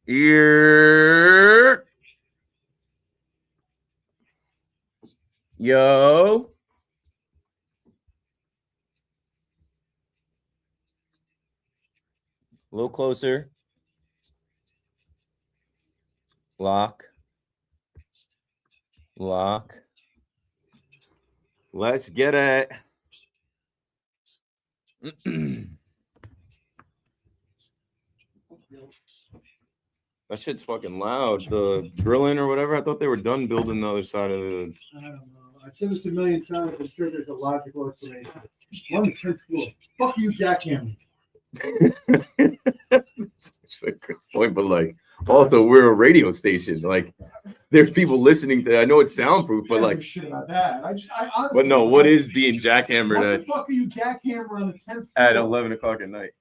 Here. Yo. A little closer. Lock. Let's get it. That shit's fucking loud. The drilling or whatever. I thought they were done building the other side of the. I don't know. I've said this a million times. I'm sure there's a logical explanation. We're on the 10th floor. Fuck you, jackhammer. That's a good point, but like, also we're a radio station. Like, there's people listening to. I know it's soundproof, but like, shit about that. I honestly. But no, what is being jackhammered What the fuck are you jackhammer on the 10th floor? At 11 o'clock at night?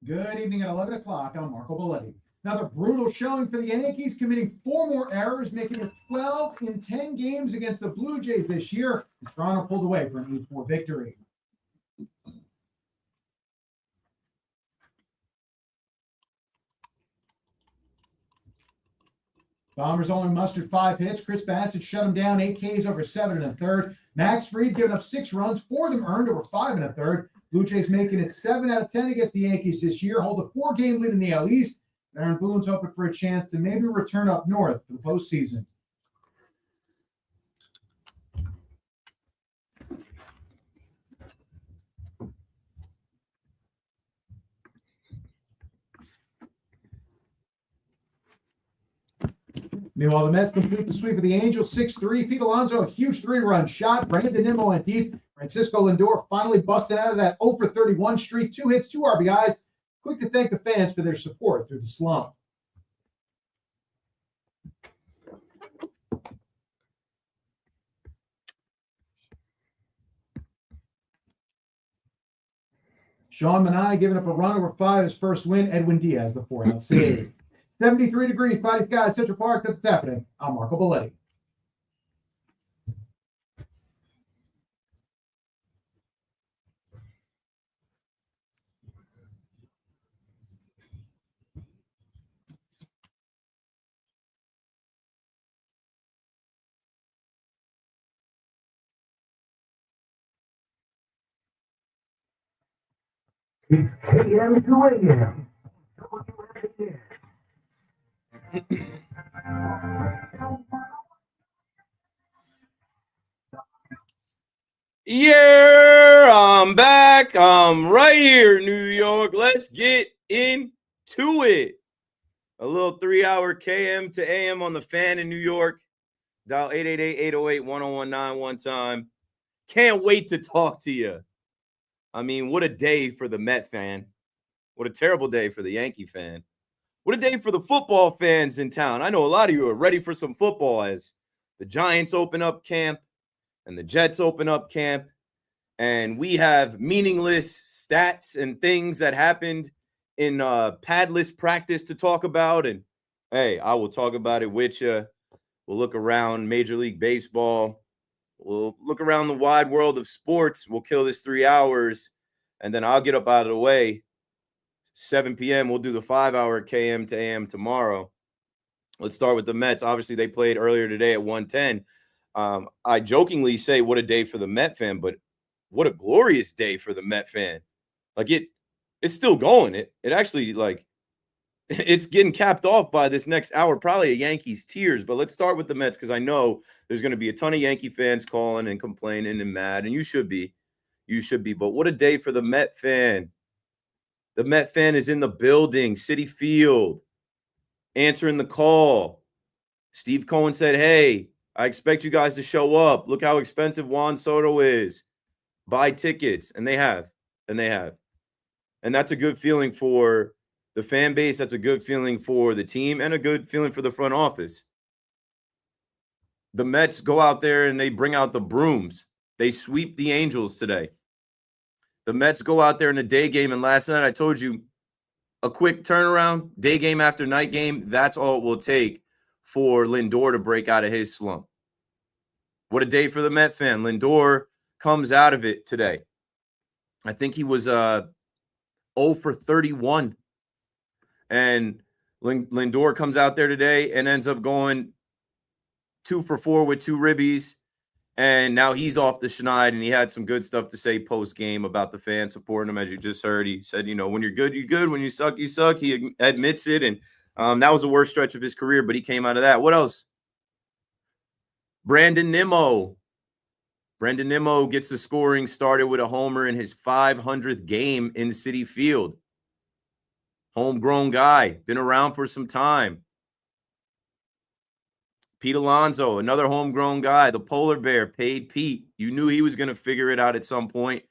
Good evening at 11 o'clock. I'm Marco Belletti. Another brutal showing for the Yankees, committing 4 more errors, making it 12 in 10 games against the Blue Jays this year. Toronto pulled away for an 8-4 victory. Bombers only mustered 5 hits. Chris Bassett shut them down 8 Ks over 7 1/3. Max Fried giving up 6 runs, 4 of them earned over 5 1/3. Blue Jays making it 7 out of 10 against the Yankees this year, hold a 4-game lead in the AL East. Aaron Boone's hoping for a chance to maybe return up north for the postseason. Meanwhile, the Mets complete the sweep of the Angels 6-3. Pete Alonso, a huge 3-run shot. Brandon Nimmo went deep. Francisco Lindor finally busted out of that 0 for 31 streak. 2 hits, 2 RBIs. Quick to thank the fans for their support through the slump. Sean Manaea giving up a run over 5, his first win. Edwin Diaz, the 4-out save. 73 degrees, cloudy sky at Central Park. That's what's happening. I'm Marco Belletti. It's AM to AM. Yeah, I'm back. I'm right here, New York. Let's get into it. A little 3-hour KM to AM on the fan in New York. Dial 888-808-1019 one time. Can't wait to talk to you. I mean, what a day for the Met fan. What a terrible day for the Yankee fan. What a day for the football fans in town. I know a lot of you are ready for some football as the Giants open up camp and the Jets open up camp. And we have meaningless stats and things that happened in padless practice to talk about. And, hey, I will talk about it with you. We'll look around Major League Baseball. We'll look around the wide world of sports. We'll kill this 3 hours, and then I'll get up out of the way. 7 p.m., we'll do the 5-hour KM to AM tomorrow. Let's start with the Mets. Obviously, they played earlier today at 1:10. I jokingly say what a day for the Met fan, but what a glorious day for the Met fan. Like, it's still going. It actually, like, it's getting capped off by this next hour, probably a Yankees tears. But let's start with the Mets because I know there's going to be a ton of Yankee fans calling and complaining and mad, and you should be. You should be. But what a day for the Met fan. The Met fan is in the building, Citi Field, answering the call. Steve Cohen said, hey, I expect you guys to show up. Look how expensive Juan Soto is. Buy tickets. And they have. And they have. And that's a good feeling for the fan base. That's a good feeling for the team and a good feeling for the front office. The Mets go out there and they bring out the brooms. They sweep the Angels today. The Mets go out there in a day game. And last night I told you a quick turnaround, day game after night game. That's all it will take for Lindor to break out of his slump. What a day for the Met fan. Lindor comes out of it today. I think he was 0 for 31. And Lindor comes out there today and ends up going 2 for 4 with 2 ribbies. And now he's off the schneid, and he had some good stuff to say post-game about the fans supporting him, as you just heard. He said, when you're good, you're good. When you suck, you suck. He admits it, and that was the worst stretch of his career, but he came out of that. What else? Brandon Nimmo. Brandon Nimmo gets the scoring started with a homer in his 500th game in Citi Field. Homegrown guy, been around for some time. Pete Alonso, another homegrown guy, the polar bear, paid Pete. You knew he was going to figure it out at some point.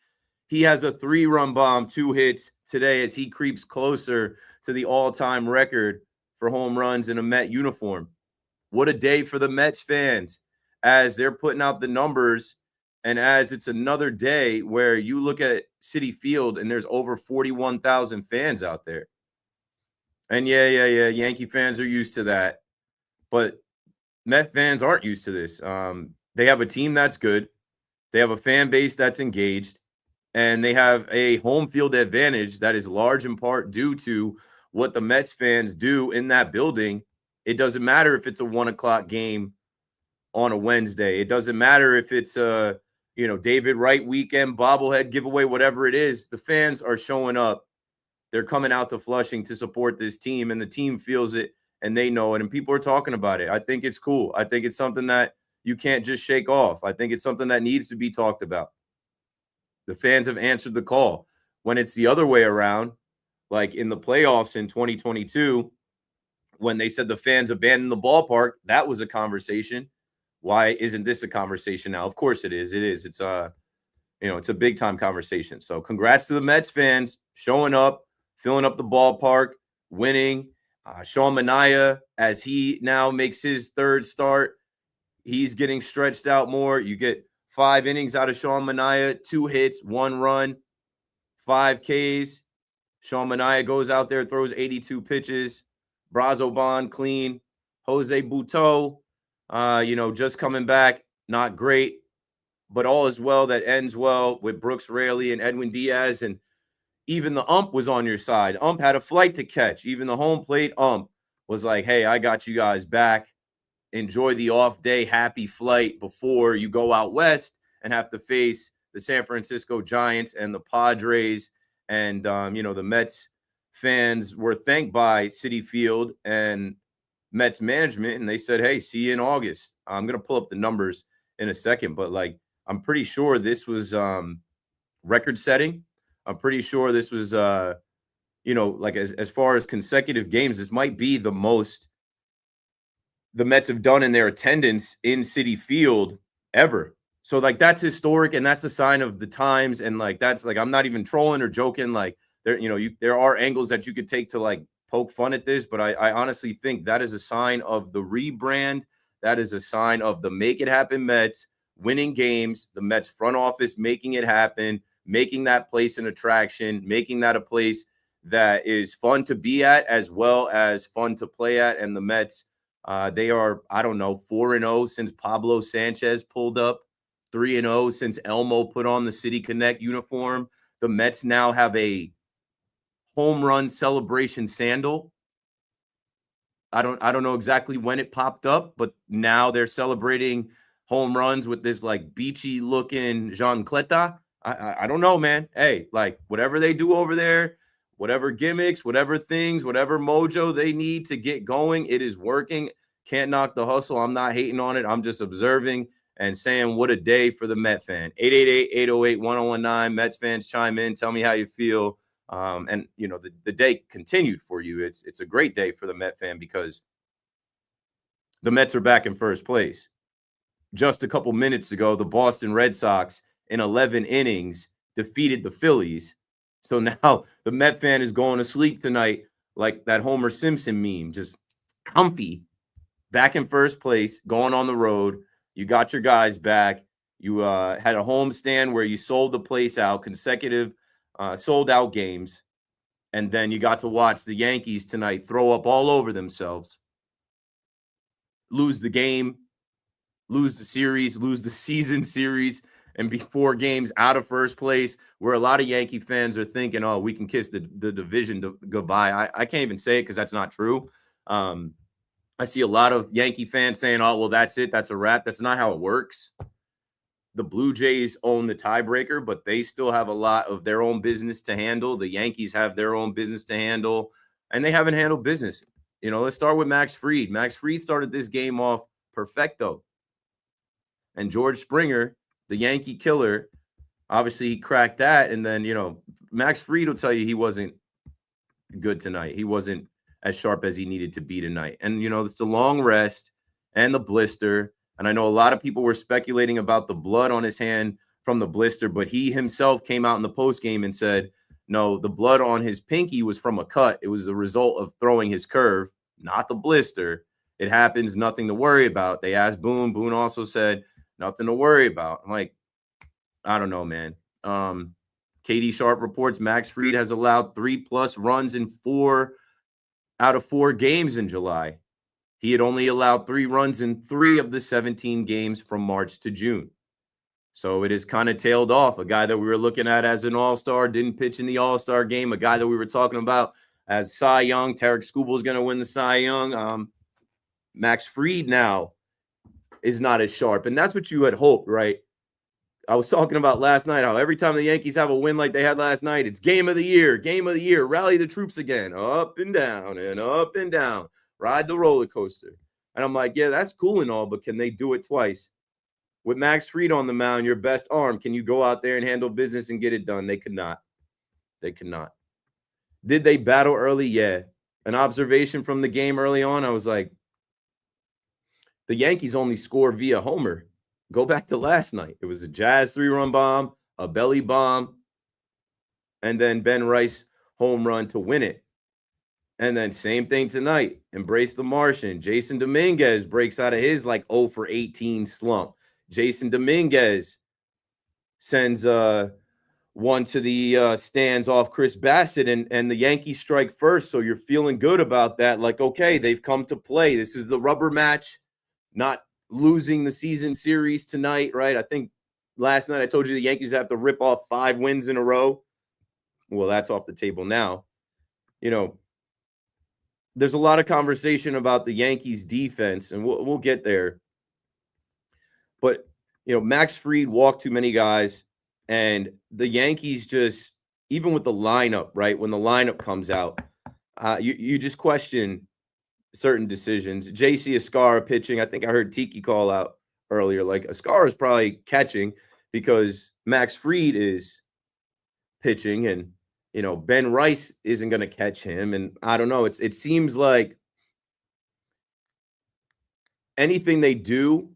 He has a 3-run bomb, 2 hits today as he creeps closer to the all-time record for home runs in a Met uniform. What a day for the Mets fans as they're putting out the numbers and as it's another day where you look at Citi Field and there's over 41,000 fans out there. And yeah, Yankee fans are used to that. But Met fans aren't used to this. They have a team that's good. They have a fan base that's engaged. And they have a home field advantage that is large in part due to what the Mets fans do in that building. It doesn't matter if it's a 1 o'clock game on a Wednesday. It doesn't matter if it's a, David Wright weekend, bobblehead giveaway, whatever it is. The fans are showing up. They're coming out to Flushing to support this team, and the team feels it. And they know it, and people are talking about it. I think it's cool. I think it's something that you can't just shake off. I think it's something that needs to be talked about. The fans have answered the call. When it's the other way around, like in the playoffs in 2022, when they said the fans abandoned the ballpark, that was a conversation. Why isn't this a conversation now? Of course it is. It is. It's it's a big time conversation. So congrats to the Mets fans showing up, filling up the ballpark, winning. Sean Manaea, as he now makes his third start, he's getting stretched out more. You get 5 innings out of Sean Manaea, 2 hits, 1 run, 5 Ks. Sean Manaea goes out there, throws 82 pitches. Brazoban clean. Jose Butto, just coming back, not great, but all is well that ends well with Brooks Raley and Edwin Diaz. And even the ump was on your side. Ump had a flight to catch. Even the home plate ump was like, hey, I got you guys back. Enjoy the off day, happy flight before you go out west and have to face the San Francisco Giants and the Padres. And, the Mets fans were thanked by Citi Field and Mets management, and they said, hey, see you in August. I'm going to pull up the numbers in a second, but I'm pretty sure this was record setting. I'm pretty sure this was, as far as consecutive games, this might be the most the Mets have done in their attendance in Citi Field ever. So that's historic, and that's a sign of the times. And that's I'm not even trolling or joking. There are angles that you could take to poke fun at this, but I honestly think that is a sign of the rebrand. That is a sign of the make it happen Mets winning games, the Mets front office making it happen, making that place an attraction, making that a place that is fun to be at as well as fun to play at. And the Mets, they are, 4-0 since Pablo Sanchez pulled up, 3-0 since Elmo put on the City Connect uniform. The Mets now have a home run celebration sandal. I don't know exactly when it popped up, but now they're celebrating home runs with this beachy looking Jean Cleta. I don't know, man. Hey, whatever they do over there, whatever gimmicks, whatever things, whatever mojo they need to get going, it is working. Can't knock the hustle. I'm not hating on it. I'm just observing and saying what a day for the Met fan. 888-808-1019. Mets fans, chime in. Tell me how you feel. And the day continued for you. It's a great day for the Met fan because the Mets are back in first place. Just a couple minutes ago, the Boston Red Sox in 11 innings defeated the Phillies. So now the Met fan is going to sleep tonight like that Homer Simpson meme, just comfy, back in first place, going on the road. You got your guys back. You had a home stand where you sold the place out, consecutive sold out games. And then you got to watch the Yankees tonight throw up all over themselves, lose the game, lose the series, lose the season series, and be 4 games out of first place, where a lot of Yankee fans are thinking, oh, we can kiss the division goodbye. I can't even say it because that's not true. I see a lot of Yankee fans saying, oh, well, that's it. That's a wrap. That's not how it works. The Blue Jays own the tiebreaker, but they still have a lot of their own business to handle. The Yankees have their own business to handle, and they haven't handled business. Let's start with Max Fried. Max Fried started this game off perfecto. And George Springer, the Yankee killer, obviously he cracked that. And then, Max Fried will tell you he wasn't good tonight. He wasn't as sharp as he needed to be tonight. And, it's the long rest and the blister. And I know a lot of people were speculating about the blood on his hand from the blister, but he himself came out in the postgame and said, no, the blood on his pinky was from a cut. It was the result of throwing his curve, not the blister. It happens, nothing to worry about. They asked Boone. Boone also said, nothing to worry about. I'm like, I don't know, man. KD Sharp reports Max Fried has allowed 3+ runs in 4 out of 4 games in July. He had only allowed 3 runs in 3 of the 17 games from March to June. So it has kind of tailed off. A guy that we were looking at as an all-star didn't pitch in the all-star game. A guy that we were talking about as Cy Young. Tarek Skubal is going to win the Cy Young. Max Fried now is not as sharp. And that's what you had hoped, right? I was talking about last night how every time the Yankees have a win like they had last night, it's game of the year, rally the troops again, up and down and up and down. Ride the roller coaster. And I'm like, yeah, that's cool and all, but can they do it twice? With Max Fried on the mound, your best arm, can you go out there and handle business and get it done? They could not. They could not. Did they battle early? Yeah. an observation from the game early on. I was like, the Yankees only score via homer. Go back to last night. It was a Jazz 3-run bomb, a belly bomb, and then Ben Rice home run to win it. And then same thing tonight. Embrace the Martian. Jason Dominguez breaks out of his like 0 for 18 slump. Jason Dominguez sends one to the stands off Chris Bassett, and the Yankees strike first. So you're feeling good about that. Like, okay, they've come to play. This is the rubber match, not losing the season series tonight, right? I think last night I told you the Yankees have to rip off 5 wins in a row. Well, that's off the table now. You know, there's a lot of conversation about the Yankees defense, and we'll get there. But, you know, Max Fried walked too many guys, and the Yankees just, even with the lineup, right, when the lineup comes out, you just question certain decisions. JC Escara pitching, I think I heard Tiki call out earlier, like Escara is probably catching because Max Fried is pitching, and you know, Ben Rice isn't going to catch him. And I don't know. It seems like anything they do,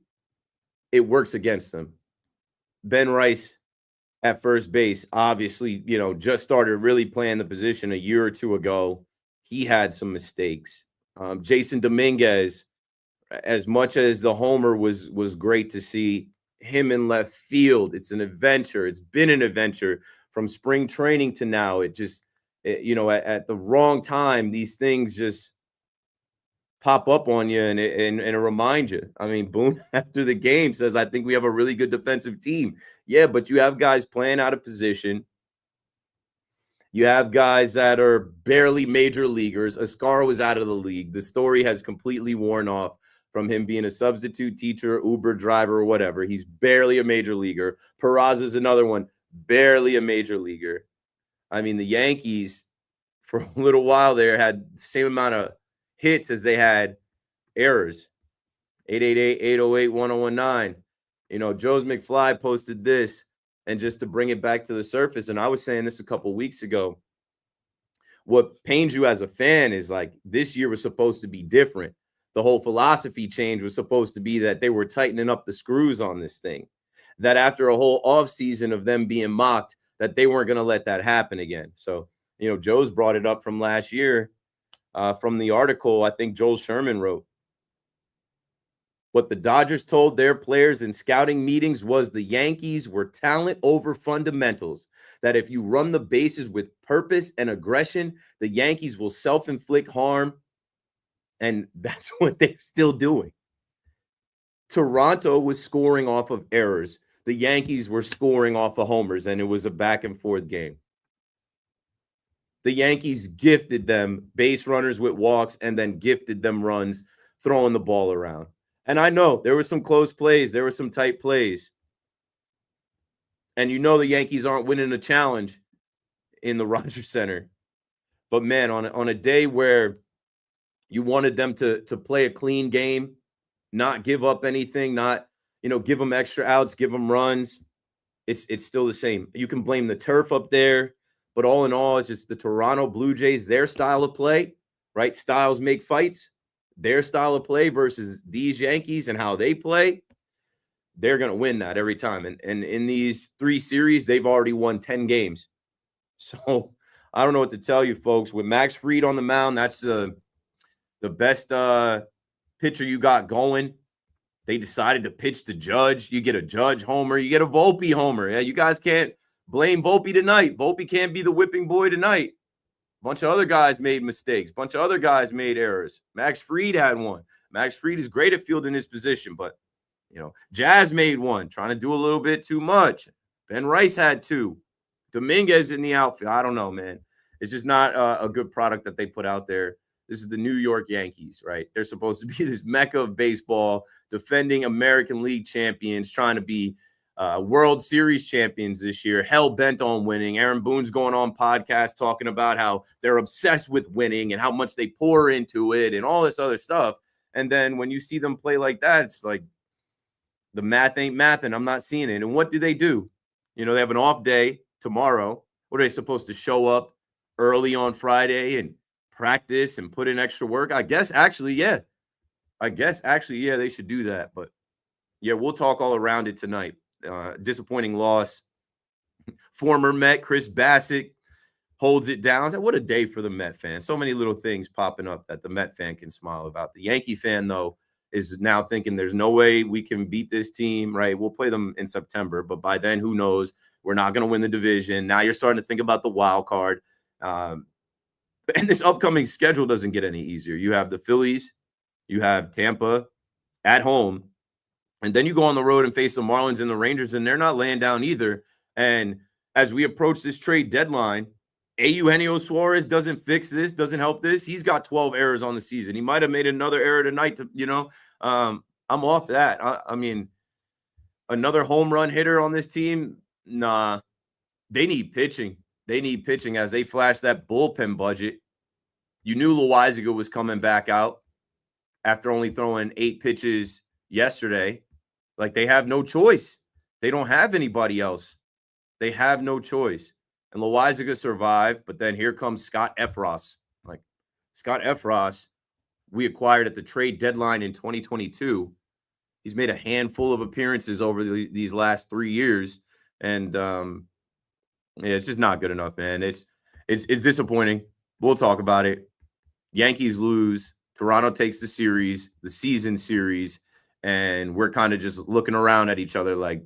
it works against them. Ben Rice at first base, obviously, you know, just started really playing the position a year or two ago. He had some mistakes. Jason Dominguez, as much as the homer was great to see him in left field, it's an adventure. It's been an adventure from spring training to now. You know, at the wrong time, these things just pop up on you and it remind you. I mean, Boone after the game says, I think we have a really good defensive team. Yeah, but you have guys playing out of position. You have guys that are barely major leaguers. Escara was out of the league. The story has completely worn off from him being a substitute teacher, Uber driver, or whatever. He's barely a major leaguer. Peraza's another one, barely a major leaguer. I mean, the Yankees, for a little while there, had the same amount of hits as they had errors. 888-808-1019. You know, Joe's McFly posted this, and just to bring it back to the surface, and I was saying this a couple weeks ago, what pains you as a fan is like this year was supposed to be different. The whole philosophy change was supposed to be that they were tightening up the screws on this thing, that after a whole offseason of them being mocked, that they weren't going to let that happen again. So, you know, Joe's brought it up from last year from the article I think Joel Sherman wrote. What the Dodgers told their players in scouting meetings was the Yankees were talent over fundamentals, that if you run the bases with purpose and aggression, the Yankees will self-inflict harm, and that's what they're still doing. Toronto was scoring off of errors. The Yankees were scoring off of homers, and it was a back-and-forth game. The Yankees gifted them base runners with walks and then gifted them runs throwing the ball around. And I know there were some close plays. There were some tight plays. And you know the Yankees aren't winning a challenge in the Rogers Center. But, man, on a day where you wanted them to play a clean game, not give up anything, not, you know, give them extra outs, give them runs, it's still the same. You can blame the turf up there. But all in all, it's just the Toronto Blue Jays, their style of play, right? Styles make fights. Their style of play versus these Yankees and how they play, they're going to win that every time. And in these 3 series, they've already won 10 games. So I don't know what to tell you, folks. With Max Fried on the mound, that's the best pitcher you got going. They decided to pitch to Judge. You get a Judge homer. You get a Volpe homer. Yeah, you guys can't blame Volpe tonight. Volpe can't be the whipping boy tonight. A bunch of other guys made mistakes. A bunch of other guys made errors. Max Fried had one. Max Fried is great at fielding his position, but, you know, Jazz made one, trying to do a little bit too much. Ben Rice had 2. Dominguez in the outfield. I don't know, man. It's just not a good product that they put out there. This is the New York Yankees, right? They're supposed to be this mecca of baseball, defending American League champions, trying to be World Series champions this year, hell bent on winning. Aaron Boone's going on podcast talking about how they're obsessed with winning and how much they pour into it and all this other stuff. And then when you see them play like that, it's like the math ain't math, and I'm not seeing it. And what do? You know, they have an off day tomorrow. What are they supposed to show up early on Friday and practice and put in extra work. I guess actually, yeah, they should do that. But yeah, we'll talk all around it tonight. Disappointing loss. Former Met Chris Bassett holds it down. What a day for the Met fan. So many little things popping up that the Met fan can smile about. The Yankee fan, though, is now thinking there's no way we can beat this team, right? We'll play them in September, but by then, who knows? We're not going to win the division. Now you're starting to think about the wild card. And this upcoming schedule doesn't get any easier. You have the Phillies, you have Tampa at home, and then you go on the road and face the Marlins and the Rangers, and they're not laying down either. And as we approach this trade deadline, Eugenio Suarez doesn't fix this, doesn't help this. He's got 12 errors on the season. He might have made another error tonight. I'm off that. I mean, another home run hitter on this team, nah. They need pitching. They need pitching as they flash that bullpen budget. You knew Loizaga was coming back out after only throwing 8 pitches yesterday. Like, they have no choice. They don't have anybody else. They have no choice. And Loizaga survived, but then here comes Scott Effross. Like, Scott Effross, we acquired at the trade deadline in 2022. He's made a handful of appearances over these last 3 years, and yeah, it's just not good enough, man. It's disappointing. We'll talk about it. Yankees lose. Toronto takes the season series, and we're kind of just looking around at each other like,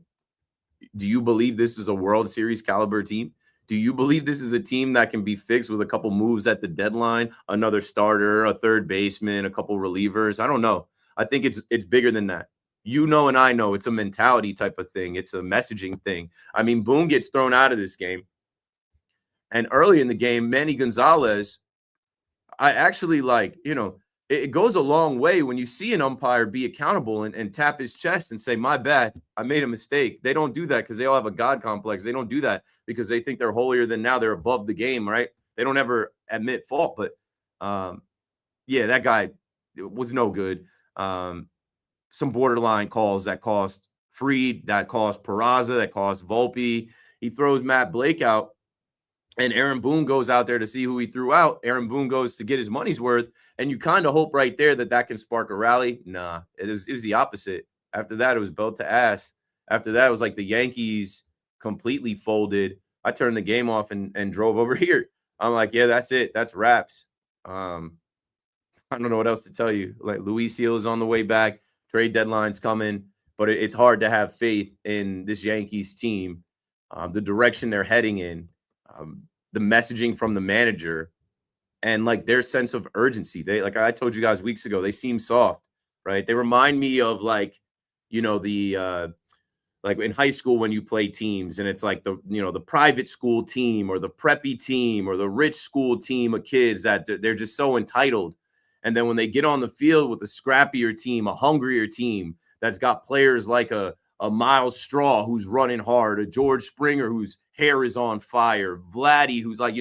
do you believe this is a World Series caliber team? Do you believe this is a team that can be fixed with a couple moves at the deadline, another starter, a third baseman, a couple relievers? I don't know. I think it's bigger than that. You know, and I know it's a mentality type of thing. It's a messaging thing. I mean, Boone gets thrown out of this game. And early in the game, Manny Gonzalez, I actually it goes a long way when you see an umpire be accountable and tap his chest and say, my bad, I made a mistake. They don't do that because they all have a God complex. They don't do that because they think they're holier than now. They're above the game, right? They don't ever admit fault. But, yeah, that guy was no good. Some borderline calls that cost Fried, that cost Peraza, that cost Volpe. He throws Matt Blake out. And Aaron Boone goes out there to see who he threw out. Aaron Boone goes to get his money's worth. And you kind of hope right there that can spark a rally. Nah, it was the opposite. After that, it was belt to ass. After that, it was like the Yankees completely folded. I turned the game off and drove over here. I'm like, yeah, that's it. That's wraps. I don't know what else to tell you. Like, Luis Hill is on the way back. Trade deadline's coming. But it's hard to have faith in this Yankees team, the direction they're heading in. The messaging from the manager and like their sense of urgency. They, like I told you guys weeks ago, they seem soft, right? They remind me of like, the like in high school when you play teams and it's like the private school team or the preppy team or the rich school team of kids that they're just so entitled. And then when they get on the field with a scrappier team, a hungrier team that's got players like a Miles Straw who's running hard, a George Springer whose hair is on fire, Vladdy who's like,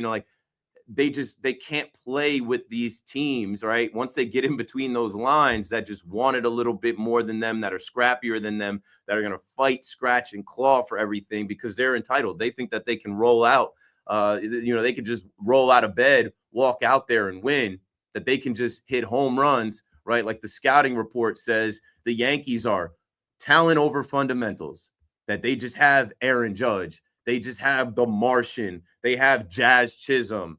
they can't play with these teams, right? Once they get in between those lines that just want it a little bit more than them, that are scrappier than them, that are going to fight, scratch, and claw for everything because they're entitled. They think that they can roll out, they could just roll out of bed, walk out there and win, that they can just hit home runs, right? Like the scouting report says, the Yankees are talent over fundamentals, that they just have Aaron Judge. They just have the Martian. They have Jazz Chisholm.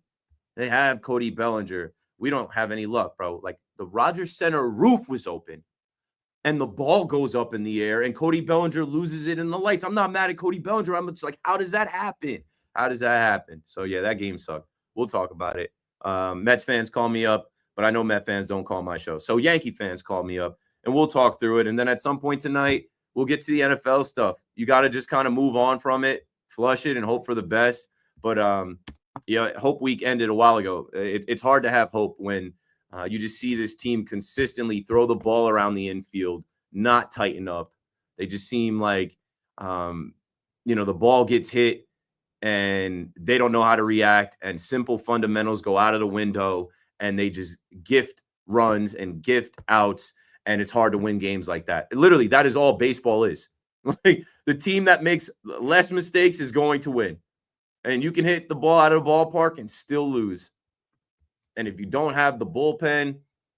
They have Cody Bellinger. We don't have any luck, bro. Like the Rogers Center roof was open and the ball goes up in the air and Cody Bellinger loses it in the lights. I'm not mad at Cody Bellinger. I'm just like, how does that happen? How does that happen? So, yeah, that game sucked. We'll talk about it. Mets fans call me up, but I know Met fans don't call my show. So Yankee fans call me up and we'll talk through it. And then at some point tonight, we'll get to the NFL stuff. You got to just kind of move on from it, flush it, and hope for the best. But, Hope Week ended a while ago. It's hard to have hope when you just see this team consistently throw the ball around the infield, not tighten up. They just seem like, the ball gets hit and they don't know how to react, and simple fundamentals go out of the window, and they just gift runs and gift outs, and it's hard to win games like that. Literally, that is all baseball is. Like, the team that makes less mistakes is going to win. And you can hit the ball out of the ballpark and still lose. And if you don't have the bullpen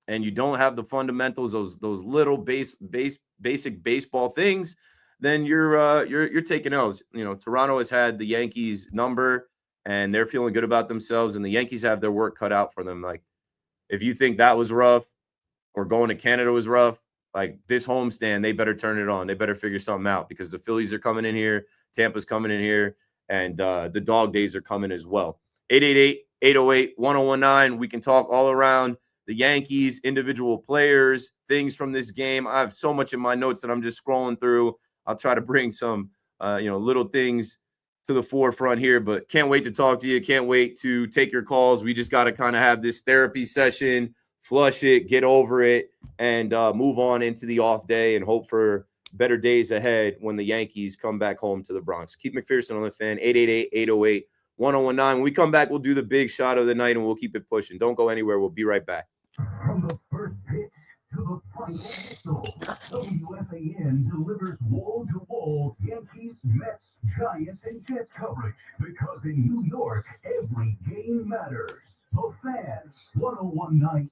and you don't have the fundamentals, those little basic baseball things, then you're taking L's. Toronto has had the Yankees number and they're feeling good about themselves, and the Yankees have their work cut out for them. Like, if you think that was rough or going to Canada was rough, like this homestand, they better turn it on. They better figure something out, because the Phillies are coming in here, Tampa's coming in here, and the dog days are coming as well. 888-808-1019. We can talk all around the Yankees, individual players, things from this game. I have so much in my notes that I'm just scrolling through. I'll try to bring some, little things to the forefront here, but can't wait to talk to you. Can't wait to take your calls. We just got to kind of have this therapy session, flush it, get over it, and move on into the off day and hope for better days ahead when the Yankees come back home to the Bronx. Keith McPherson on the Fan, 888-808-1019. When we come back, we'll do the big shot of the night and we'll keep it pushing. Don't go anywhere. We'll be right back. From the first pitch to the final whistle, WFAN delivers wall-to-wall Yankees, Mets, Giants, and Jets coverage, because in New York, every game matters. The Fan, 1019.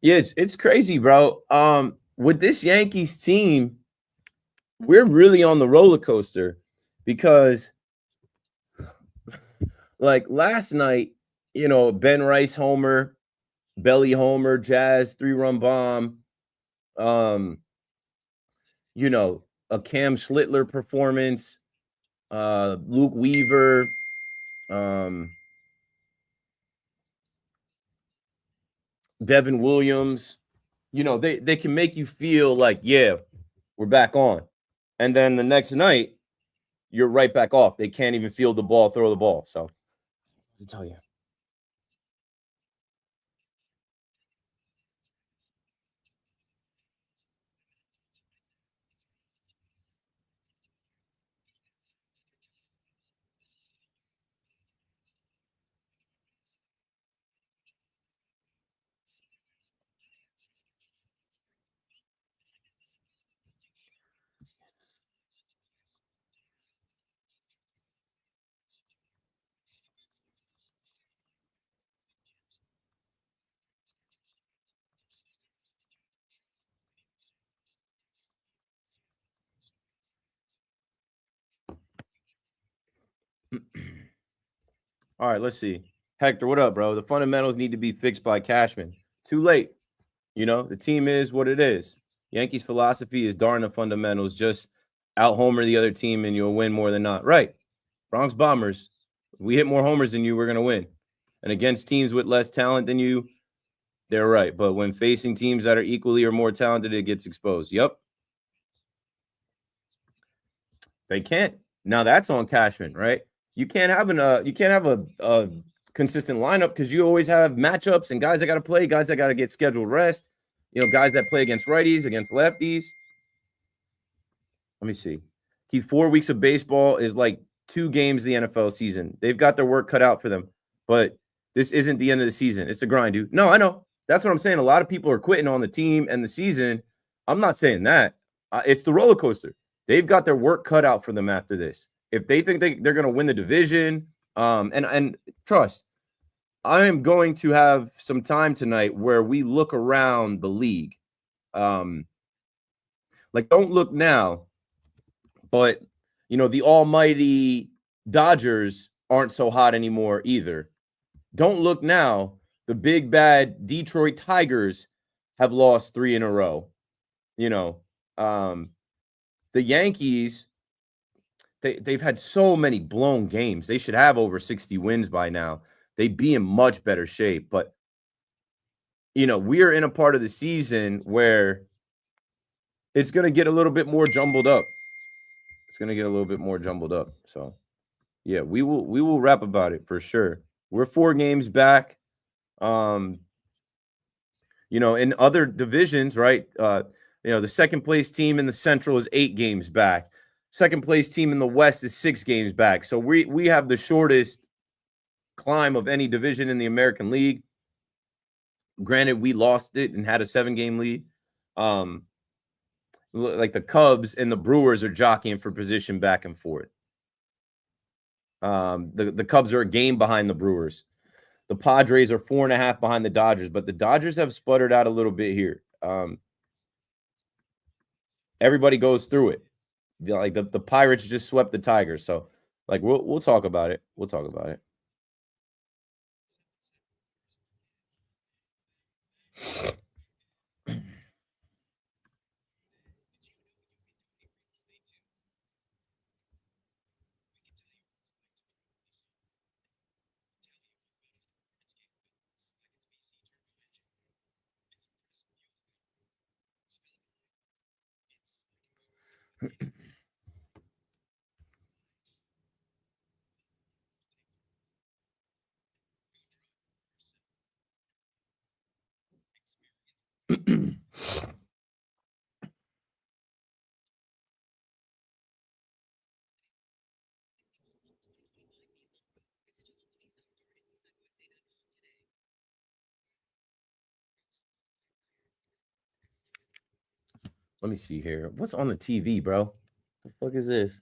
Yeah, it's crazy, bro. With this Yankees team, we're really on the roller coaster, because like last night, Ben Rice homer, Belly homer, Jazz 3-run bomb, a Cam Schlittler performance, Luke Weaver, Devin Williams. They can make you feel like, yeah, we're back on. And then the next night, you're right back off. They can't even field the ball, throw the ball. So, to tell you. All right, let's see. Hector, what up, bro? The fundamentals need to be fixed by Cashman. Too late. The team is what it is. Yankees' philosophy is darn the fundamentals. Just out-homer the other team and you'll win more than not. Right. Bronx Bombers, if we hit more homers than you, we're going to win. And against teams with less talent than you, they're right. But when facing teams that are equally or more talented, it gets exposed. Yep. They can't. Now that's on Cashman, right? You can't have a consistent lineup, because you always have matchups and guys that got to play, guys that got to get scheduled rest, guys that play against righties, against lefties. Let me see. Keith, 4 weeks of baseball is like 2 games the NFL season. They've got their work cut out for them, but this isn't the end of the season. It's a grind, dude. No, I know. That's what I'm saying. A lot of people are quitting on the team and the season. I'm not saying that. It's the roller coaster. They've got their work cut out for them after this. If they think they're going to win the division, and trust, I am going to have some time tonight where we look around the league. Like, don't look now, but the almighty Dodgers aren't so hot anymore either. Don't look now. The big bad Detroit Tigers have lost 3 in a row. The Yankees, they've had so many blown games. They should have over 60 wins by now. They'd be in much better shape. But, we are in a part of the season where it's going to get a little bit more jumbled up. So, yeah, we will rap about it for sure. We're 4 games back. You know, in other divisions, right? The second place team in the Central is 8 games back. Second place team in the West is 6 games back. So we have the shortest climb of any division in the American League. Granted, we lost it and had a 7-game lead. Like the Cubs and the Brewers are jockeying for position back and forth. The Cubs are a game behind the Brewers. The Padres are 4.5 behind the Dodgers, but the Dodgers have sputtered out a little bit here. Everybody goes through it. Like the Pirates just swept the Tigers, so like we'll talk about it. We'll talk about it. Let me see here. What's on the TV, bro? The fuck is this?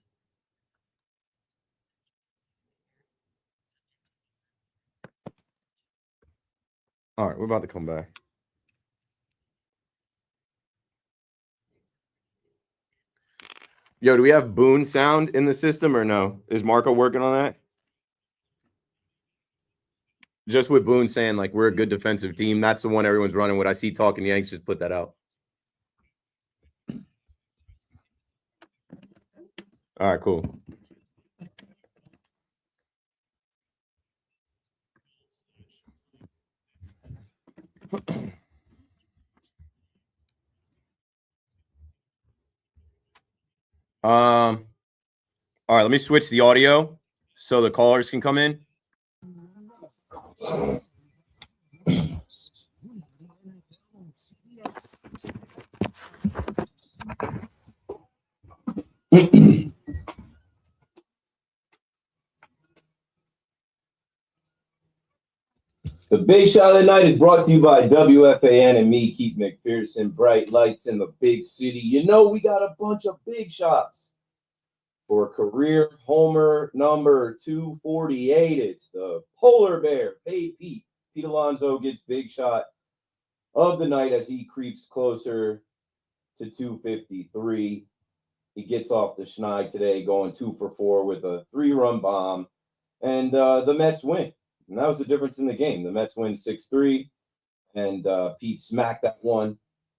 All right, we're about to come back. Yo, do we have Boone sound in the system or no? Is Marco working on that? Just with Boone saying like we're a good defensive team. That's the one everyone's running with. I see Talking Yanks just put that out. All right, cool. All right, let me switch the audio so the callers can come in. The big shot of the night is brought to you by WFAN and me, Keith McPherson. Bright lights in the big city. You know we got a bunch of big shots. For career homer number 248, it's the Polar Bear, Hey Pete. Pete Alonso gets big shot of the night as he creeps closer to 253. He gets off the schneid today, going 2 for 4 with a 3-run bomb. And the Mets win. And that was the difference in the game. The Mets win 6-3. And Pete smacked that one,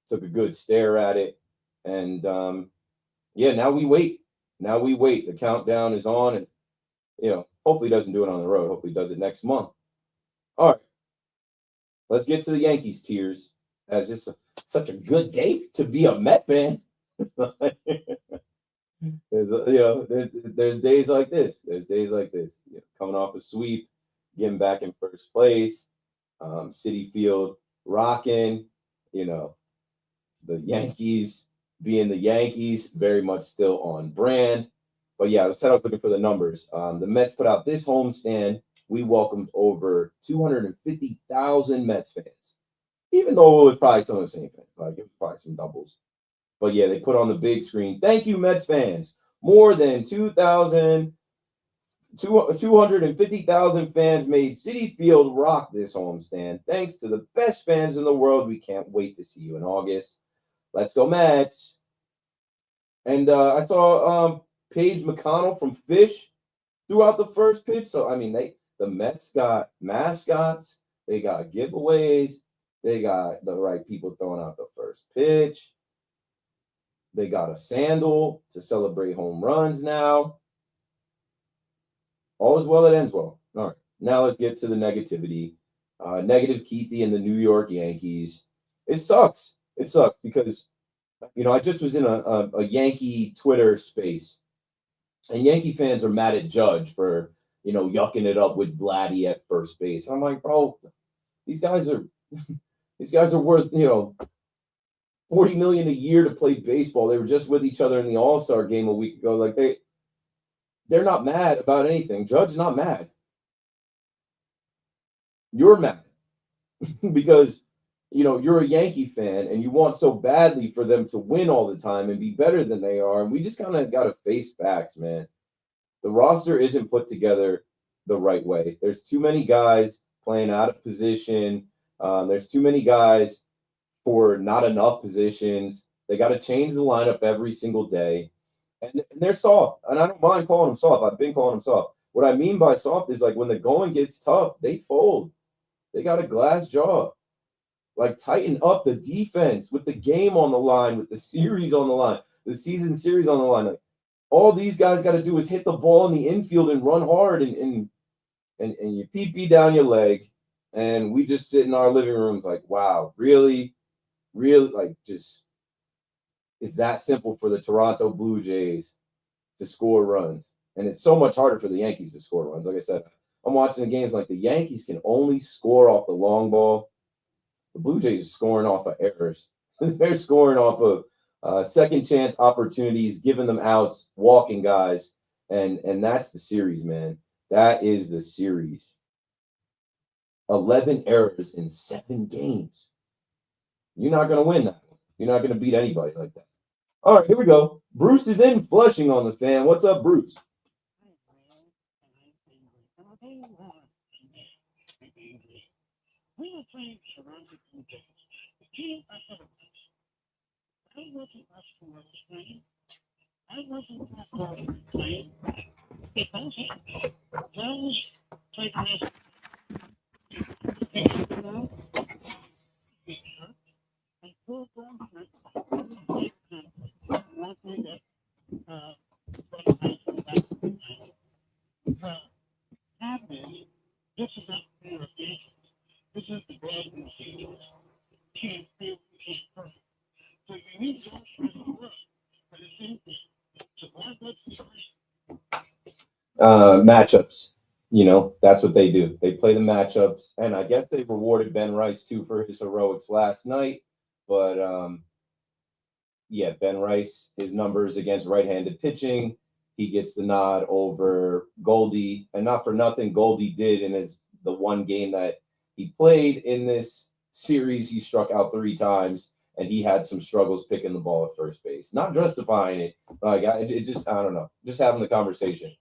took a good stare at it. And, now we wait. Now we wait. The countdown is on. And, hopefully he doesn't do it on the road. Hopefully he does it next month. All right. Let's get to the Yankees tears. As it's such a good day to be a Met fan. There's days like this. There's days like this. Coming off a sweep, getting back in first place, Citi Field rocking. The Yankees being the Yankees, very much still on brand. But yeah, let's set up looking for the numbers. The Mets put out this homestand. We welcomed over 250,000 Mets fans, even though it was probably some of the same fans. Like it was probably some doubles. But yeah, they put on the big screen. Thank you, Mets fans. More than 250,000 fans made Citi Field rock this homestand. Thanks to the best fans in the world. We can't wait to see you in August. Let's go, Mets. And I saw Paige McConnell from Fish throughout the first pitch. So, I mean, the Mets got mascots. They got giveaways. They got the right people throwing out the first pitch. They got a sandal to celebrate home runs now. All is well that ends well. All right. Now let's get to the negativity. Negative Keithy and the New York Yankees. It sucks. It sucks because, I just was in a Yankee Twitter space. And Yankee fans are mad at Judge for, yucking it up with Vladdy at first base. I'm like, bro, these guys are These guys are worth, $40 million a year to play baseball. They were just with each other in the All-Star game a week ago. Like they're not mad about anything. Judge's not mad. You're mad because you're a Yankee fan and you want so badly for them to win all the time and be better than they are. And we just kind of got to face facts, man. The roster isn't put together the right way. There's too many guys playing out of position. There's too many guys for not enough positions. They got to change the lineup every single day. And they're soft. And I don't mind calling them soft. I've been calling them soft. What I mean by soft is like when the going gets tough, they fold. They got a glass jaw. Like tighten up the defense with the game on the line, with the series on the line, the season series on the line. Like, all these guys got to do is hit the ball in the infield and run hard and you pee down your leg. And we just sit in our living rooms like, wow, really, like just is that simple for the Toronto Blue Jays to score runs. And it's so much harder for the Yankees to score runs. Like I said, I'm watching the games like the Yankees can only score off the long ball. The Blue Jays are scoring off of errors. They're scoring off of second chance opportunities, giving them outs, walking guys. And that's the series, man. That is the series. 11 errors in 7 games. You're not going to win that one. You're not going to beat anybody like that. All right, here we go. Bruce is in Flushing on the Fan. What's up, Bruce? We were playing Toronto Blue Jays. The team I had I wasn't asked for this playing. I wasn't asked for this playing. Because those played this. And full blown this is not fair. This is the bad news. Can't feel perfect. So you need to work for the same thing. So why Matchups. That's what they do. They play the matchups. And I guess they rewarded Ben Rice too for his heroics last night. But Ben Rice, his numbers against right-handed pitching, he gets the nod over Goldie. And not for nothing, Goldie did in the one game that he played in this series. He struck out 3 times, and he had some struggles picking the ball at first base. Not justifying it. Like, it just, I don't know. Just having the conversation.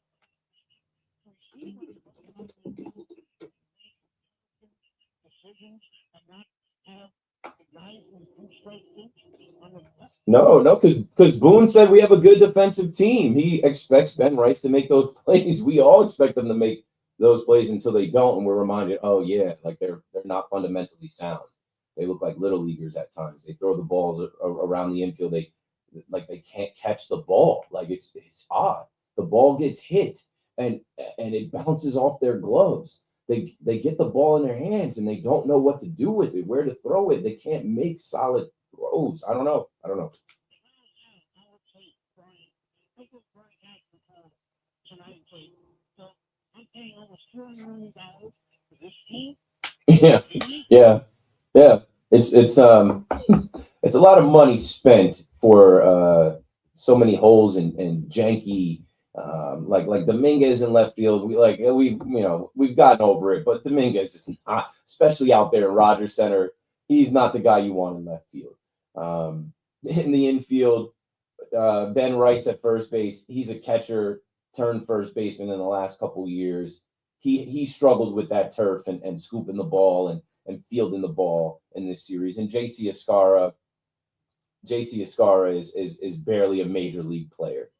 No, because Boone said we have a good defensive team. He expects Ben Rice to make those plays. We all expect them to make those plays until they don't, and we're reminded, oh yeah, like they're not fundamentally sound. They look like little leaguers at times. They throw the balls around the infield. They can't catch the ball. Like it's odd. The ball gets hit and it bounces off their gloves. They get the ball in their hands and they don't know what to do with it, where to throw it. They can't make solid throws. I don't know. Yeah. It's it's a lot of money spent for so many holes and janky like Dominguez in left field. We've gotten over it, but Dominguez is not, especially out there in Rogers Center. He's not the guy you want in left field. In the infield, Ben Rice at first base. He's a catcher turned first baseman in the last couple of years. He struggled with that turf and scooping the ball and fielding the ball in this series. And JC Escara is barely a major league player.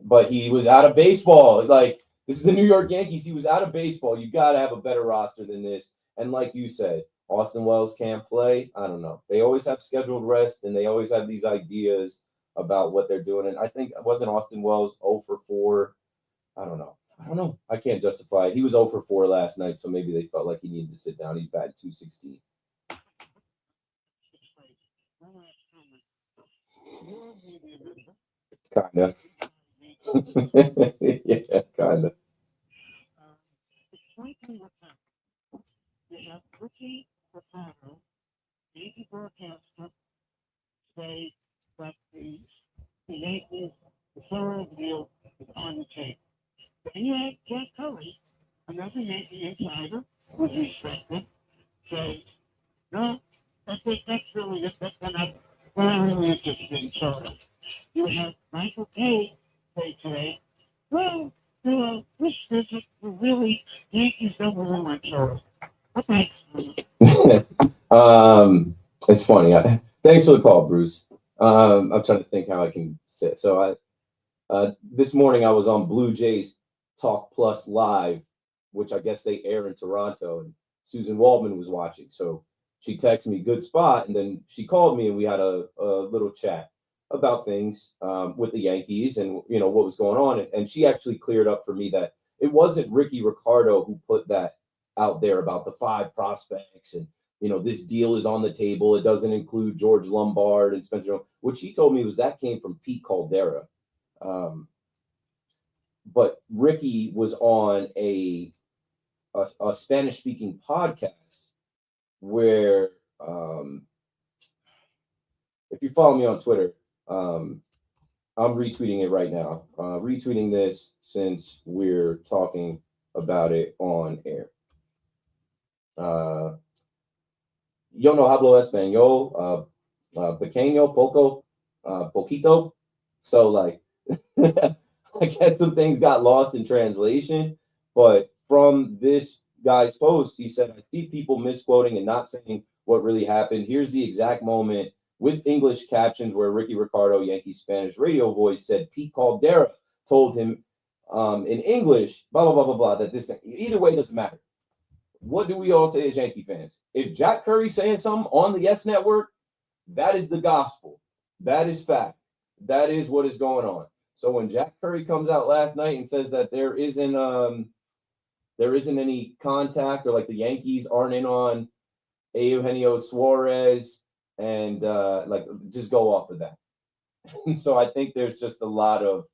But he was out of baseball. Like, this is the New York Yankees. He was out of baseball. You got to have a better roster than this. And like you said, Austin Wells can't play. I don't know. They always have scheduled rest, and they always have these ideas about what they're doing. And I think, wasn't Austin Wells 0 for 4? I don't know. I can't justify it. He was 0 for 4 last night, so maybe they felt like he needed to sit down. He's batting .216. Kinda. Yeah, kinda. story. Another Yankee insider was respected. So, no, I think that's really it. That's not really interesting. So, you have Michael K. say today, well, this isn't really Yankees number one. So, okay. It's funny. Thanks for the call, Bruce. I'm trying to think how I can say it. So this morning I was on Blue Jays Talk Plus Live, which I guess they air in Toronto, and Susan Waldman was watching. So she texted me, good spot, and then she called me and we had a little chat about things with the Yankees and what was going on. And she actually cleared up for me that it wasn't Ricky Ricardo who put that out there about the 5 prospects and this deal is on the table. It doesn't include George Lombard and Spencer. What she told me was that came from Pete Caldera. But Ricky was on a Spanish-speaking podcast where, if you follow me on Twitter, I'm retweeting it right now. Retweeting this since we're talking about it on air. Yo no hablo español, pequeño, poco, poquito. So like, I guess some things got lost in translation, but from this guy's post, he said, I see people misquoting and not saying what really happened. Here's the exact moment with English captions where Ricky Ricardo, Yankee Spanish radio voice, said Pete Caldera told him in English, blah, blah, blah, blah, blah, that this, either way, doesn't matter. What do we all say as Yankee fans? If Jack Curry's saying something on the Yes Network, that is the gospel. That is fact. That is what is going on. So when Jack Curry comes out last night and says that there isn't any contact, or like the Yankees aren't in on Eugenio Suarez, and like just go off of that. So I think there's just a lot of,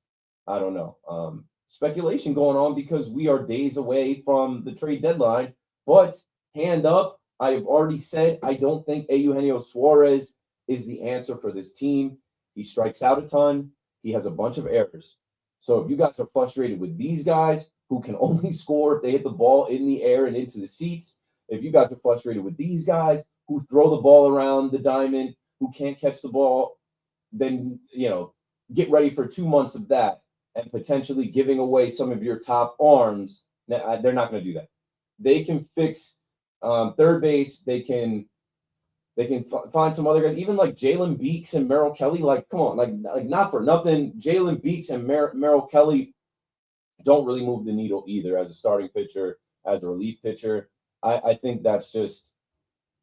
I don't know, speculation going on because we are days away from the trade deadline. But hand up, I have already said I don't think Eugenio Suarez is the answer for this team. He strikes out a ton. He has a bunch of errors. So if you guys are frustrated with these guys who can only score if they hit the ball in the air and into the seats, if you guys are frustrated with these guys who throw the ball around the diamond, who can't catch the ball, then, get ready for 2 months of that and potentially giving away some of your top arms. They're not going to do that. They can fix third base. They can find some other guys, even like Jalen Beeks and Merrill Kelly. Like, come on, like not for nothing. Jalen Beeks and Merrill Kelly don't really move the needle either as a starting pitcher, as a relief pitcher. I think that's just,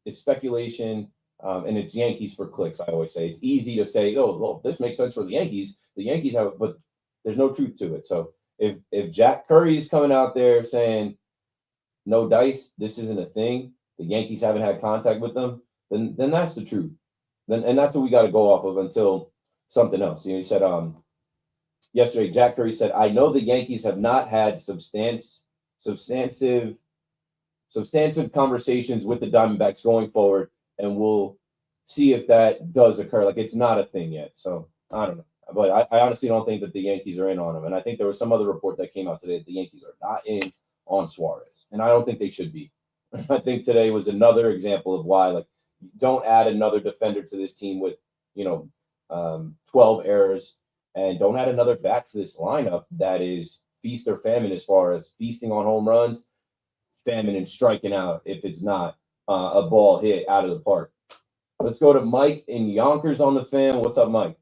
it's speculation, and it's Yankees for clicks. I always say it's easy to say, oh, well, this makes sense for the Yankees. The Yankees have, but there's no truth to it. So if Jack Curry is coming out there saying no dice, this isn't a thing, the Yankees haven't had contact with them, then that's the truth. And that's what we got to go off of until something else. He said yesterday, Jack Curry said, I know the Yankees have not had substantive conversations with the Diamondbacks going forward, and we'll see if that does occur. Like, it's not a thing yet. So I don't know. But I honestly don't think that the Yankees are in on him. And I think there was some other report that came out today that the Yankees are not in on Suarez. And I don't think they should be. I think today was another example of why, like, don't add another defender to this team with, 12 errors, and don't add another bat to this lineup that is feast or famine as far as feasting on home runs, famine and striking out if it's not a ball hit out of the park. Let's go to Mike in Yonkers on the Fan. What's up, Mike?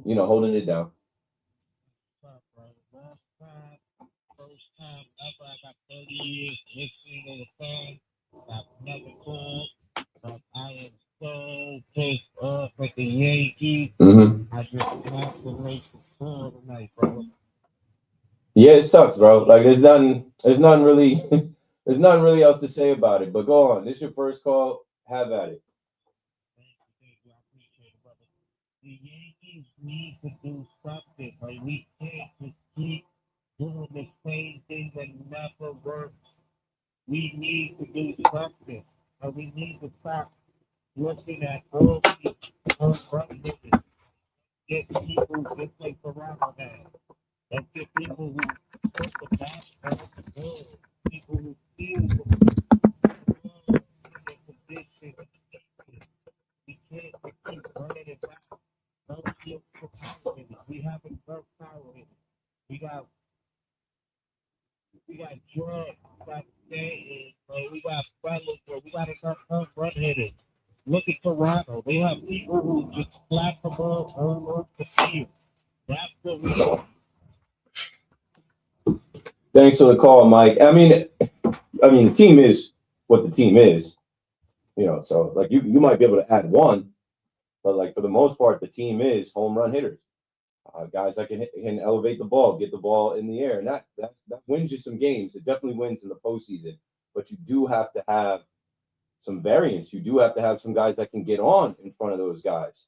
Holding it down. First time ever, I got 30 years listening to the Fan. I've never called, but I am so pissed off with the Yankees. I just have to make the call tonight, bro. Yeah, it sucks, bro. Like, there's nothing really there's nothing really else to say about it. But go on. This is your first call. Have at it. Thank you. I appreciate it, brother. The Yankees need to do something. Like, we can't just keep doing the same thing that never works. We need to do something. We need to stop looking at all these home run niggas. Get people just like Toronto has. Let's get people who put the bat on the ball. People who feel the ball in the position. We can't keep running it back. Don't look for power hitters. We haven't worked power hitters. We got drugs. We got Stanton, bro. We got fellas, bro. We got enough run hitters. Look at Toronto. They have people who just slap the ball all over the field. That's what we do. Thanks for the call, Mike. I mean, the team is what the team is, so like you might be able to add one, but like for the most part, the team is home run hitters, guys that can elevate the ball, get the ball in the air, and that wins you some games. It definitely wins in the postseason, but you do have to have some variance. You do have to have some guys that can get on in front of those guys.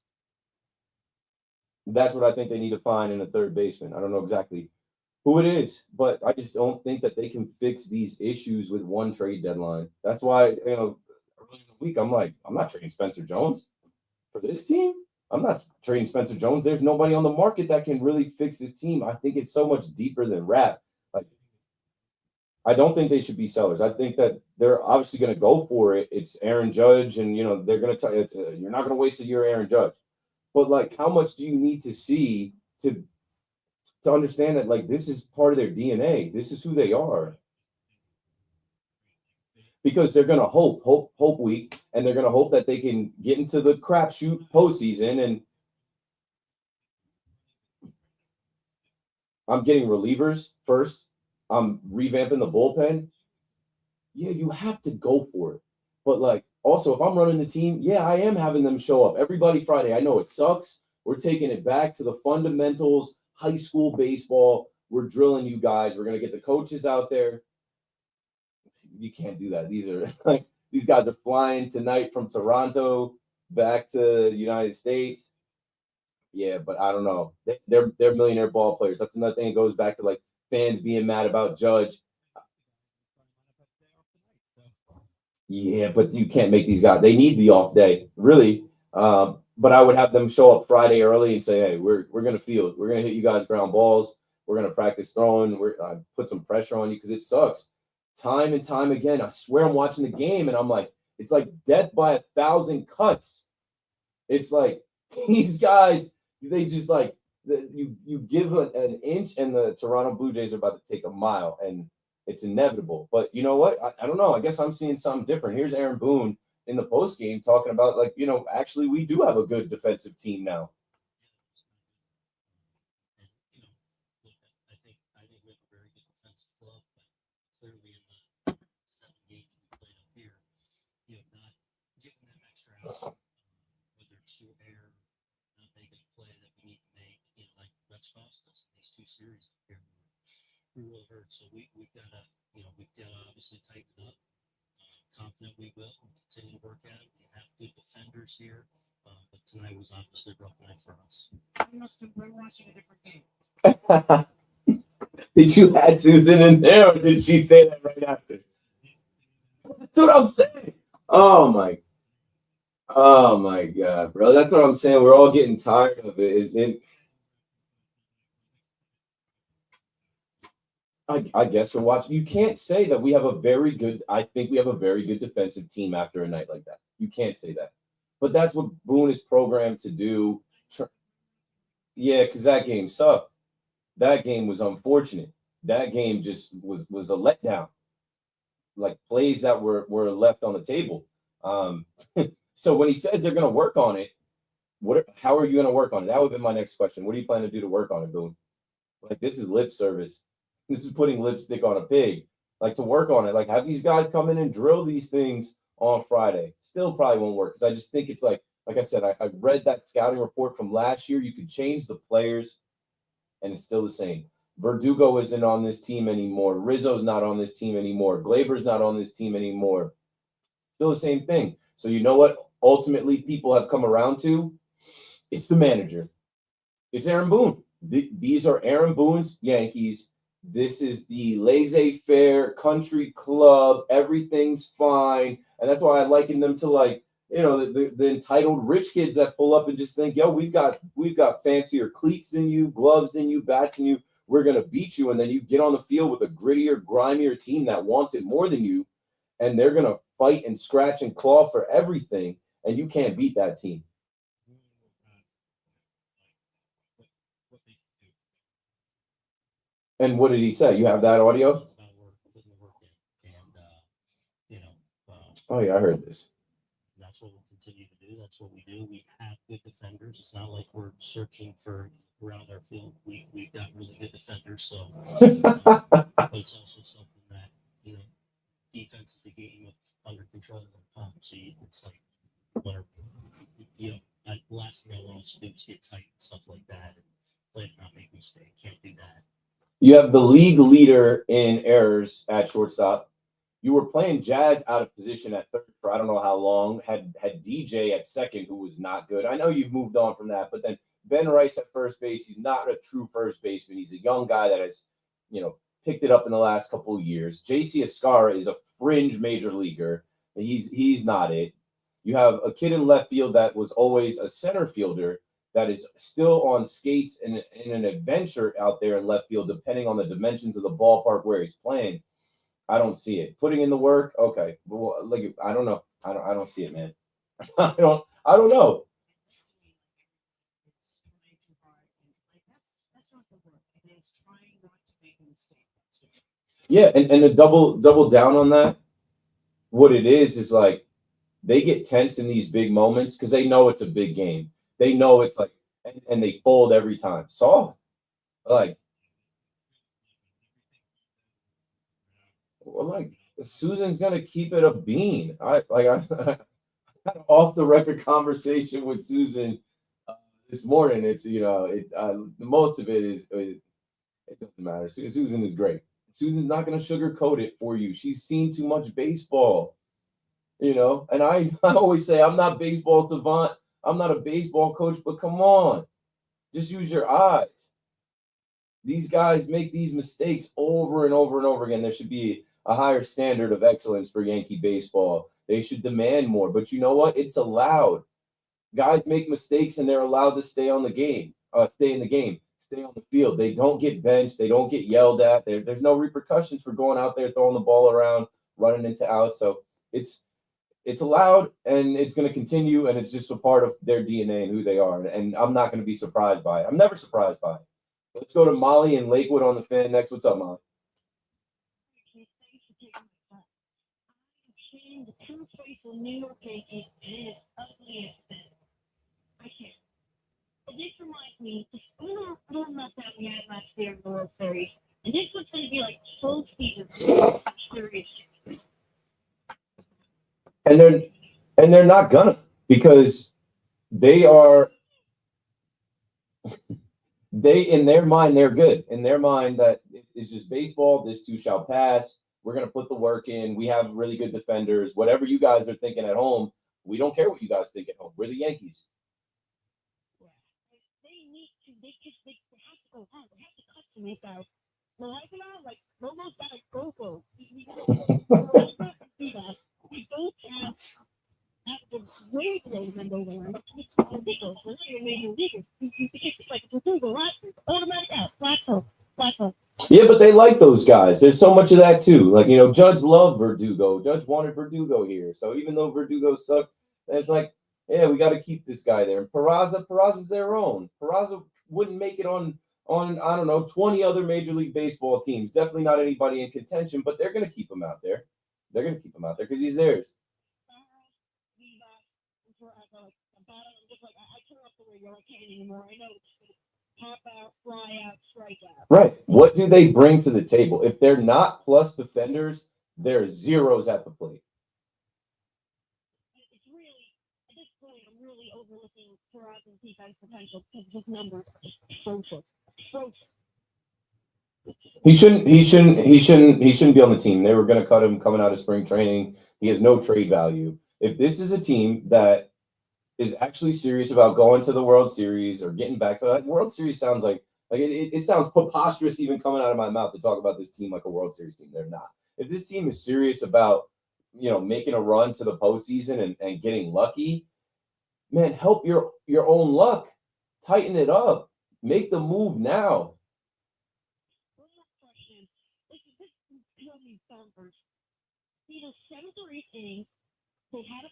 That's what I think they need to find in a third baseman. I don't know exactly who it is, but I just don't think that they can fix these issues with one trade deadline. That's why, early in the week, I'm like, I'm not trading Spencer Jones for this team. I'm not trading Spencer Jones. There's nobody on the market that can really fix this team. I think it's so much deeper than rap. Like, I don't think they should be sellers. I think that they're obviously going to go for it. It's Aaron Judge, and they're going to tell you you're not going to waste a year, Aaron Judge. But like, how much do you need to see to understand that like this is part of their DNA? This is who they are. Because they're going to hope week, and they're going to hope that they can get into the crapshoot postseason. And I'm getting relievers first. I'm revamping the bullpen. Yeah, you have to go for it. But like, also, if I'm running the team, yeah, I am having them show up everybody Friday. I know it sucks. We're taking it back to the fundamentals, high school baseball. We're drilling you guys. We're going to get the coaches out there. You can't do that. These guys are flying tonight from Toronto back to the United States. Yeah, but I don't know. They're millionaire ball players. That's another thing. It goes back to like fans being mad about Judge. Yeah, but you can't make these guys. They need the off day, really. But I would have them show up Friday early and say, "Hey, we're gonna field. We're gonna hit you guys ground balls. We're gonna practice throwing. We're put some pressure on you because it sucks, time and time again. I swear I'm watching the game and I'm like, it's like death by 1,000 cuts. It's like these guys, they just like you give an inch and the Toronto Blue Jays are about to take a mile, and it's inevitable. But you know what? I don't know. I guess I'm seeing something different. Here's Aaron Boone in the post game talking about like, actually we do have a good defensive team now. I think we have a very good defensive club, but clearly in the 7 games we played up here, not giving them extra outs, whether it's through air, not making a play that we need to make, like that's cost us in these 2 series here. We will hurt, so we've got to, obviously tighten up. Confident we will continue to work at it. We have good defenders here, but tonight was obviously a rough night for us. We must have been watching a different game. Did you add Susan in there, or did she say that right after? That's what I'm saying. Oh my God, bro. That's what I'm saying. We're all getting tired of it. I guess we're watching. You can't say that we have I think we have a very good defensive team after a night like that. You can't say that. But that's what Boone is programmed to do. Yeah, because that game sucked. That game was unfortunate. That game just was a letdown. Like plays that were left on the table. So when he says they're going to work on it, how are you going to work on it? That would have been my next question. What do you plan to do to work on it, Boone? Like, this is lip service. This is putting lipstick on a pig. Like, to work on it. Like, have these guys come in and drill these things on Friday. Still probably won't work because I just think it's like I said, I read that scouting report from last year. You could change the players, and it's still the same. Verdugo isn't on this team anymore. Rizzo's not on this team anymore. Glaber's not on this team anymore. Still the same thing. So you know what ultimately people have come around to? It's the manager. It's Aaron Boone. These are Aaron Boone's Yankees. This is the laissez-faire country club. Everything's fine. And that's why I liken them to like, the entitled rich kids that pull up and just think, yo, we've got fancier cleats than you, gloves than you, bats than you. we're going to beat you. And then you get on the field with a grittier, grimier team that wants it more than you, and they're going to fight and scratch and claw for everything, and you can't beat that team. And what did he say? You have that audio? Oh, yeah, I heard this. That's what we'll continue to do. That's what we do. We have good defenders. It's not like we're searching for around our field. We've got really good defenders. So, but it's also something that, defense is a game of under control of the time. So it's like, where, that last thing I want to do is get tight and stuff like that, and play to not make mistakes. Can't do that. You have the league leader in errors at shortstop. You were playing Jazz out of position at third for I don't know how long. Had DJ at second, who was not good. I know you've moved on from that, but then Ben Rice at first base. He's not a true first baseman. He's a young guy that has, picked it up in the last couple of years. JC Escara is a fringe major leaguer. He's not it. You have a kid in left field that was always a center fielder that is still on skates in an adventure out there in left field, depending on the dimensions of the ballpark where he's playing. I don't see it. Putting in the work, okay. Well, I don't know. I don't see it, man. I don't know. Yeah, and to double down on that, what it is like they get tense in these big moments because they know it's a big game. They know it's like, and they fold every time. So, Susan's gonna keep it a bean. I had an off the record conversation with Susan this morning. It's most of it is it doesn't matter. Susan is great. Susan's not gonna sugarcoat it for you. She's seen too much baseball, And I always say I'm not baseball savant. I'm not a baseball coach, but come on, just use your eyes. These guys make these mistakes over and over and over again. There should be a higher standard of excellence for Yankee baseball. They should demand more. But you know what? It's allowed. Guys make mistakes and they're allowed to stay in the game, stay on the field. They don't get benched. They don't get yelled at. There's no repercussions for going out there, throwing the ball around, running into outs. So it's allowed, and it's going to continue, and it's just a part of their DNA and who they are. And I'm not going to be surprised by it. I'm never surprised by it. Let's go to Molly in Lakewood on the fan next. What's up, Molly? The true face of New York Yankees is ugly as sin. I can't. But this reminds me, little meltdown we had last year in the World Series, and this was going to be like full season. Serious. And they're not gonna, because they are. In their mind, they're good. In their mind, that it's just baseball. This too shall pass. We're going to put the work in. We have really good defenders. Whatever you guys are thinking at home, we don't care what you guys think at home. We're the Yankees. Yeah. They need to. They have to go hard. They have to cut to make out. Like Romo's got a go-go. We don't have the wage load on the line. It's ridiculous. We're not even making legal. It's like a Google right? Automatic out. Flash hole. Yeah, but they like those guys. There's so much of that too. Like, Judge loved Verdugo. Judge wanted Verdugo here. So even though Verdugo sucked, it's like, yeah, we got to keep this guy there. And Peraza's their own. Peraza wouldn't make it on I don't know, 20 other Major League Baseball teams. Definitely not anybody in contention, but they're going to keep him out there. They're going to keep him out there because he's theirs. Right. What do they bring to the table? If they're not plus defenders, they're zeros at the plate. It's really, at this point, I'm really overlooking Peraza's defense potential because his numbers are atrocious. He shouldn't be on the team. They were going to cut him coming out of spring training. He has no trade value. If this is a team that is actually serious about going to the World Series or getting back to that, World Series sounds like it sounds preposterous even coming out of my mouth to talk about this team like a World Series team. They're not. If this team is serious about, making a run to the postseason and getting lucky, man, help your own luck. Tighten it up. Make the move now. This tell me numbers. Either 7th or 8th innings, they had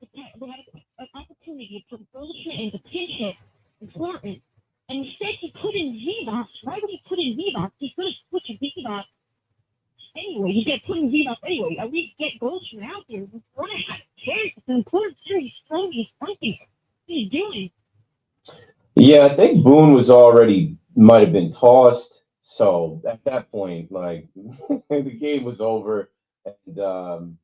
an opportunity to bullshit and to pinch hit important. And instead he put in V-Box. Why would he put in V-Box? He's going to switch a V-Box anyway. You get put in V-Box anyway. At least get Goldschmidt out there. He's going to have a chance. It's an important series. Strong. He's something. What are you doing? Yeah, I think Boone was already might have been tossed. So at that point, like the game was over. And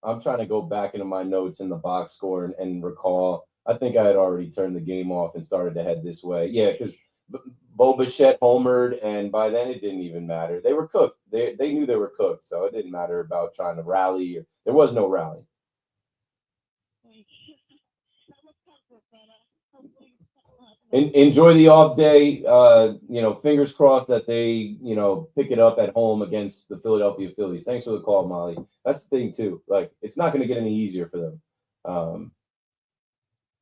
I'm trying to go back into my notes in the box score and recall. I think I had already turned the game off and started to head this way. Yeah, because Bo Bichette homered, and by then it didn't even matter. They were cooked. They knew they were cooked, so it didn't matter about trying to rally. There was no rally. Enjoy the off day. Fingers crossed that they, pick it up at home against the Philadelphia Phillies. Thanks for the call, Molly. That's the thing too. Like, it's not going to get any easier for them.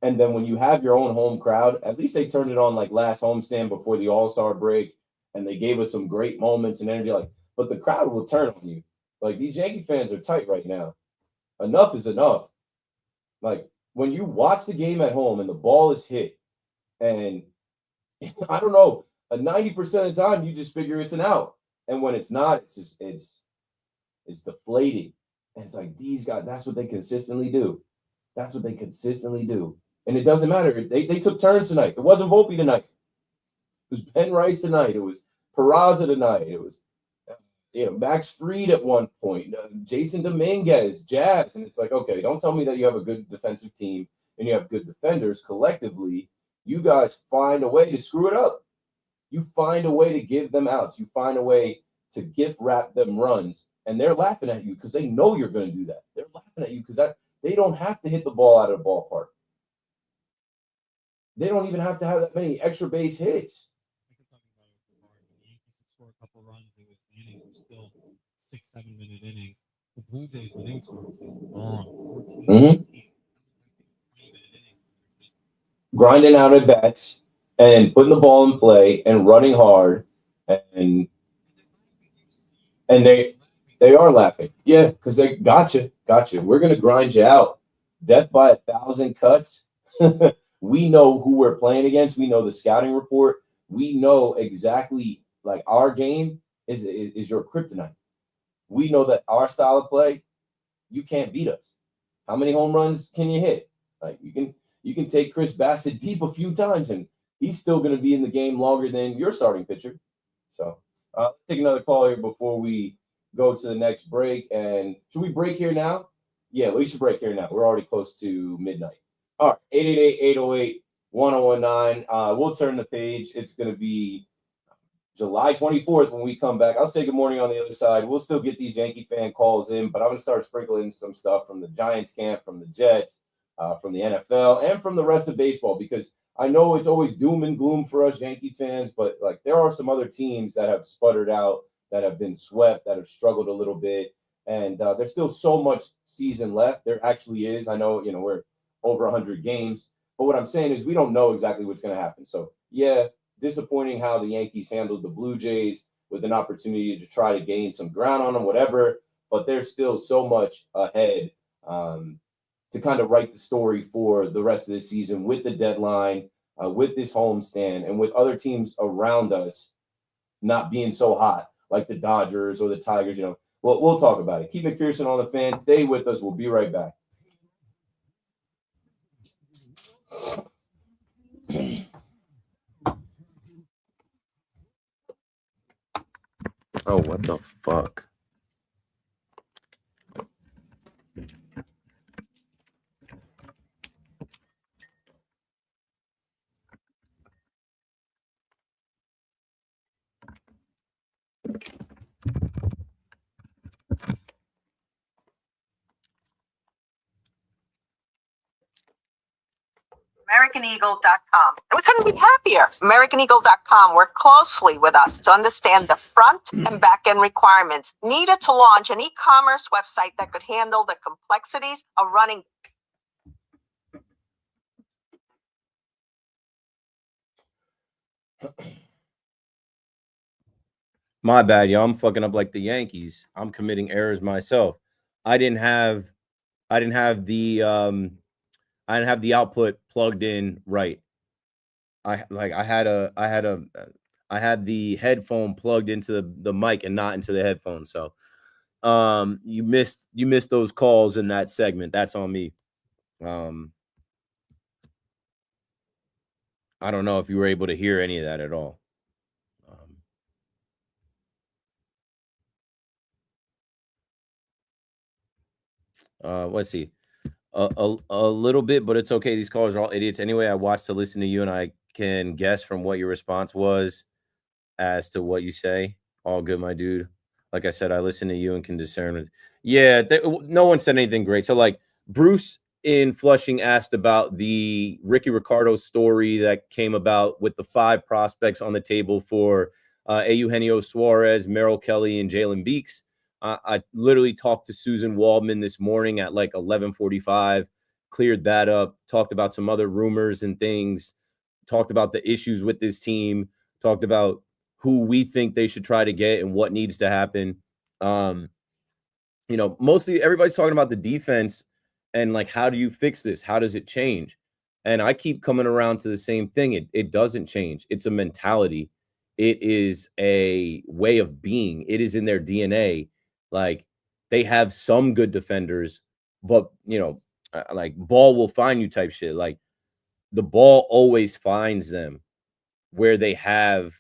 And then when you have your own home crowd, at least they turned it on like last homestand before the All-Star break, and they gave us some great moments and energy. Like, but the crowd will turn on you. Like, these Yankee fans are tight right now. Enough is enough. Like, when you watch the game at home and the ball is hit, and I don't know, 90% of the time you just figure it's an out. And when it's not, it's deflating. And it's like, these guys, that's what they consistently do. That's what they consistently do. And it doesn't matter. They took turns tonight. It wasn't Volpe tonight. It was Ben Rice tonight. It was Peraza tonight. It was Max Fried at one point, Jason Dominguez, Jazz. And it's like, okay, don't tell me that you have a good defensive team and you have good defenders. Collectively, you guys find a way to screw it up. You find a way to give them outs. You find a way to gift wrap them runs. And they're laughing at you because they know you're going to do that. They're laughing at you because they don't have to hit the ball out of the ballpark. They don't even have to have that many extra base hits. The Yankees would score a couple runs. The innings were still 6-7 minute innings. The Blue Jays innings were just long. 14, 15, grinding out at bats and putting the ball in play and running hard, and they are laughing. Yeah, because they gotcha. We're gonna grind you out. Death by 1,000 cuts. We know who we're playing against. We know the scouting report. We know exactly, like, our game is your kryptonite. We know that our style of play, you can't beat us. How many home runs can you hit? Like, you can take Chris Bassett deep a few times, and he's still going to be in the game longer than your starting pitcher. So let's take another call here before we go to the next break. And should we break here now? Yeah, we should break here now. We're already close to midnight. All right, 888-808-1019. We'll turn the page. It's going to be July 24th when we come back. I'll say good morning on the other side. We'll still get these Yankee fan calls in, but I'm going to start sprinkling some stuff from the Giants camp, from the Jets, from the NFL, and from the rest of baseball, because I know it's always doom and gloom for us Yankee fans, but like, there are some other teams that have sputtered out, that have been swept, that have struggled a little bit, and there's still so much season left. There actually is. I know, we're over 100 games, but what I'm saying is we don't know exactly what's going to happen. So, yeah, disappointing how the Yankees handled the Blue Jays with an opportunity to try to gain some ground on them, whatever, but there's still so much ahead to kind of write the story for the rest of this season with the deadline, with this homestand, and with other teams around us not being so hot, like the Dodgers or the Tigers. We'll talk about it. Keep McPherson on the Fan. Stay with us. We'll be right back. Oh, what the fuck? AmericanEagle.com. And we couldn't be happier. AmericanEagle.com worked closely with us to understand the front and back end requirements needed to launch an e-commerce website that could handle the complexities of running. My bad, y'all. I'm fucking up like the Yankees. I'm committing errors myself. I didn't have I didn't have the I didn't have the output plugged in right. I had the headphone plugged into the mic and not into the headphone. So you missed those calls in that segment. That's on me. Um I don't know if you were able to hear any of that at all. Let's see. A little bit, but it's okay. These callers are all idiots anyway. I watched to listen to you, and I can guess from what your response was as to what you say. All good, my dude. Like I said, I listen to you and can discern it. Yeah, no one said anything great. So, like, Bruce in Flushing asked about the Ricky Ricardo story that came about with the 5 prospects on the table for Eugenio Suarez, Merrill Kelly, and Jalen Beeks. I literally talked to Susan Waldman this morning at like 11:45, cleared that up, talked about some other rumors and things, talked about the issues with this team, talked about who we think they should try to get and what needs to happen. Mostly everybody's talking about the defense and like, how do you fix this? How does it change? And I keep coming around to the same thing. It doesn't change. It's a mentality. It is a way of being. It is in their DNA. Like, they have some good defenders, but like, ball will find you type shit. Like, the ball always finds them where they have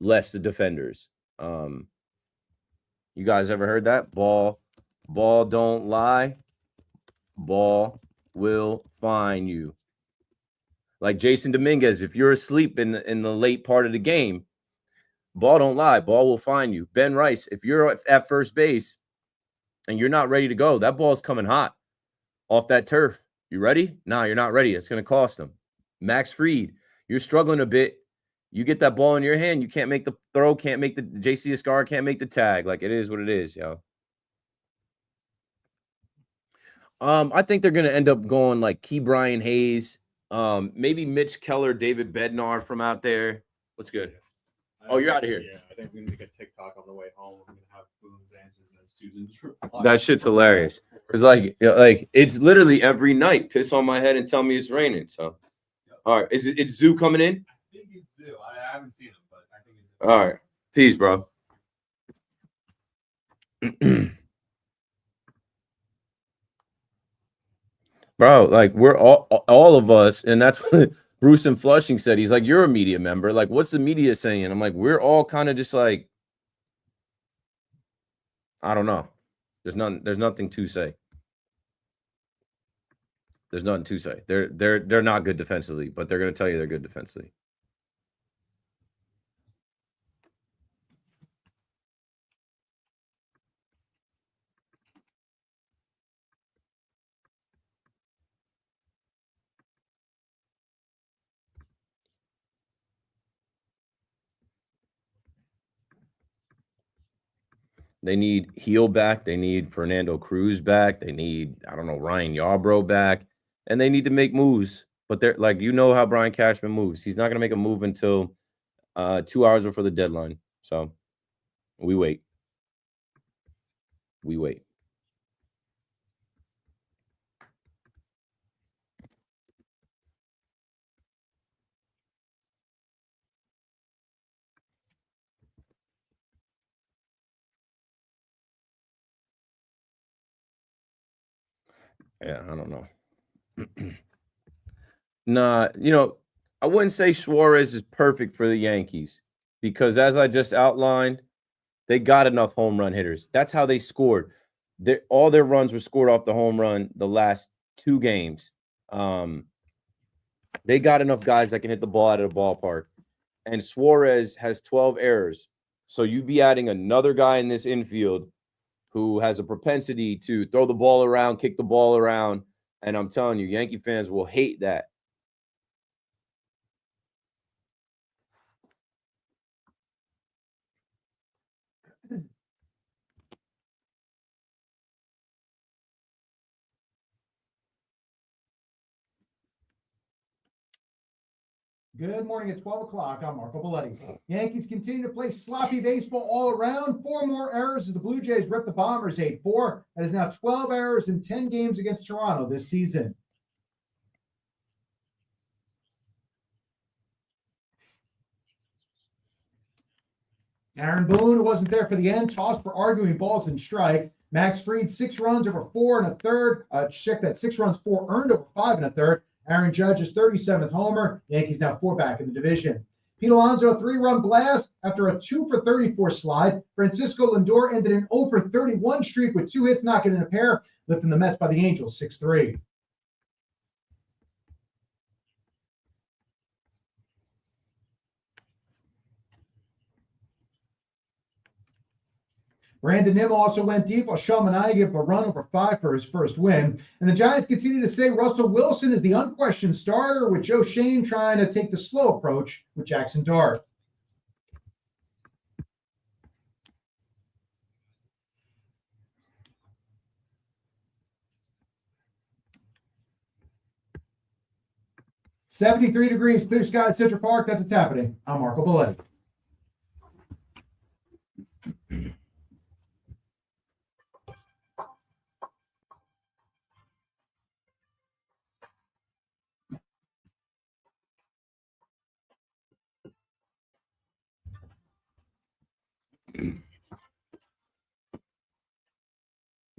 less defenders. You guys ever heard that? Ball don't lie. Ball will find you. Like Jason Dominguez, if you're asleep in the late part of the game, ball don't lie. Ball will find you. Ben Rice, if you're at first base and you're not ready to go, that ball's coming hot off that turf. You ready? Nah, you're not ready. It's going to cost them. Max Fried, you're struggling a bit. You get that ball in your hand, you can't make the throw, can't make the JC Escar, can't make the tag. Like, it is what it is, yo. I think they're gonna end up going like Key Brian Hayes, maybe Mitch Keller, David Bednar from out there. What's good? Oh, you're out of here. Yeah, I think we need to get TikTok on the way home. We're gonna have Boone's answers and then Susan's reply. That shit's hilarious. It's like it's literally every night. Piss on my head and tell me it's raining. So, all right, it's Zoo coming in? I think it's Zoo. I haven't seen him, but I think it's Zoo. All right, peace, bro. Bro, like, we're all of us, and that's what Bruce in Flushing said. He's like, you're a media member. Like, what's the media saying? I'm like, we're all kind of just like, I don't know. There's nothing to say. There's nothing to say. They're not good defensively, but they're gonna tell you they're good defensively. They need Heel back. They need Fernando Cruz back. They need, I don't know, Ryan Yarbrough back. And they need to make moves. But they're like, how Brian Cashman moves. He's not going to make a move until 2 hours before the deadline. So we wait. We wait. Yeah, I don't know. Nah, I wouldn't say Suarez is perfect for the Yankees because, as I just outlined, they got enough home run hitters. That's how they scored. All their runs were scored off the home run the last 2 games. They got enough guys that can hit the ball out of the ballpark. And Suarez has 12 errors. So you'd be adding another guy in this infield who has a propensity to throw the ball around, kick the ball around. And I'm telling you, Yankee fans will hate that. Good morning at 12 o'clock. I'm Marco Belletti. Yankees continue to play sloppy baseball all around. 4 more errors as the Blue Jays rip the Bombers 8-4. That is now 12 errors in 10 games against Toronto this season. Aaron Boone, who wasn't there for the end, tossed for arguing balls and strikes. Max Fried, 6 runs over 4 1/3. Check that, 6 runs, 4 earned over 5 1/3. Aaron Judge's 37th homer. Yankees now 4 back in the division. Pete Alonso, a 3-run blast after a 2 for 34 slide. Francisco Lindor ended an 0 for 31 streak with 2 hits, knocking in a pair, lifting the Mets by the Angels 6-3. Brandon Nimmo also went deep while Sean Manaea gave a run over 5 for his first win. And the Giants continue to say Russell Wilson is the unquestioned starter, with Joe Shane trying to take the slow approach with Jackson Dart. "73 degrees, clear sky at Central Park." That's what's happening. I'm Marco Belletti.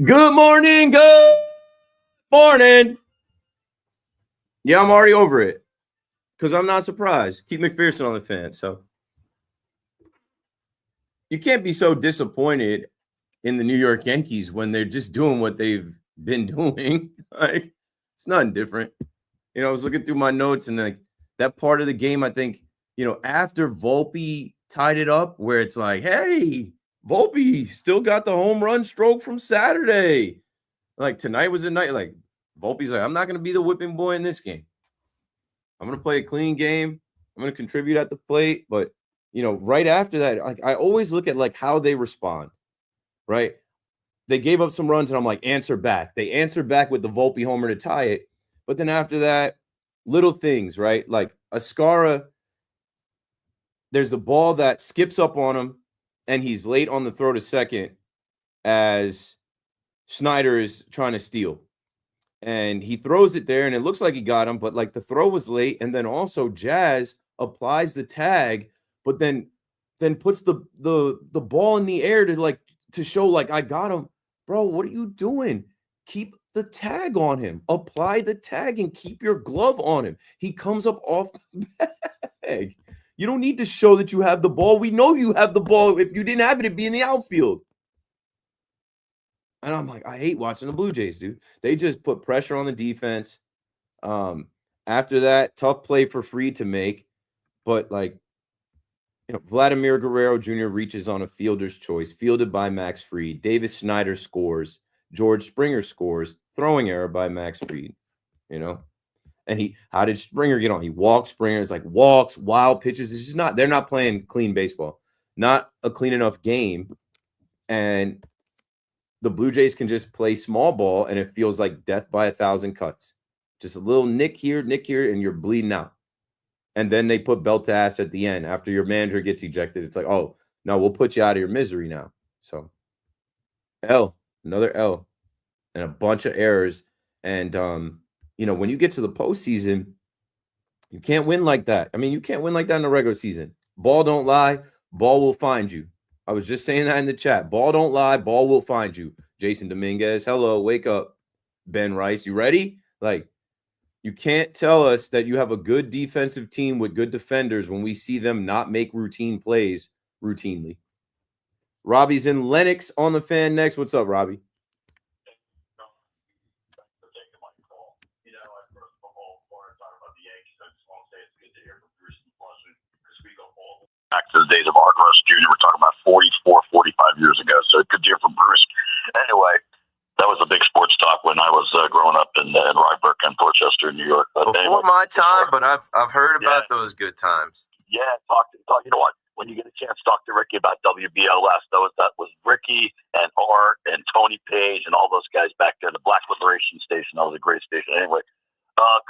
Good morning. Good morning. Yeah, I'm already over it because I'm not surprised. Keith McPherson on the fan. So you can't be so disappointed in the New York Yankees when they're just doing what they've been doing. Like, it's nothing different. You know, I was looking through my notes and like that part of the game, I think, you know, after Volpe tied it up, where it's like, hey, Volpe still got the home run stroke from Saturday. Like, tonight was the night. Like, Volpe's like, I'm not going to be the whipping boy in this game. I'm going to play a clean game. I'm going to contribute at the plate. But, you know, right after that, like, I always look at like how they respond, right? They gave up some runs and I'm like, answer back. They answered back with the Volpe homer to tie it. But then after that, little things, right? Like Ascara, there's a ball that skips up on him and he's late on the throw to second as Snyder is trying to steal. And he throws it there and it looks like he got him, but like the throw was late. And then also Jazz applies the tag, but then puts the ball in the air to show like I got him. Bro, what are you doing? Keep the tag on him. Apply the tag and keep your glove on him. He comes up off the bag. You don't need to show that you have the ball. We know you have the ball. If you didn't have it, it'd be in the outfield. And I'm like, I hate watching the Blue Jays, dude. They just put pressure on the defense. After that, tough play for Fried to make. But, like, you know, Vladimir Guerrero Jr. reaches on a fielder's choice, fielded by Max Fried. Davis Snyder scores. George Springer scores. Throwing error by Max Fried, you know. And how did Springer get on? He walks Springer. It's like walks, wild pitches. It's just not, they're not playing clean baseball. Not a clean enough game. And the Blue Jays can just play small ball, and it feels like death by 1,000 cuts. Just a little nick here, and you're bleeding out. And then they put belt to ass at the end after your manager gets ejected. It's like, oh, no, we'll put you out of your misery now. So another L, and a bunch of errors. And, you know, when you get to the postseason, you can't win like that. I mean, you can't win like that in the regular season. Ball don't lie. Ball will find you. I was just saying that in the chat. Ball don't lie. Ball will find you. Jason Dominguez, hello, wake up. Ben Rice, you ready? Like, you can't tell us that you have a good defensive team with good defenders when we see them not make routine plays routinely. Robbie's in Lennox on the fan next. What's up, Robbie? Back to the days of Art Russ Jr. We're talking about 44, 45 years ago. So good year for Bruce. Anyway, that was a big sports talk when I was growing up in Rybrook and Portchester, New York. But Before my time, but I've heard about those good times. Yeah, talk. You know what? When you get a chance, talk to Ricky about WBLS. That was Ricky and Art and Tony Page and all those guys back there. The Black Liberation Station. That was a great station. Anyway,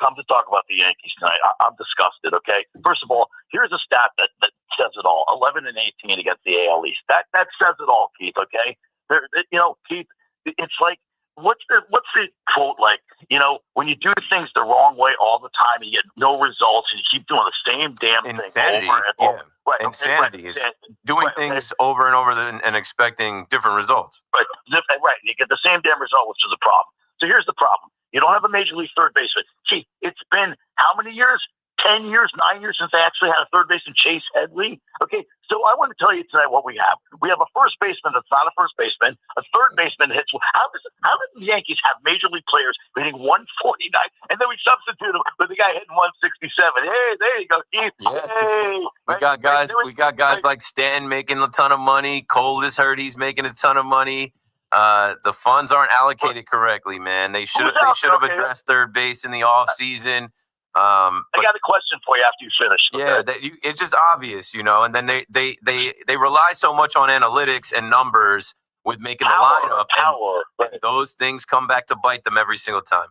come to talk about the Yankees tonight. I'm disgusted. Okay, first of all, here's a stat that says it all: 11-18 against the AL East. That says it all, Keith. Okay, Keith, it's like what's the quote like? When you do things the wrong way all the time, and you get no results, and you keep doing the same damn Insanity, thing over and over. Right, insanity is doing things over and over and expecting different results. Right. You get the same damn result, which is a problem. So here's the problem. You don't have a major league third baseman. Gee, it's been how many years? 10 years, 9 years since they actually had a third baseman, Chase Headley. Okay, so I want to tell you tonight what we have. We have a first baseman that's not a first baseman. A third baseman hits. How does the Yankees have major league players hitting 149, and then we substitute them with the guy hitting 167? Hey, there you go, Keith. Yeah, hey, we got guys like Stanton making a ton of money. Cole is hurt; he's making a ton of money. The funds aren't allocated correctly, man. They should have addressed third base in the off season. I got a question for you after you finish. Okay? Yeah, it's just obvious, and then they rely so much on analytics and numbers with making the lineup, and those things come back to bite them every single time.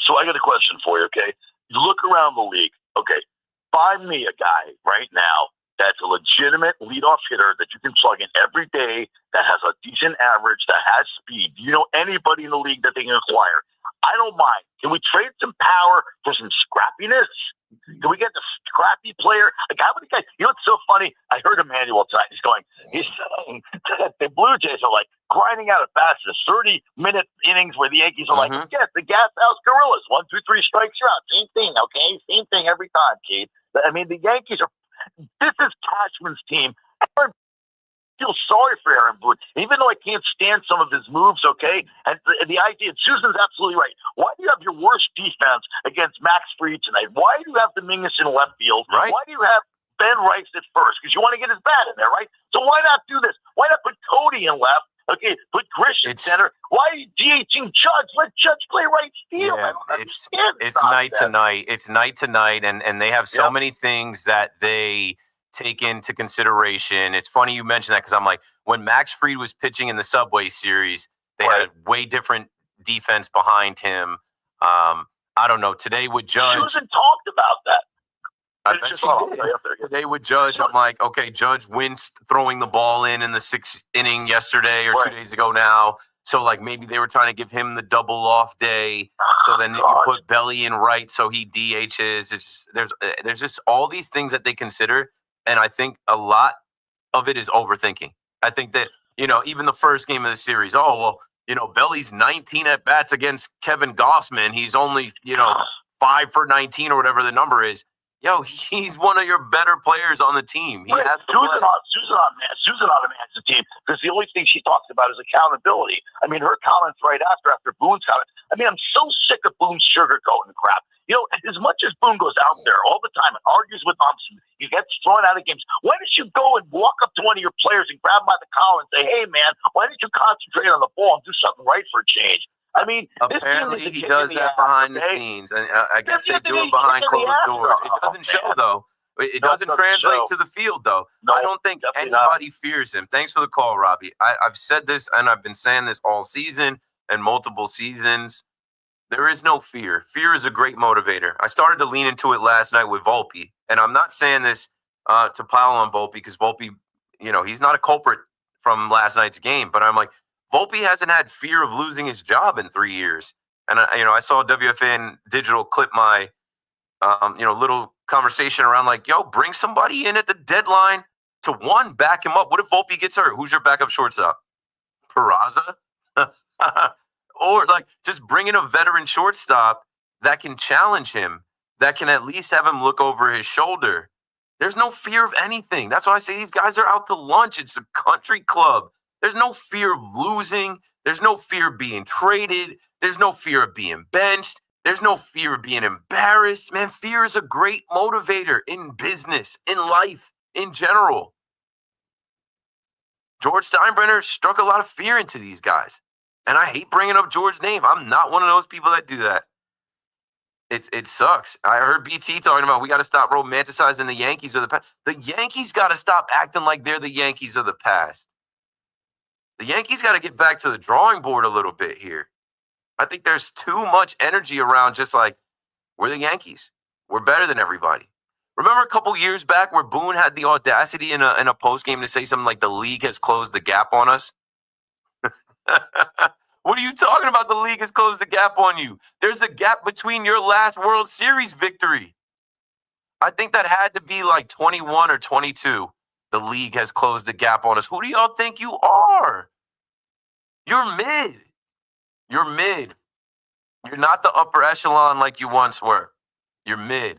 So I got a question for you, okay? You look around the league, okay? Find me a guy right now that's a legitimate leadoff hitter that you can plug in every day, that has a decent average, that has speed. Do you know anybody in the league that they can acquire? I don't mind. Can we trade some power for some scrappiness? Can we get the scrappy player? Like, how many guys? You know what's so funny? I heard Emmanuel tonight. He's saying that the Blue Jays are like grinding out at bats in 30-minute innings where the Yankees are like, yes, the gas house gorillas. 1, 2, 3 strikes, you're out. Same thing, okay? Same thing every time, Keith. I mean, the Yankees are. This is Cashman's team. I feel sorry for Aaron Boone, even though I can't stand some of his moves, okay? And the idea, Susan's absolutely right. Why do you have your worst defense against Max Fried tonight? Why do you have Dominguez in left field? Right. Why do you have Ben Rice at first? Because you want to get his bat in there, right? So why not do this? Why not put Cody in left? Okay, put Grish in center. Why are you DHing Judge? Let Judge play right field. Yeah, it's night to night. It's night to night, and they have so many things that they take into consideration. It's funny you mentioned that because I'm like, when Max Fried was pitching in the Subway Series, they had a way different defense behind him. I don't know. Today with Judge, Susan talked about that. I bet she did. Today with Judge, I'm like, okay, Judge wins throwing the ball in the 6th inning yesterday or 2 days ago now. So, like, maybe they were trying to give him the double off day. So then you put Belly in right so he DHs. There's just all these things that they consider. And I think a lot of it is overthinking. I think that, even the first game of the series, Belly's 19 at bats against Kevin Gossman. He's only, 5 for 19 or whatever the number is. He's one of your better players on the team. Susan ought to manage the team because the only thing she talks about is accountability. I mean, her comments right after Boone's comment. I mean, I'm so sick of Boone sugarcoating crap. As much as Boone goes out there all the time and argues with Thompson, he gets thrown out of games. Why don't you go and walk up to one of your players and grab him by the collar and say, hey, man, why don't you concentrate on the ball and do something right for a change? I mean, apparently he does that behind the scenes, and I guess they do it behind closed doors. It doesn't show, though. It doesn't translate to the field, though. No, I don't think anybody fears him. Thanks for the call, Robbie. I've said this, and I've been saying this all season and multiple seasons. There is no fear. Fear is a great motivator. I started to lean into it last night with Volpe, and I'm not saying this to pile on Volpe because Volpe, he's not a culprit from last night's game, but I'm like, Volpe hasn't had fear of losing his job in 3 years. And, I saw WFN Digital clip my, little conversation around like, bring somebody in at the deadline to back him up. What if Volpe gets hurt? Who's your backup shortstop? Peraza? Or just bring in a veteran shortstop that can challenge him, that can at least have him look over his shoulder. There's no fear of anything. That's why I say these guys are out to lunch. It's a country club. There's no fear of losing. There's no fear of being traded. There's no fear of being benched. There's no fear of being embarrassed. Man, fear is a great motivator in business, in life, in general. George Steinbrenner struck a lot of fear into these guys. And I hate bringing up George's name. I'm not one of those people that do that. It sucks. I heard BT talking about we got to stop romanticizing the Yankees of the past. The Yankees got to stop acting like they're the Yankees of the past. The Yankees got to get back to the drawing board a little bit here. I think there's too much energy around just like We're the Yankees. We're better than everybody. Remember a couple years back where Boone had the audacity in a post game to say something like the league has closed the gap on us? What are you talking about? The league has closed the gap on you. There's a gap between your last World Series victory. I think that had to be like 21 or 22. The league has closed the gap on us. Who do y'all think you are? You're mid. You're mid. You're not the upper echelon like you once were. You're mid.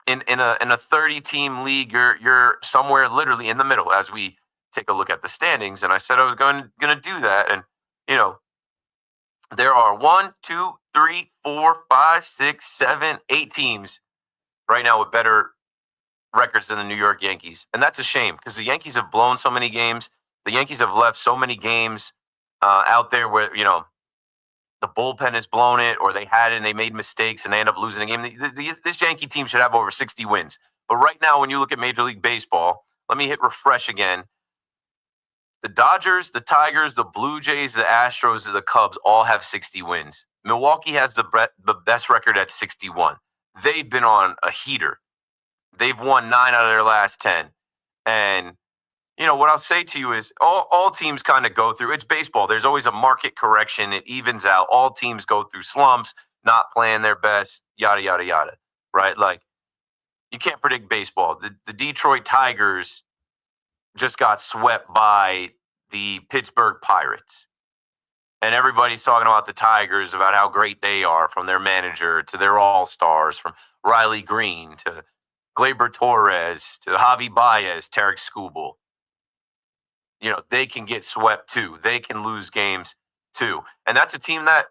In a 30-team league, you're somewhere literally in the middle as we take a look at the standings. And I said I was going to do that. And, there are 1, 2, 3, 4, 5, 6, 7, 8 teams right now with better records than the New York Yankees. And that's a shame because the Yankees have blown so many games. The Yankees have left so many games out there where, the bullpen has blown it or they had it and they made mistakes and they end up losing a game. This Yankee team should have over 60 wins. But right now, when you look at Major League Baseball, let me hit refresh again. The Dodgers, the Tigers, the Blue Jays, the Astros, the Cubs all have 60 wins. Milwaukee has the best record at 61. They've been on a heater. They've won 9 out of their last 10. And, what I'll say to you is all teams kind of go through. It's baseball. There's always a market correction. It evens out. All teams go through slumps, not playing their best, yada, yada, yada, right? Like, you can't predict baseball. The Detroit Tigers just got swept by the Pittsburgh Pirates. And everybody's talking about the Tigers, about how great they are, from their manager to their all-stars, from Riley Green to Gleyber Torres to Javi Baez, Tarek Skubal. They can get swept too. They can lose games too. And that's a team that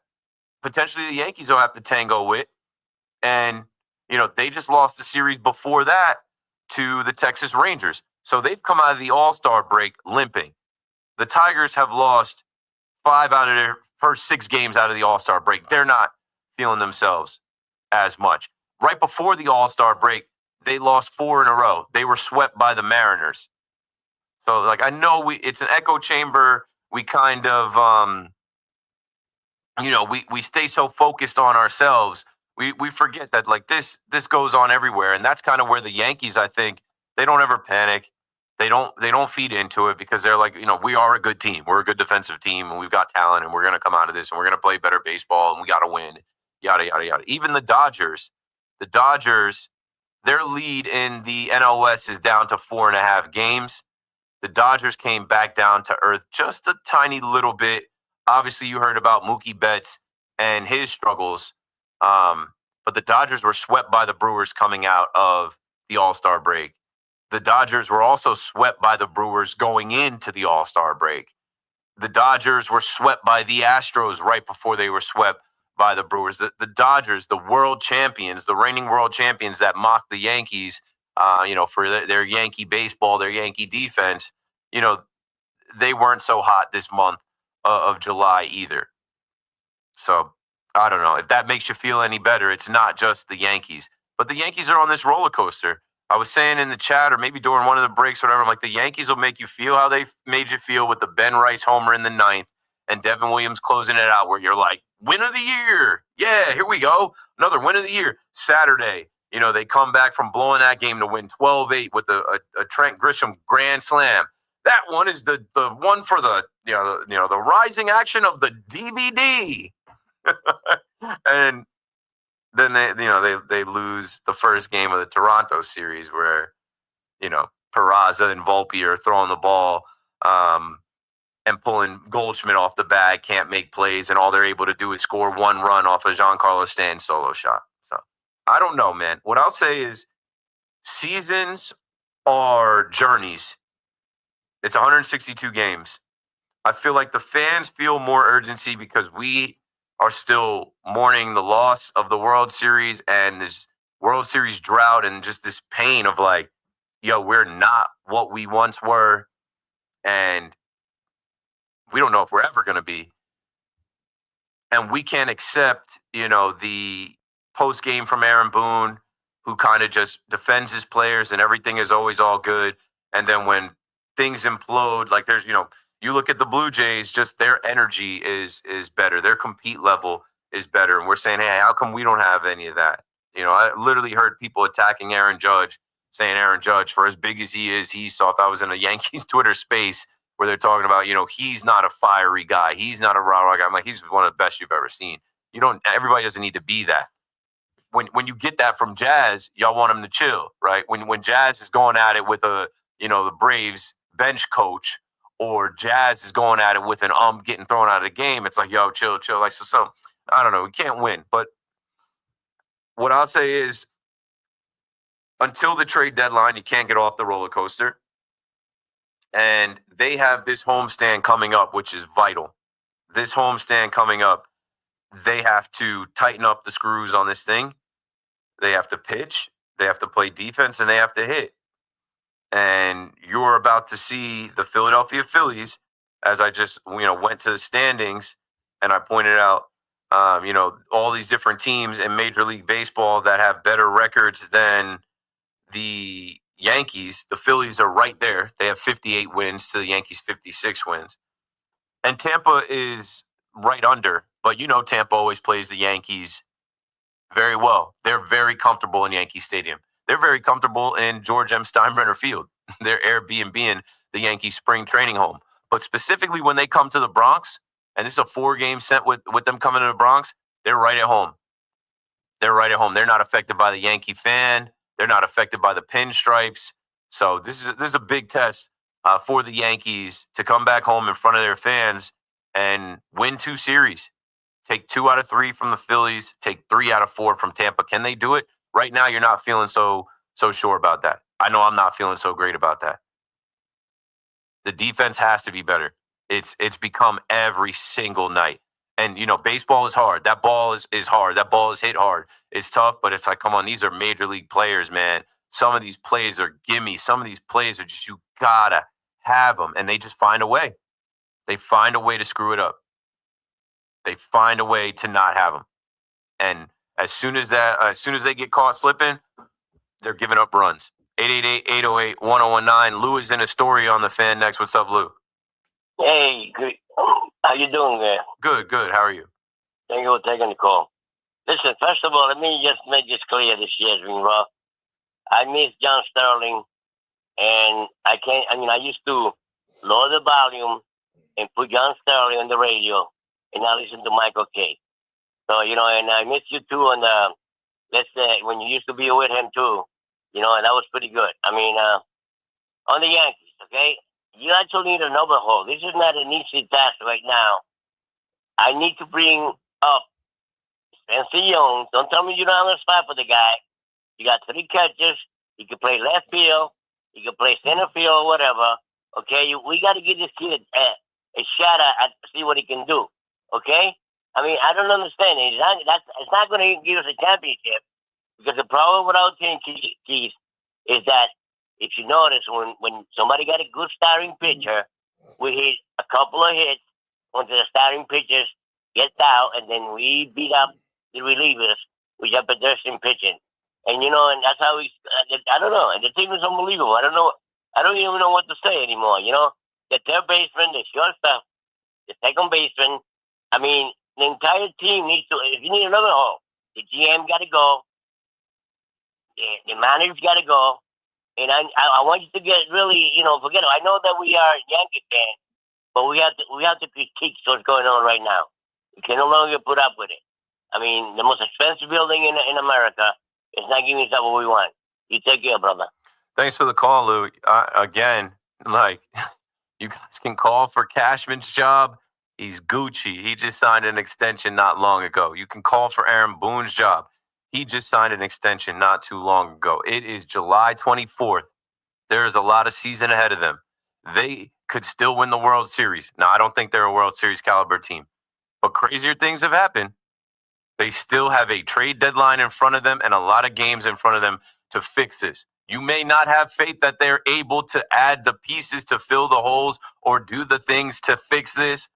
potentially the Yankees will have to tango with. And, they just lost the series before that to the Texas Rangers. So they've come out of the All-Star break limping. The Tigers have lost 5 out of their first 6 games out of the All-Star break. They're not feeling themselves as much. Right before the All-Star break, they lost 4 in a row. They were swept by the Mariners. So, I know it's an echo chamber. We kind of, we stay so focused on ourselves. We forget that, this goes on everywhere. And that's kind of where the Yankees, I think, they don't ever panic. They don't feed into it because they're like, we are a good team. We're a good defensive team and we've got talent and we're going to come out of this and we're going to play better baseball and we got to win, yada, yada, yada. Even the Dodgers, their lead in the NLS is down to 4.5 games. The Dodgers came back down to earth just a tiny little bit. Obviously, you heard about Mookie Betts and his struggles. But the Dodgers were swept by the Brewers coming out of the All-Star break. The Dodgers were also swept by the Brewers going into the All-Star break. The Dodgers were swept by the Astros right before they were swept by the Brewers. The Dodgers, the world champions, the reigning world champions that mocked the Yankees, for their Yankee baseball, their Yankee defense, they weren't so hot this month of July either. So I don't know if that makes you feel any better. It's not just the Yankees, but the Yankees are on this roller coaster. I was saying in the chat or maybe during one of the breaks, or whatever, I'm like, the Yankees will make you feel how they made you feel with the Ben Rice homer in the 9th and Devin Williams closing it out where you're like, win of the year. Yeah, here we go. Another win of the year. Saturday, they come back from blowing that game to win 12-8 with a Trent Grisham grand slam. That one is the one for the the rising action of the DVD. And then they lose the first game of the Toronto series where Peraza and Volpe are throwing the ball and pulling Goldschmidt off the bag, can't make plays, and all they're able to do is score 1 run off of Giancarlo Stanton's solo shot. So I don't know, man. What I'll say is seasons are journeys. It's 162 games. I feel like the fans feel more urgency because we are still mourning the loss of the World Series and this World Series drought and just this pain of we're not what we once were. And we don't know if we're ever going to be. And we can't accept, the post game from Aaron Boone, who kind of just defends his players and everything is always all good. And then when things implode, there's, you look at the Blue Jays, just their energy is better. Their compete level is better. And we're saying, hey, how come we don't have any of that? You know, I literally heard people attacking Aaron Judge, saying Aaron Judge, for as big as he is, he's soft. I was in a Yankees Twitter space where they're talking about, you know, he's not a fiery guy. He's not a rah-rah guy. I'm like, he's one of the best you've ever seen. Everybody doesn't need to be that. When you get that from Jazz, y'all want him to chill, right? When Jazz is going at it with the Braves bench coach, or Jazz is going at it with an getting thrown out of the game, it's like, yo, chill. Like, so I don't know. We can't win. But what I'll say is, until the trade deadline, you can't get off the roller coaster. And they have this homestand coming up, which is vital. This homestand coming up, they have to tighten up the screws on this thing. They have to pitch, they have to play defense, and they have to hit. And you're about to see the Philadelphia Phillies, as I just went to the standings and I pointed out, all these different teams in Major League Baseball that have better records than the Yankees. The Phillies are right there. They have 58 wins to the Yankees' 56 wins. And Tampa is right under. But Tampa always plays the Yankees very well. They're very comfortable in Yankee Stadium. They're very comfortable in George M. Steinbrenner Field. They're Airbnb-ing the Yankee spring training home. But specifically when they come to the Bronx, and this is a 4-game set with them coming to the Bronx, they're right at home. They're right at home. They're not affected by the Yankee fan. They're not affected by the pinstripes. So this is a big test for the Yankees to come back home in front of their fans and win 2 series. Take 2 out of 3 from the Phillies. Take 3 out of 4 from Tampa. Can they do it? Right now, you're not feeling so sure about that. I know I'm not feeling so great about that. The defense has to be better. It's become every single night. And, baseball is hard. That ball is hard. That ball is hit hard. It's tough, but it's like, come on, these are major league players, man. Some of these plays are gimme. Some of these plays are just, you gotta have them. And they just find a way. They find a way to screw it up. They find a way to not have them. And as soon as they get caught slipping, they're giving up runs. 888-808-1019. Lou is in Astoria on the Fan next. What's up, Lou? Hey, good. How you doing, man? Good. How are you? Thank you for taking the call. Listen, first of all, let me just make this clear. This year's been rough. I miss John Sterling, and I used to lower the volume and put John Sterling on the radio, and I listen to Michael Kay. So, and I miss you too on let's say, when you used to be with him too, and that was pretty good. On the Yankees, okay? You actually need an overhaul. This is not an easy task right now. I need to bring up Spencer Jones. Don't tell me you don't have a spot for the guy. You got 3 catchers. He can play left field. He can play center field or whatever. Okay? We got to give this kid a shot at see what he can do. Okay? I don't understand. It's not going to give us a championship, because the problem with our team, Keith, is that if you notice, when somebody got a good starting pitcher, we hit a couple of hits onto the starting pitchers, gets out, and then we beat up the relievers, which are pedestrian pitching. And, and that's how I don't know. And the team is unbelievable. I don't know. I don't even know what to say anymore. The third baseman, the shortstop, the second baseman. The entire team needs to, if you need another hole, the GM got to go. The manager's got to go. And I want you to get really, forget it. I know that we are Yankee fans, but we have to critique what's going on right now. We can no longer put up with it. The most expensive building in America is not giving us what we want. You take care, brother. Thanks for the call, Lou. Again, you guys can call for Cashman's job. He's Gucci. He just signed an extension not long ago. You can call for Aaron Boone's job. He just signed an extension not too long ago. It is July 24th. There is a lot of season ahead of them. They could still win the World Series. Now, I don't think they're a World Series caliber team, but crazier things have happened. They still have a trade deadline in front of them and a lot of games in front of them to fix this. You may not have faith that they're able to add the pieces to fill the holes or do the things to fix this.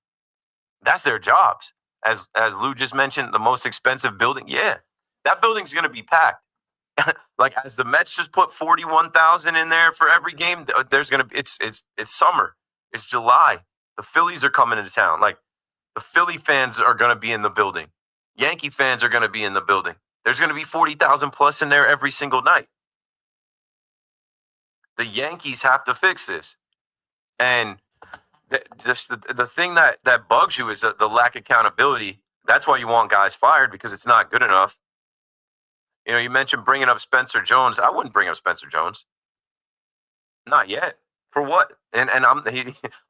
That's their jobs. As Lou just mentioned, the most expensive building. Yeah, that building's going to be packed. As the Mets just put 41,000 in there for every game, there's going to be, it's summer. It's July. The Phillies are coming into town. The Philly fans are going to be in the building. Yankee fans are going to be in the building. There's going to be 40,000 plus in there every single night. The Yankees have to fix this. And the thing that bugs you is the lack of accountability. That's why you want guys fired, because it's not good enough. You know, you mentioned bringing up Spencer Jones. I wouldn't bring up Spencer Jones. Not yet. For what? And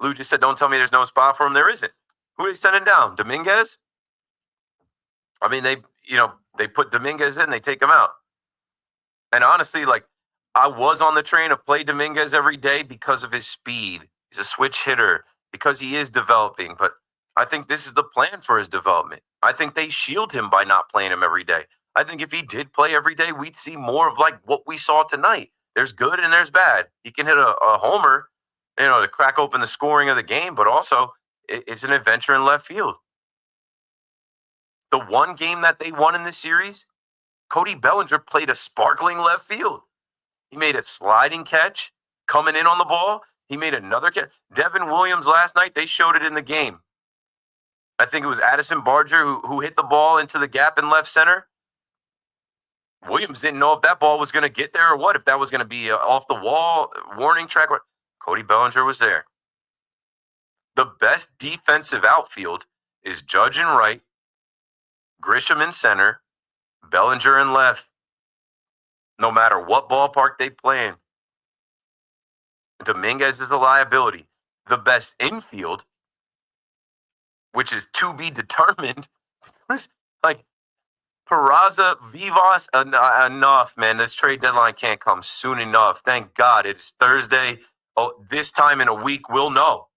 Lou just said, don't tell me there's no spot for him. There isn't. Who are they sending down? Dominguez? I mean, they put Dominguez in, they take him out. And honestly, like, I was on the train of play Dominguez every day because of his speed. He's a switch hitter, because he is developing. But I think this is the plan for his development. I think they shield him by not playing him every day. I think if he did play every day, we'd see more of like what we saw tonight. There's good and there's bad. He can hit a homer, to crack open the scoring of the game, but also it's an adventure in left field. The one game that they won in this series, Cody Bellinger played a sparkling left field. He made a sliding catch coming in on the ball. He made another catch. Devin Williams last night, they showed it in the game. I think it was Addison Barger who hit the ball into the gap in left center. Williams didn't know if that ball was going to get there or what, if that was going to be off the wall, warning track. Cody Bellinger was there. The best defensive outfield is Judge in right, Grisham in center, Bellinger in left, no matter what ballpark they play in. Dominguez is a liability. The best infield, which is to be determined, like Peraza, Vivas, enough, man. This trade deadline can't come soon enough. Thank God. It's Thursday. Oh, this time in a week, we'll know.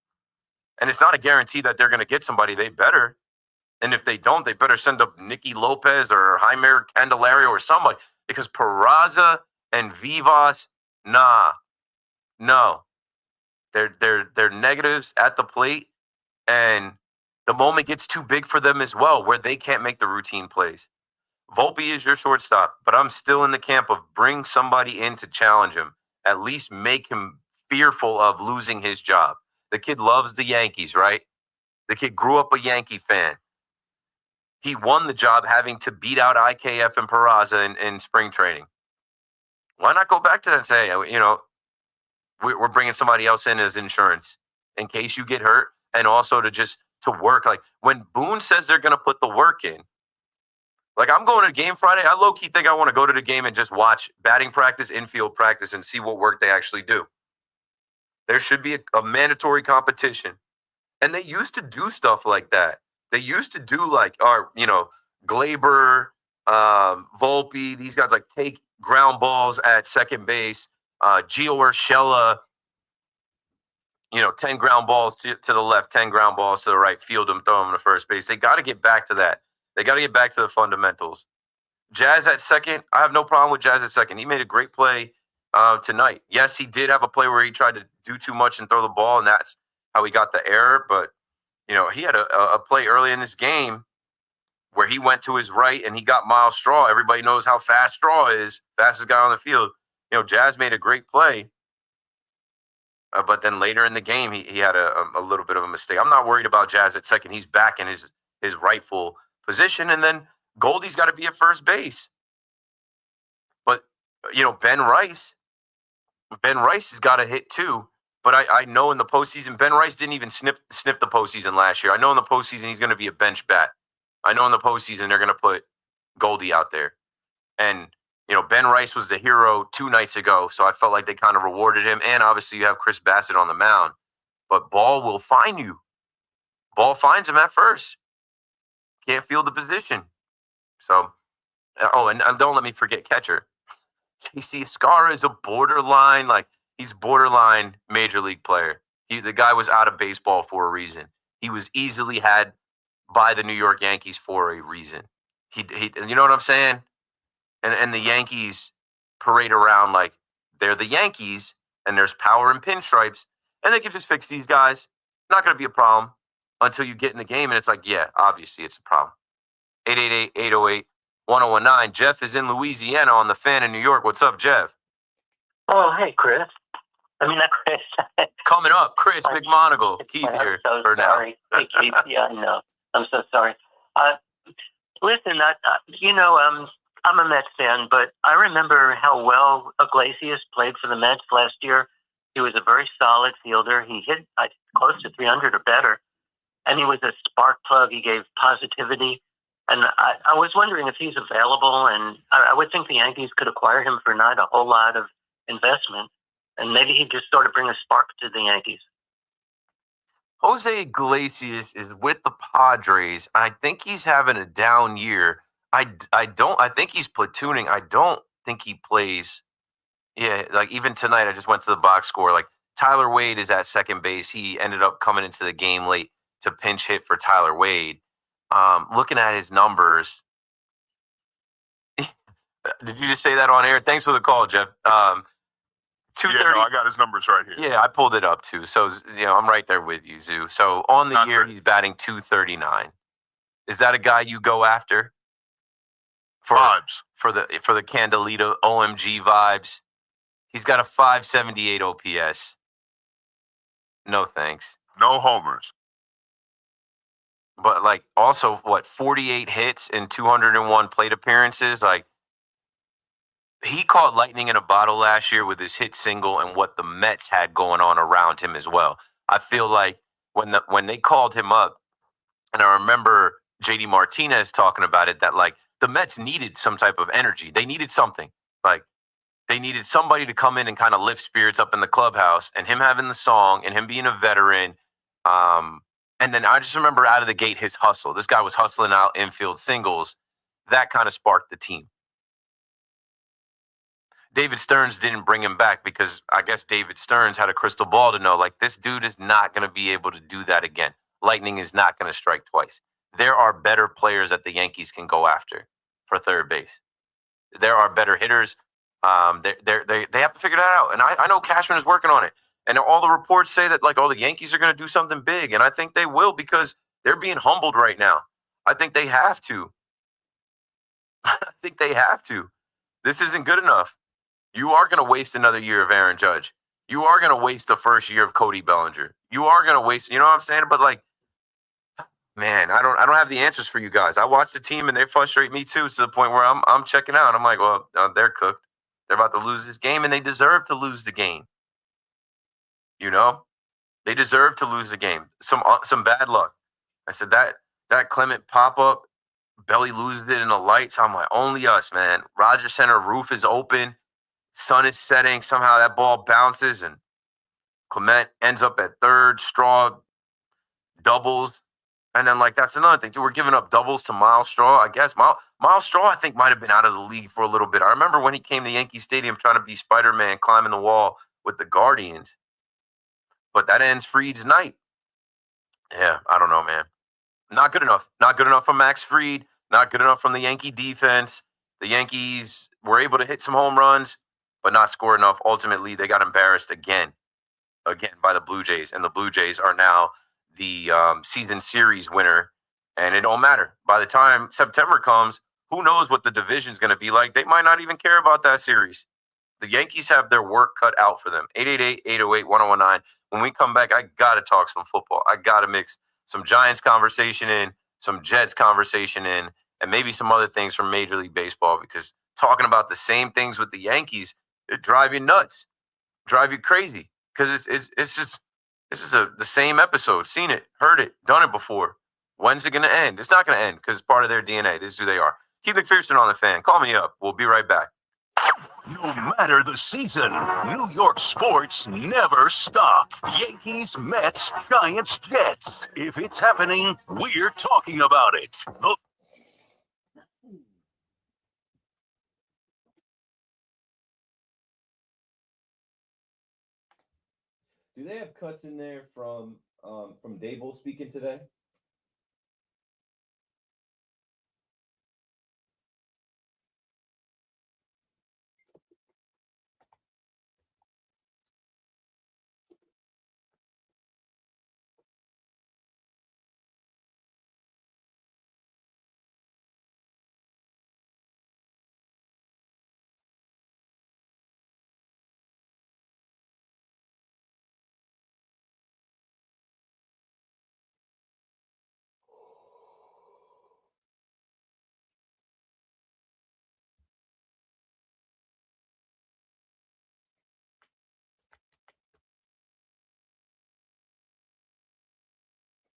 And it's not a guarantee that they're going to get somebody. They better. And if they don't, they better send up Nicky Lopez or Jaime Candelario or somebody. Because Peraza and Vivas, no. They're negatives at the plate. And the moment gets too big for them as well, where they can't make the routine plays. Volpe is your shortstop, but I'm still in the camp of bring somebody in to challenge him. At least make him fearful of losing his job. The kid loves the Yankees, right? The kid grew up a Yankee fan. He won the job having to beat out IKF and Peraza in spring training. Why not go back to that and say, we're bringing somebody else in as insurance in case you get hurt, and also to work. Like when Boone says they're going to put the work in, like I'm going to a game Friday, I low-key think I want to go to the game and just watch batting practice, infield practice, and see what work they actually do. There should be a mandatory competition. And they used to do stuff like that. They used to do Glaber, Volpe, these guys like take ground balls at second base, Gio Urshela, 10 ground balls to the left, 10 ground balls to the right, field them, throw them to first base. They got to get back to that. They got to get back to the fundamentals. Jazz at second, I have no problem with Jazz at second. He made a great play tonight. Yes, he did have a play where he tried to do too much and throw the ball, and that's how he got the error. But, he had a play early in this game where he went to his right and he got Miles Straw. Everybody knows how fast Straw is, fastest guy on the field. Jazz made a great play. But then later in the game, he had a little bit of a mistake. I'm not worried about Jazz at second. He's back in his rightful position. And then Goldie's got to be at first base. But, Ben Rice has got to hit too. But I know in the postseason, Ben Rice didn't even sniff the postseason last year. I know in the postseason he's going to be a bench bat. I know in the postseason they're going to put Goldie out there. And, Ben Rice was the hero 2 nights ago, so I felt like they kind of rewarded him. And obviously you have Chris Bassett on the mound. But Ball will find you. Ball finds him at first. Can't field the position. So, and don't let me forget catcher. JC Escara is a borderline, he's borderline major league player. The guy was out of baseball for a reason. He was easily had by the New York Yankees for a reason. He you know what I'm saying? And the Yankees parade around like they're the Yankees and there's power in pinstripes and they can just fix these guys. Not going to be a problem until you get in the game and it's like, yeah, obviously it's a problem. 888-808-1019. Jeff is in Louisiana on the Fan in New York. What's up, Jeff? Oh, hey, Chris. Not Chris. Coming up, Chris McMonagle. Keith here I'm so for sorry. now. Hey, Keith. Yeah, I know. I'm so sorry. Listen, I'm a Mets fan, but I remember how well Iglesias played for the Mets last year. He was a very solid fielder. He hit close to 300 or better, and he was a spark plug. He gave positivity. And I was wondering if he's available, and I would think the Yankees could acquire him for not a whole lot of investment, and maybe he'd just sort of bring a spark to the Yankees. Jose Iglesias is with the Padres. I think he's having a down year. I think he's platooning. I don't think he plays. Yeah, like even tonight, I just went to the box score. Like Tyler Wade is at second base. He ended up coming into the game late to pinch hit for Tyler Wade. Looking at his numbers. Did you just say that on air? Thanks for the call, Jeff. 230. Yeah, no, I got his numbers right here. Yeah, I pulled it up too. So, I'm right there with you, Zoo. So on the year, he's batting 239. Is that a guy you go after? Vibes. For the Candelita OMG vibes. He's got a 578 OPS. No thanks. No homers. But also 48 hits and 201 plate appearances. He caught lightning in a bottle last year with his hit single and what the Mets had going on around him as well. I feel like when they called him up, and I remember JD Martinez talking about it, that the Mets needed some type of energy. They needed something. They needed somebody to come in and kind of lift spirits up in the clubhouse, and him having the song and him being a veteran. And then I just remember out of the gate his hustle. This guy was hustling out infield singles. That kind of sparked the team. David Stearns didn't bring him back because I guess David Stearns had a crystal ball to know, this dude is not going to be able to do that again. Lightning is not going to strike twice. There are better players that the Yankees can go after for third base. There are better hitters. They have to figure that out. And I know Cashman is working on it. And all the reports say that, the Yankees are going to do something big. And I think they will because they're being humbled right now. I think they have to. This isn't good enough. You are going to waste another year of Aaron Judge. You are going to waste the first year of Cody Bellinger. You are going to waste, you know what I'm saying? But man, I don't have the answers for you guys. I watch the team and they frustrate me too, to the point where I'm checking out. I'm like, well, they're cooked. They're about to lose this game, and they deserve to lose the game. They deserve to lose the game. Some bad luck. I said that Clement pop up, Belly loses it in the lights. I'm like, only us, man. Rogers Center roof is open. Sun is setting. Somehow that ball bounces, and Clement ends up at third. Straw doubles. And then, that's another thing, too. We're giving up doubles to Miles Straw. I guess Miles Straw, I think, might have been out of the league for a little bit. I remember when he came to Yankee Stadium trying to be Spider-Man, climbing the wall with the Guardians. But that ends Fried's night. Yeah, I don't know, man. Not good enough. Not good enough from Max Fried. Not good enough from the Yankee defense. The Yankees were able to hit some home runs, but not score enough. Ultimately, they got embarrassed again by the Blue Jays. And the Blue Jays are now the season series winner. And it don't matter. By the time September comes, who knows what the division's going to be like. They might not even care about that series. The Yankees have their work cut out for them. 888-808-1019. When we come back, I got to talk some football. I got to mix some Giants conversation in, some Jets conversation in, and maybe some other things from Major League Baseball, because talking about the same things with the Yankees, it drive you nuts, drive you crazy, because it's just the same episode. Seen it, heard it, done it before. When's it going to end? It's not going to end because it's part of their DNA. This is who they are. Keith McPherson on the Fan. Call me up. We'll be right back. No matter the season, New York sports never stop. Yankees, Mets, Giants, Jets. If it's happening, we're talking about it. Do they have cuts in there from Dable speaking today?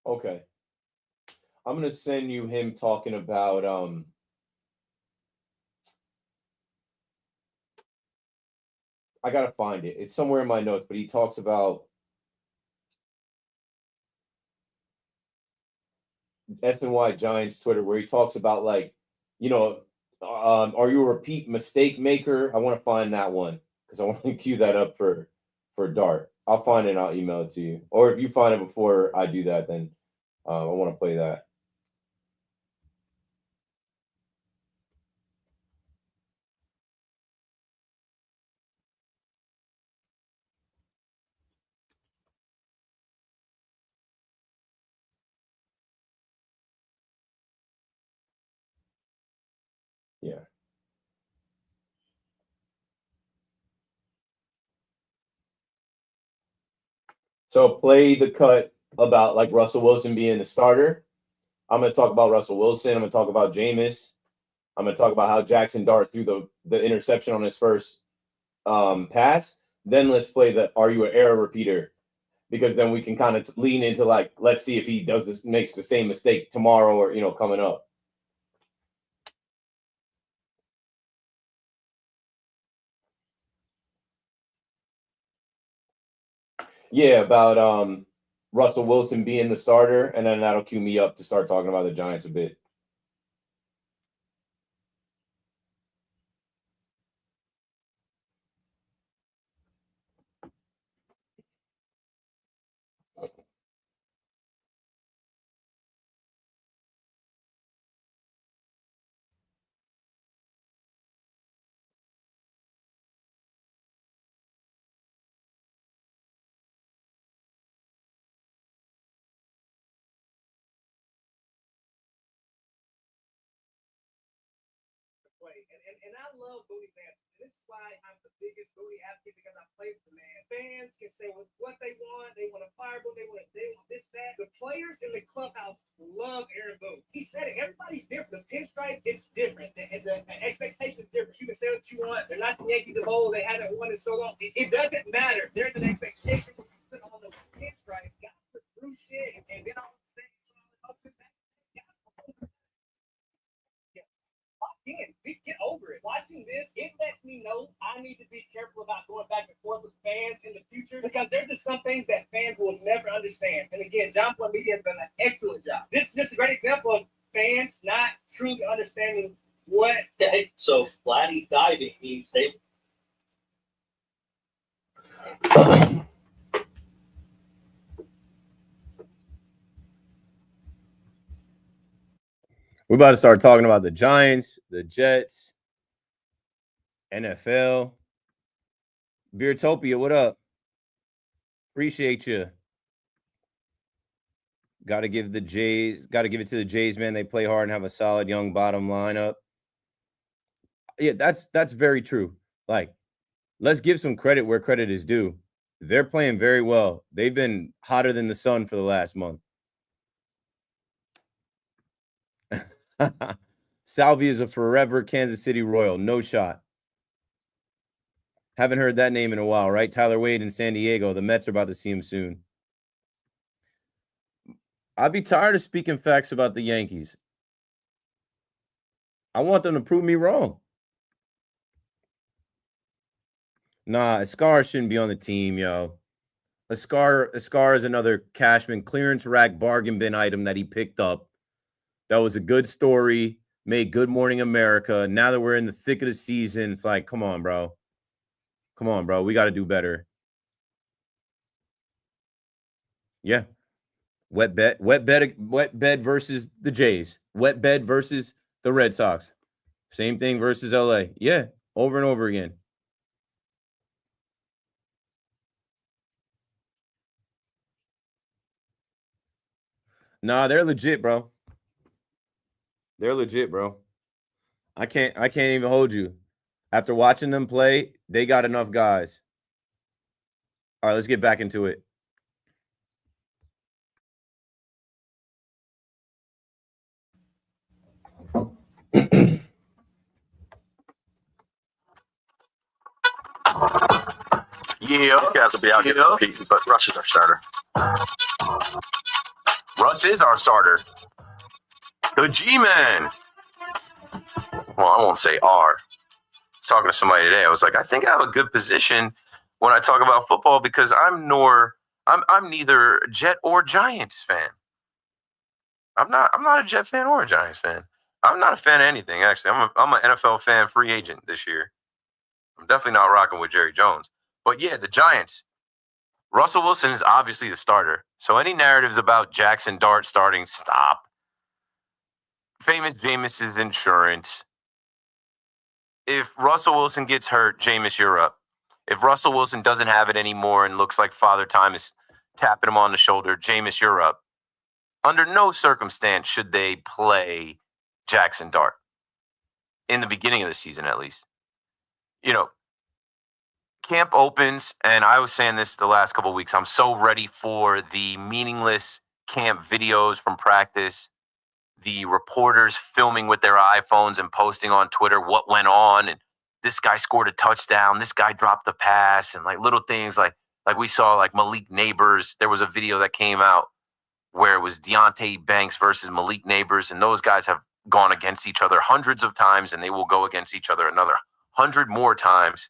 Okay. I'm gonna send you him talking about I gotta find it. It's somewhere in my notes, but he talks about SNY Giants Twitter, where he talks about like, you know, are you a repeat mistake maker? I want to find that one because I want to cue that up for Dart. I'll find it and I'll email it to you. Or if you find it before I do that, then I want to play that. Yeah. So play the cut about like Russell Wilson being the starter. I'm going to talk about Russell Wilson. I'm going to talk about Jameis. I'm going to talk about how Jackson Dart threw the interception on his first pass. Then let's play the "Are you an error repeater?" Because then we can kind of lean into like, let's see if he does this, makes the same mistake tomorrow or coming up. Yeah, about Russell Wilson being the starter, and then that'll cue me up to start talking about the Giants a bit. And I love Booty's answer. This is why I'm the biggest Booty advocate because I play with the man. Fans can say what they want. They want a fireball. They want this, that. The players in the clubhouse love Aaron Boone. He said it. Everybody's different. The pinstripes, it's different. The expectation is different. You can say what you want. They're not the Yankees of old. They haven't won in so long. It doesn't matter. There's an expectation on the pinstripes. Got to through shit and then all of a sudden, get over it. Watching this, it lets me know I need to be careful about going back and forth with fans in the future because there's just some things that fans will never understand. And again, John Paul Media has done an excellent job. This is just a great example of fans not truly understanding what. So flatty diving means they. We're about to start talking about the Giants, the Jets, NFL. Beertopia, what up? Appreciate you. Got to give it to the Jays, man. They play hard and have a solid young bottom lineup. Yeah, that's very true. Like, let's give some credit where credit is due. They're playing very well. They've been hotter than the sun for the last month. Salvi is a forever Kansas City Royal. No shot. Haven't heard that name in a while, right? Tyler Wade in San Diego. The Mets are about to see him soon. I'd be tired of speaking facts about the Yankees. I want them to prove me wrong. Nah, Escar shouldn't be on the team, yo. Escar is another Cashman clearance rack bargain bin item that he picked up. That was a good story, made Good Morning America. Now that we're in the thick of the season, it's like, come on, bro. Come on, bro. We got to do better. Yeah. Wet bed versus the Jays. Wet bed versus the Red Sox. Same thing versus LA. Yeah, over and over again. Nah, they're legit, bro. They're legit, bro. I can't even hold you. After watching them play, they got enough guys. All right, let's get back into it. Yeah, guys will be out here competing, but Russ is our starter. Russ is our starter. The G-Man. Well, I won't say R. I was talking to somebody today. I was like, I think I have a good position when I talk about football because I'm neither Jet or Giants fan. I'm not a Jet fan or a Giants fan. I'm not a fan of anything, actually. I'm an NFL fan free agent this year. I'm definitely not rocking with Jerry Jones. But yeah, the Giants. Russell Wilson is obviously the starter. So any narratives about Jackson Dart starting, stop. Famous Jameis's insurance. If Russell Wilson gets hurt, Jameis, you're up. If Russell Wilson doesn't have it anymore and looks like Father Time is tapping him on the shoulder, Jameis, you're up. Under no circumstance should they play Jackson Dart. In the beginning of the season, at least. You know, camp opens, and I was saying this the last couple of weeks. I'm so ready for the meaningless camp videos from practice, the reporters filming with their iPhones and posting on Twitter what went on, and this guy scored a touchdown, this guy dropped the pass, and like little things like we saw like Malik Neighbors. There was a video that came out where it was Deontay Banks versus Malik Neighbors, and those guys have gone against each other hundreds of times, and they will go against each other another 100 more times.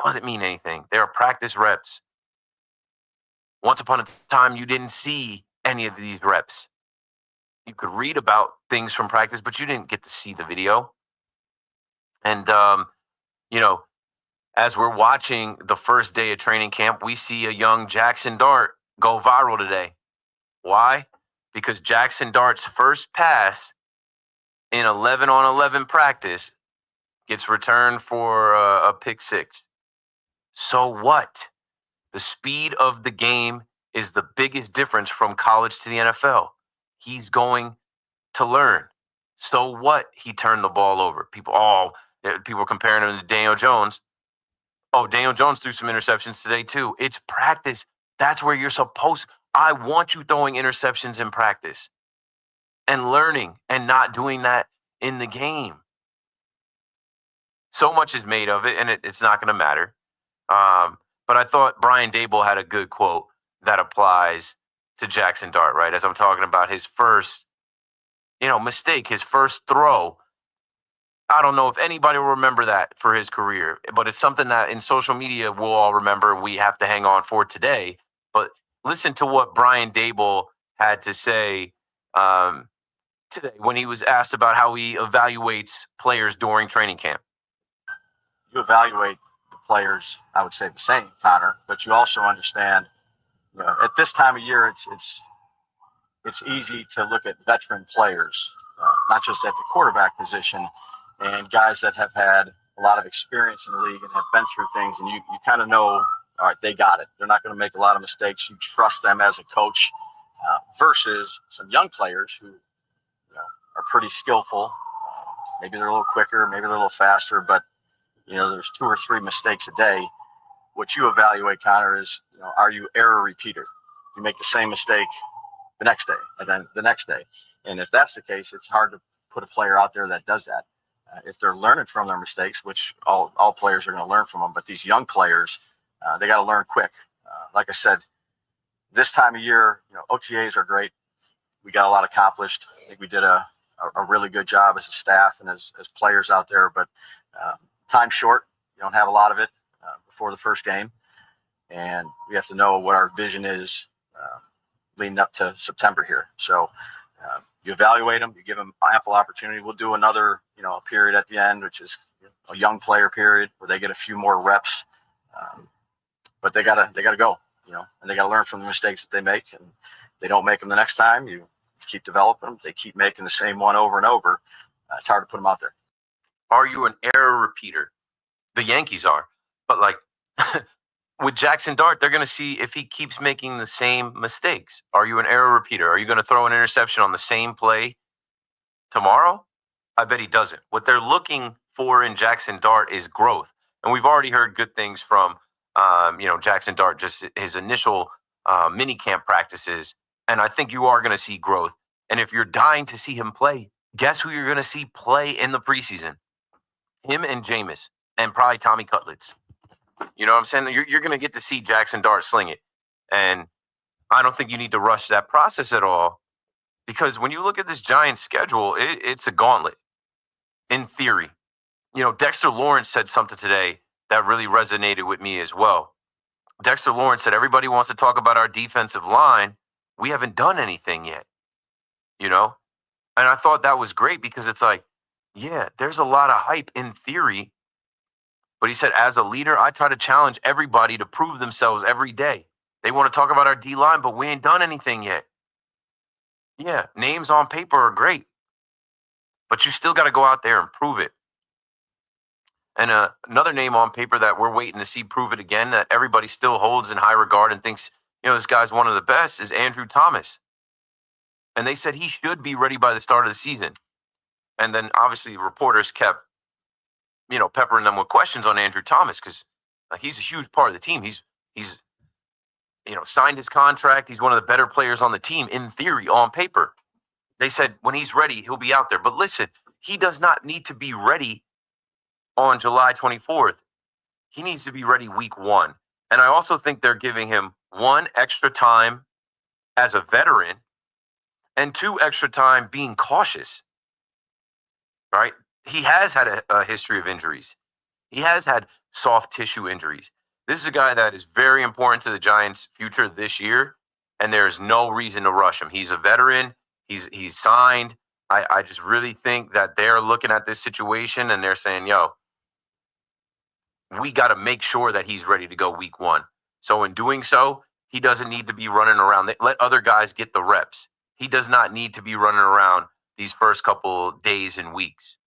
Doesn't mean anything. They are practice reps. Once upon a time, you didn't see any of these reps. You could read about things from practice, but you didn't get to see the video. And, you know, as we're watching the first day of training camp, we see a young Jackson Dart go viral today. Why? Because Jackson Dart's first pass in 11-on-11 practice gets returned for a pick six. So what? The speed of the game is the biggest difference from college to the NFL. He's going to learn. So what? He turned the ball over. People are comparing him to Daniel Jones. Oh, Daniel Jones threw some interceptions today too. It's practice. That's where you're supposed. I want you throwing interceptions in practice and learning and not doing that in the game. So much is made of it, and it's not going to matter. But I thought Brian Dable had a good quote that applies to Jackson Dart, right? As I'm talking about his first, mistake, his first throw. I don't know if anybody will remember that for his career, but it's something that in social media we'll all remember. We have to hang on for today. But listen to what Brian Dable had to say today when he was asked about how he evaluates players during training camp. You evaluate the players, I would say the same, Connor, but you also understand, at this time of year, it's easy to look at veteran players, not just at the quarterback position, and guys that have had a lot of experience in the league and have been through things, and you kind of know, all right, they got it. They're not going to make a lot of mistakes. You trust them as a coach versus some young players who are pretty skillful. Maybe they're a little quicker, maybe they're a little faster, but there's 2 or 3 mistakes a day. What you evaluate, Connor, is, are you error repeater? You make the same mistake the next day and then the next day. And if that's the case, it's hard to put a player out there that does that. If they're learning from their mistakes, which all players are going to learn from them, but these young players, they got to learn quick. Like I said, this time of year, OTAs are great. We got a lot accomplished. I think we did a really good job as a staff and as players out there, but time's short. You don't have a lot of it before the first game. And we have to know what our vision is leading up to September here. So you evaluate them, you give them ample opportunity. We'll do another, period at the end, which is a young player period where they get a few more reps. But they gotta go, and they gotta learn from the mistakes that they make. And if they don't make them the next time, you keep developing them. They keep making the same one over and over. It's hard to put them out there. Are you an error repeater? The Yankees are. But with Jackson Dart, they're going to see if he keeps making the same mistakes. Are you an error repeater? Are you going to throw an interception on the same play tomorrow? I bet he doesn't. What they're looking for in Jackson Dart is growth. And we've already heard good things from, Jackson Dart, just his initial mini camp practices. And I think you are going to see growth. And if you're dying to see him play, guess who you're going to see play in the preseason? Him and Jameis, and probably Tommy Cutlets. You know what I'm saying? You're going to get to see Jackson Dart sling it. And I don't think you need to rush that process at all, because when you look at this Giants schedule, it's a gauntlet in theory. Dexter Lawrence said something today that really resonated with me as well. Dexter Lawrence said, everybody wants to talk about our defensive line. We haven't done anything yet, you know? And I thought that was great, because it's like, yeah, there's a lot of hype in theory. But he said, as a leader, I try to challenge everybody to prove themselves every day. They want to talk about our D line, but we ain't done anything yet. Yeah, names on paper are great, but you still got to go out there and prove it. And another name on paper that we're waiting to see prove it again, that everybody still holds in high regard and thinks, this guy's one of the best, is Andrew Thomas. And they said he should be ready by the start of the season. And then obviously reporters kept, peppering them with questions on Andrew Thomas, because he's a huge part of the team. He's signed his contract. He's one of the better players on the team in theory, on paper. They said when he's ready, he'll be out there. But listen, he does not need to be ready on July 24th. He needs to be ready week 1. And I also think they're giving him 1 extra time as a veteran and 2 extra time being cautious, right? He has had a history of injuries. He has had soft tissue injuries. This is a guy that is very important to the Giants' future this year, and there's no reason to rush him. He's a veteran. He's signed. I just really think that they're looking at this situation and they're saying, we got to make sure that he's ready to go week 1. So in doing so, he doesn't need to be running around. Let other guys get the reps. He does not need to be running around these first couple days and weeks.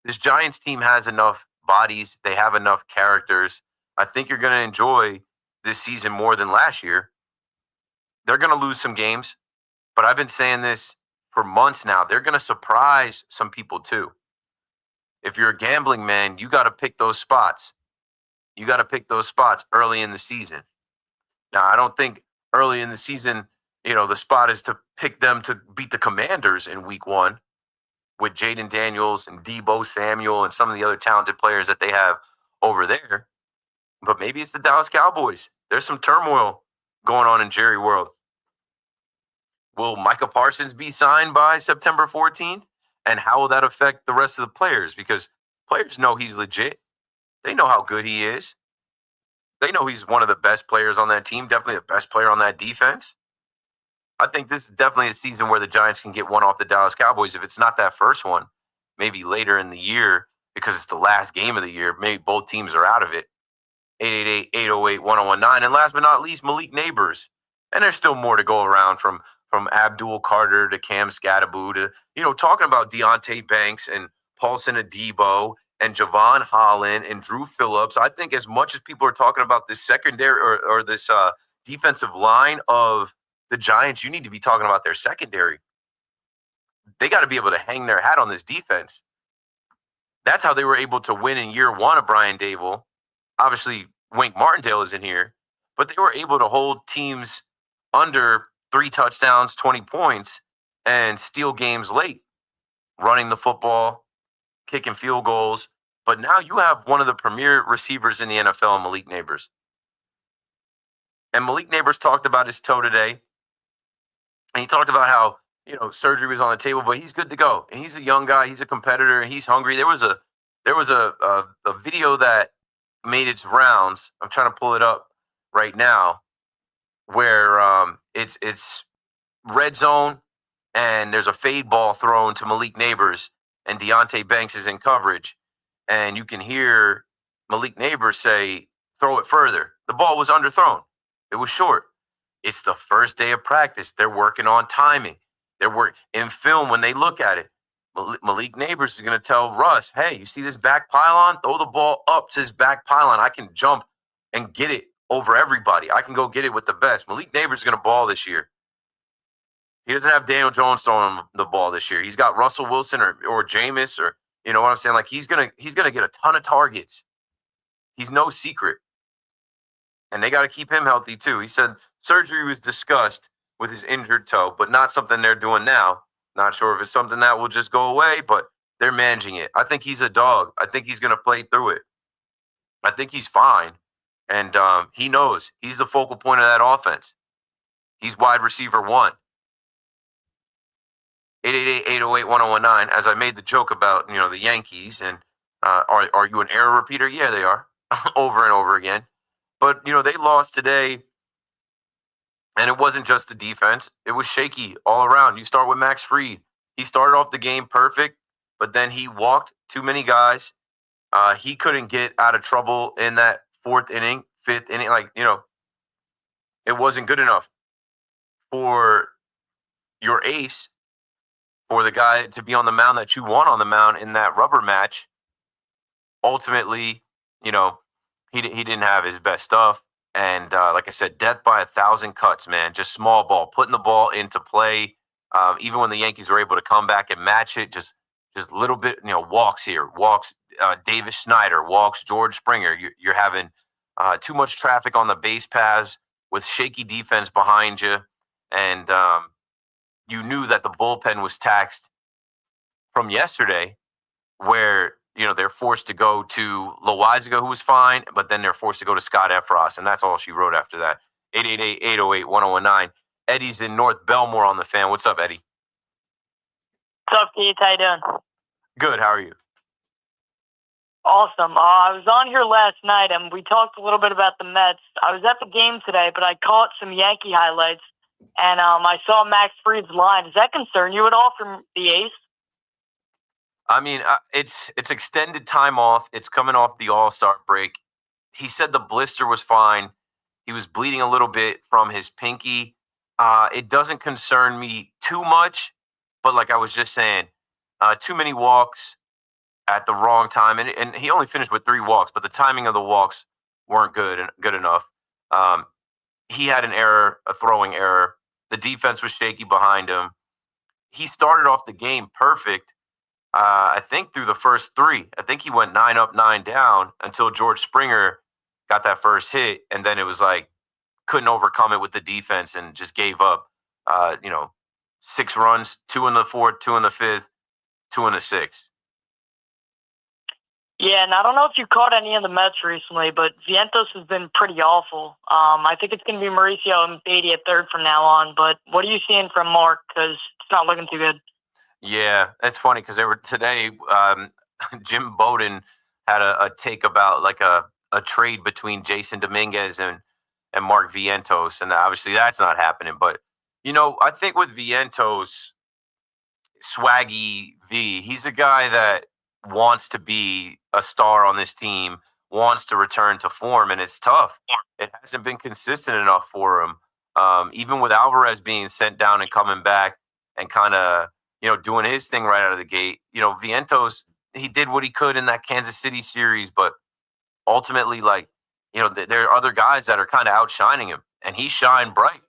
This Giants team has enough bodies. They have enough characters. I think you're going to enjoy this season more than last year. They're going to lose some games, but I've been saying this for months now. They're going to surprise some people too. If you're a gambling man, you got to pick those spots. You got to pick those spots early in the season. Now, I don't think early in the season, the spot is to pick them to beat the Commanders in week 1 with Jaden Daniels and Deebo Samuel and some of the other talented players that they have over there. But maybe it's the Dallas Cowboys. There's some turmoil going on in Jerry World. Will Micah Parsons be signed by September 14th? And how will that affect the rest of the players? Because players know he's legit. They know how good he is. They know he's one of the best players on that team, definitely the best player on that defense. I think this is definitely a season where the Giants can get one off the Dallas Cowboys. If it's not that first one, maybe later in the year, because it's the last game of the year, maybe both teams are out of it. 888-808-1019. And last but not least, Malik Neighbors. And there's still more to go around, from Abdul Carter to Cam Scatteraboo to, talking about Deontay Banks and Paulson Adebo and Javon Holland and Drew Phillips. I think as much as people are talking about this secondary or this defensive line of the Giants, you need to be talking about their secondary. They got to be able to hang their hat on this defense. That's how they were able to win in year 1 of Brian Dable. Obviously, Wink Martindale is in here, but they were able to hold teams under 3 touchdowns, 20 points, and steal games late, running the football, kicking field goals. But now you have one of the premier receivers in the NFL, Malik Neighbors. And Malik Neighbors talked about his toe today. And he talked about how, surgery was on the table, but he's good to go. And he's a young guy. He's a competitor. And he's hungry. There was a video that made its rounds. I'm trying to pull it up right now, where it's red zone and there's a fade ball thrown to Malik Neighbors and Deontay Banks is in coverage. And you can hear Malik Neighbors say, throw it further. The ball was underthrown. It was short. It's the first day of practice. They're working on timing. They're in film when they look at it. Malik Neighbors is going to tell Russ, hey, you see this back pylon? Throw the ball up to his back pylon. I can jump and get it over everybody. I can go get it with the best. Malik Neighbors is going to ball this year. He doesn't have Daniel Jones throwing him the ball this year. He's got Russell Wilson or Jameis, or you know what I'm saying? Like he's gonna get a ton of targets. He's no secret. And they got to keep him healthy too. He said surgery was discussed with his injured toe, but not something they're doing now. Not sure if it's something that will just go away, but they're managing it. I think he's a dog. I think he's going to play through it. I think he's fine. And he knows he's the focal point of that offense. He's wide receiver 1. 888-808-1019. As I made the joke about, the Yankees and are you an error repeater? Yeah, they are. Over and over again. But, they lost today. And it wasn't just the defense. It was shaky all around. You start with Max Fried. He started off the game perfect, but then he walked too many guys. He couldn't get out of trouble in that 4th inning, 5th inning. It wasn't good enough for your ace, for the guy to be on the mound that you want on the mound in that rubber match. Ultimately, he didn't have his best stuff. And like I said, death by 1,000 cuts, man. Just small ball, putting the ball into play. Even when the Yankees were able to come back and match it, just a little bit, walks here, walks Davis Schneider, walks George Springer. You're having too much traffic on the base paths with shaky defense behind you. And you knew that the bullpen was taxed from yesterday, where they're forced to go to Loizaga, who was fine, but then they're forced to go to Scott Efros, and that's all she wrote after that. 888-808-1019. Eddie's in North Belmore on the Fan. What's up, Eddie? What's up, Keith? How you doing? Good. How are you? Awesome. I was on here last night, and we talked a little bit about the Mets. I was at the game today, but I caught some Yankee highlights, and I saw Max Fried's line. Does that concern you at all from the ace? I mean, it's extended time off. It's coming off the All-Star break. He said the blister was fine. He was bleeding a little bit from his pinky. It doesn't concern me too much, but like I was just saying, too many walks at the wrong time. And he only finished with 3 walks, but the timing of the walks weren't good enough. He had an error, a throwing error. The defense was shaky behind him. He started off the game perfect. I think through the first 3. I think he went 9 up, 9 down until George Springer got that first hit. And then it was like, couldn't overcome it with the defense and just gave up, 6 runs, 2 in the 4th, 2 in the 5th, 2 in the 6th. Yeah, and I don't know if you caught any of the Mets recently, but Vientos has been pretty awful. I think it's going to be Mauricio and Beatty at third from now on. But what are you seeing from Mark? Because it's not looking too good. Yeah, it's funny because they were today. Jim Bowden had a take about like a trade between Jason Dominguez and Mark Vientos, and obviously that's not happening. But I think with Vientos, Swaggy V, he's a guy that wants to be a star on this team, wants to return to form, and it's tough. It hasn't been consistent enough for him. Even with Alvarez being sent down and coming back and kind of doing his thing right out of the gate. Vientos, he did what he could in that Kansas City series, but ultimately, there are other guys that are kind of outshining him, and he shined bright.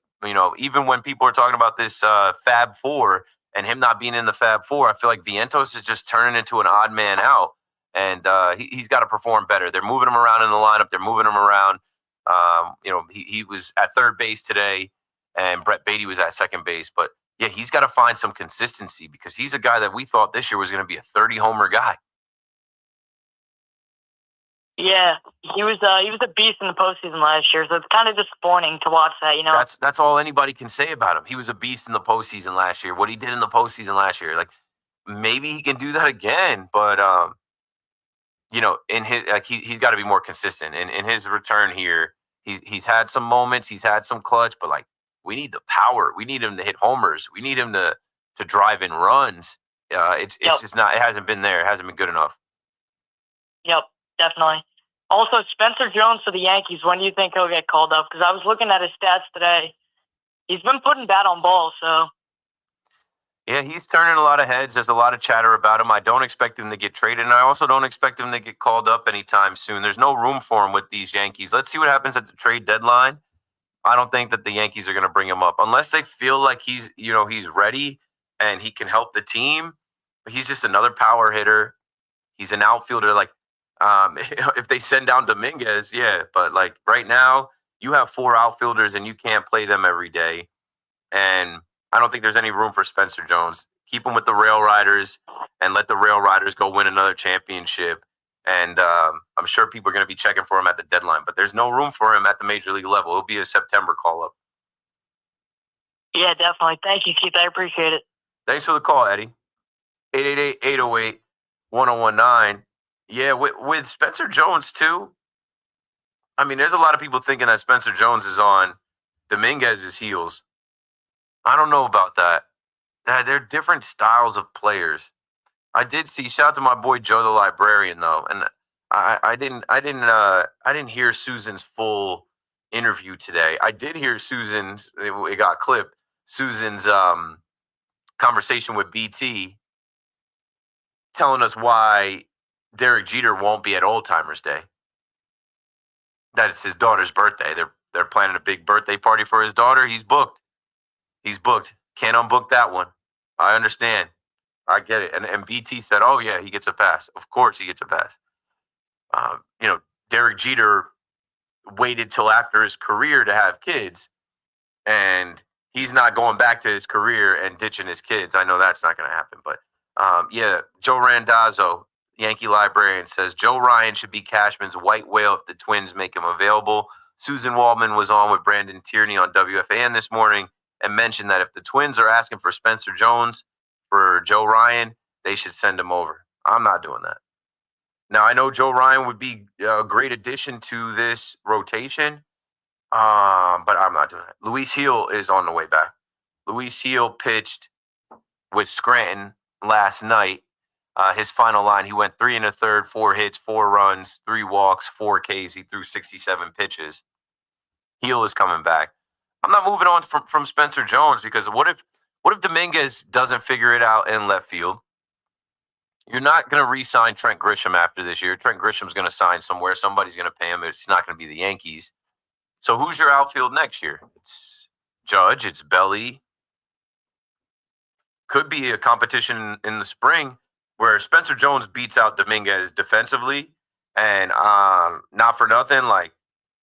Even when people are talking about this Fab Four and him not being in the Fab Four, I feel like Vientos is just turning into an odd man out, and he's got to perform better. They're moving him around in the lineup. They're moving him around. He was at third base today, and Brett Beatty was at second base, but yeah, he's got to find some consistency because he's a guy that we thought this year was going to be a 30-homer guy. Yeah, he was a beast in the postseason last year, so it's kind of disappointing to watch that. That's all anybody can say about him. He was a beast in the postseason last year. What he did in the postseason last year, maybe he can do that again, but in his he's got to be more consistent. In his return here, he's had some moments, he's had some clutch, but we need the power. We need him to hit homers. We need him to drive in runs. It's just not. It hasn't been there. It hasn't been good enough. Yep, definitely. Also, Spencer Jones for the Yankees. When do you think he'll get called up? Because I was looking at his stats today. He's been putting bat on ball. So. Yeah, he's turning a lot of heads. There's a lot of chatter about him. I don't expect him to get traded, and I also don't expect him to get called up anytime soon. There's no room for him with these Yankees. Let's see what happens at the trade deadline. I don't think that the Yankees are going to bring him up unless they feel like he's ready and he can help the team. He's just another power hitter. He's an outfielder. If they send down Dominguez, yeah, but right now you have 4 outfielders and you can't play them every day. And I don't think there's any room for Spencer Jones. Keep him with the Rail Riders and let the Rail Riders go win another championship. And I'm sure people are going to be checking for him at the deadline, but there's no room for him at the major league level. It'll be a September call-up. Yeah, definitely. Thank you, Keith. I appreciate it. Thanks for the call, Eddie. 888-808-1019. Yeah, with Spencer Jones, too. I mean, there's a lot of people thinking that Spencer Jones is on Dominguez's heels. I don't know about that. They're different styles of players. I did see. Shout out to my boy Joe the librarian, though, and I didn't hear Susan's full interview today. I did hear Susan's. It got clipped. Susan's conversation with BT, telling us why Derek Jeter won't be at Old Timers Day. That it's his daughter's birthday. They're planning a big birthday party for his daughter. He's booked. Can't unbook that one. I understand. I get it. And BT said, oh, yeah, he gets a pass. Of course he gets a pass. Derek Jeter waited till after his career to have kids, and he's not going back to his career and ditching his kids. I know that's not going to happen. But, Joe Randazzo, Yankee librarian, says Joe Ryan should be Cashman's white whale if the Twins make him available. Susan Waldman was on with Brandon Tierney on WFAN this morning and mentioned that if the Twins are asking for Spencer Jones for Joe Ryan, they should send him over. I'm not doing that. Now, I know Joe Ryan would be a great addition to this rotation, but I'm not doing it. Luis Heel is on the way back. Luis Heel pitched with Scranton last night. His final line, he went 3 1/3, 4 hits, 4 runs, 3 walks, 4 Ks. He threw 67 pitches. Heel is coming back. I'm not moving on from Spencer Jones because what if Dominguez doesn't figure it out in left field? You're not going to re-sign Trent Grisham after this year. Trent Grisham's going to sign somewhere. Somebody's going to pay him. It's not going to be the Yankees. So who's your outfield next year? It's Judge. It's Belly. Could be a competition in the spring where Spencer Jones beats out Dominguez defensively. And not for nothing, like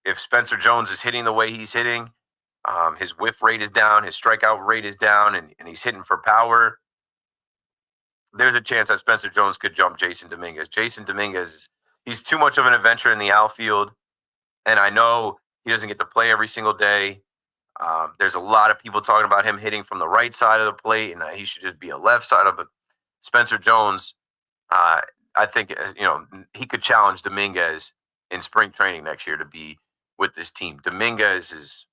if Spencer Jones is hitting the way he's hitting, his whiff rate is down, his strikeout rate is down, and he's hitting for power, there's a chance that Spencer Jones could jump Jason Dominguez. Jason Dominguez, he's too much of an adventure in the outfield, and I know he doesn't get to play every single day. There's a lot of people talking about him hitting from the right side of the plate, and he should just be a left side of it. Spencer Jones, I think he could challenge Dominguez in spring training next year to be with this team. Dominguez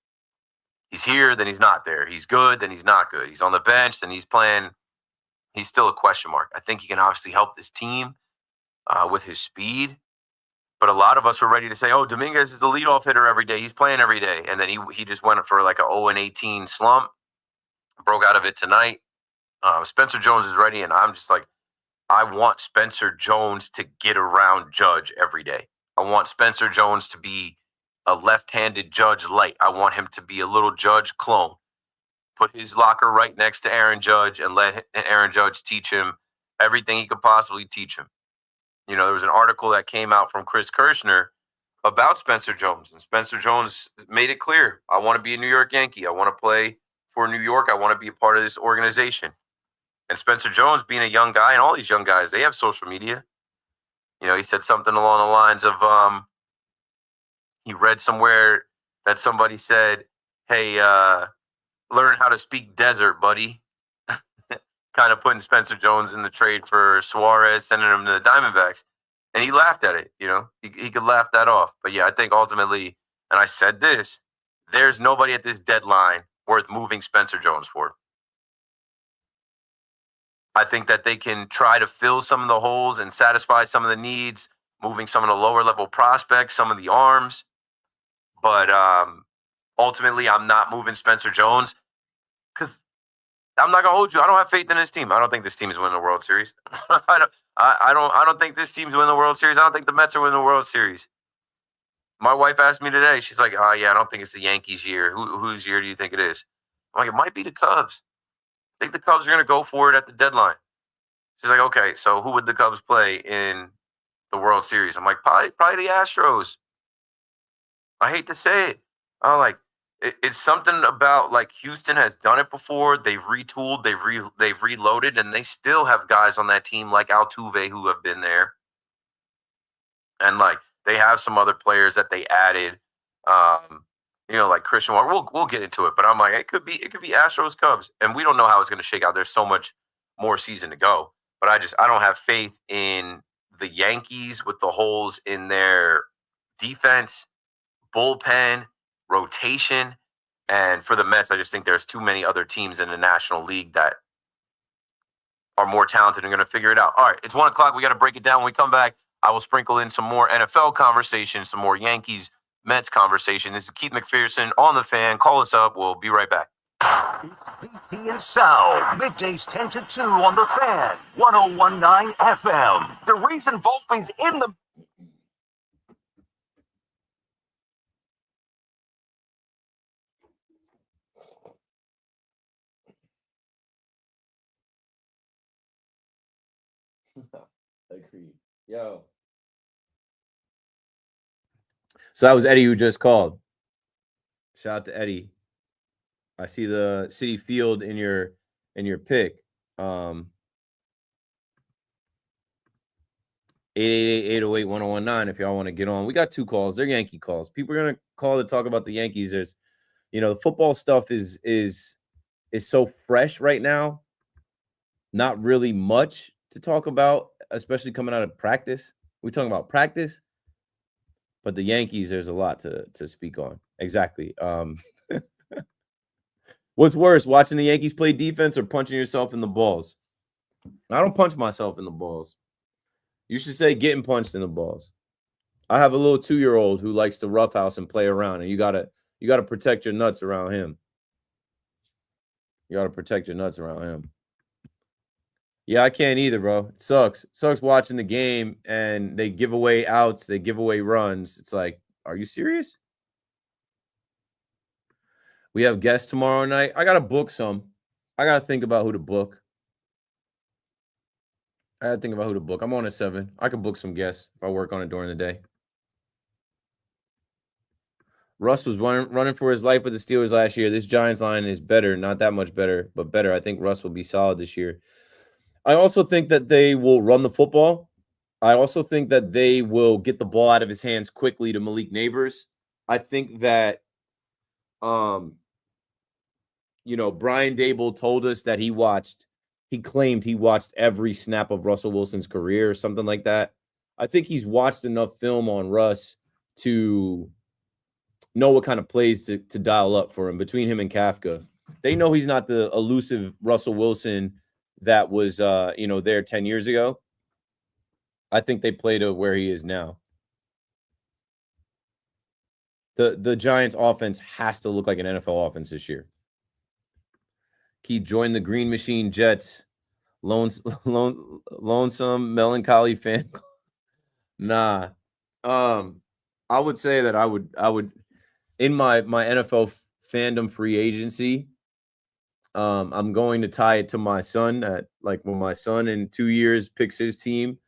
he's here, then he's not there. He's good, then he's not good. He's on the bench, then he's playing. He's still a question mark. I think he can obviously help this team with his speed. But a lot of us were ready to say, oh, Dominguez is the leadoff hitter every day. He's playing every day. And then he just went for like a 0-18 slump. Broke out of it tonight. Spencer Jones is ready, and I'm just like, I want Spencer Jones to get around Judge every day. I want Spencer Jones to be a left-handed Judge light. I want him to be a little Judge clone. Put his locker right next to Aaron Judge and let Aaron Judge teach him everything he could possibly teach him. There was an article that came out from Chris Kirshner about Spencer Jones, and Spencer Jones made it clear, I want to be a New York Yankee. I want to play for New York. I want to be a part of this organization. And Spencer Jones, being a young guy, and all these young guys, they have social media. He said something along the lines of, he read somewhere that somebody said, hey, learn how to speak desert, buddy. Kind of putting Spencer Jones in the trade for Suarez, sending him to the Diamondbacks. And he laughed at it, He could laugh that off. But, yeah, I think ultimately, and I said this, there's nobody at this deadline worth moving Spencer Jones for. I think that they can try to fill some of the holes and satisfy some of the needs, moving some of the lower-level prospects, some of the arms. But ultimately, I'm not moving Spencer Jones because I'm not gonna hold you. I don't have faith in this team. I don't think this team is winning the World Series. I don't think this team's winning the World Series. I don't think the Mets are winning the World Series. My wife asked me today. She's like, "Oh yeah, I don't think it's the Yankees' year. Whose year do you think it is?" I'm like, "It might be the Cubs. I think the Cubs are gonna go for it at the deadline." She's like, "Okay, so who would the Cubs play in the World Series?" I'm like, "Probably the Astros." I hate to say it. I'm like, it's something about like Houston has done it before. They've retooled, they've reloaded, and they still have guys on that team like Altuve who have been there. And like they have some other players that they added. like Christian Walker. We'll get into it, but I'm like, it could be Astros Cubs, and we don't know how it's going to shake out. There's so much more season to go, but I don't have faith in the Yankees with the holes in their defense, bullpen, rotation, and for the Mets, I just think there's too many other teams in the National League that are more talented and going to figure it out. All right, it's 1 o'clock. We got to break it down. When we come back, I will sprinkle in some more NFL conversation, some more Yankees Mets conversation. This is Keith McPherson on The Fan. Call us up. We'll be right back. BT and Sal, middays 10 to 2 on The Fan, 101.9 FM. The reason Volpe's in the... Agreed. Yo. So that was Eddie who just called. Shout out to Eddie. I see the City Field in your pick. 888-808-1019 if y'all want to get on. We got 2 calls. They're Yankee calls. People are gonna call to talk about the Yankees. There's, the football stuff is so fresh right now. Not really much to talk about, especially coming out of practice. We're talking about practice, but the Yankees, there's a lot to speak on. Exactly. What's worse, watching the Yankees play defense or punching yourself in the balls? I don't punch myself in the balls. You should say getting punched in the balls. I have a little 2-year-old who likes to roughhouse and play around, and you gotta protect your nuts around him. You gotta protect your nuts around him. Yeah, I can't either, bro. It sucks. It sucks watching the game and they give away outs, they give away runs. It's like, are you serious? We have guests tomorrow night. I got to book some. I got to think about who to book. I'm on at 7. I can book some guests if I work on it during the day. Russ was running for his life with the Steelers last year. This Giants line is better. Not that much better, but better. I think Russ will be solid this year. I also think that they will run the football. I also think that they will get the ball out of his hands quickly to Malik Neighbors. I think that, Brian Dable told us that he claimed he watched every snap of Russell Wilson's career or something like that. I think he's watched enough film on Russ to know what kind of plays to dial up for him. Between him and Kafka, they know he's not the elusive Russell Wilson that was, there 10 years ago. I think they play to where he is now. The Giants offense has to look like an NFL offense this year. Keith joined the Green Machine Jets. Lonesome, melancholy fan. Nah. I would say that I would in my NFL fandom free agency, I'm going to tie it to my son at when my son in 2 years picks his team,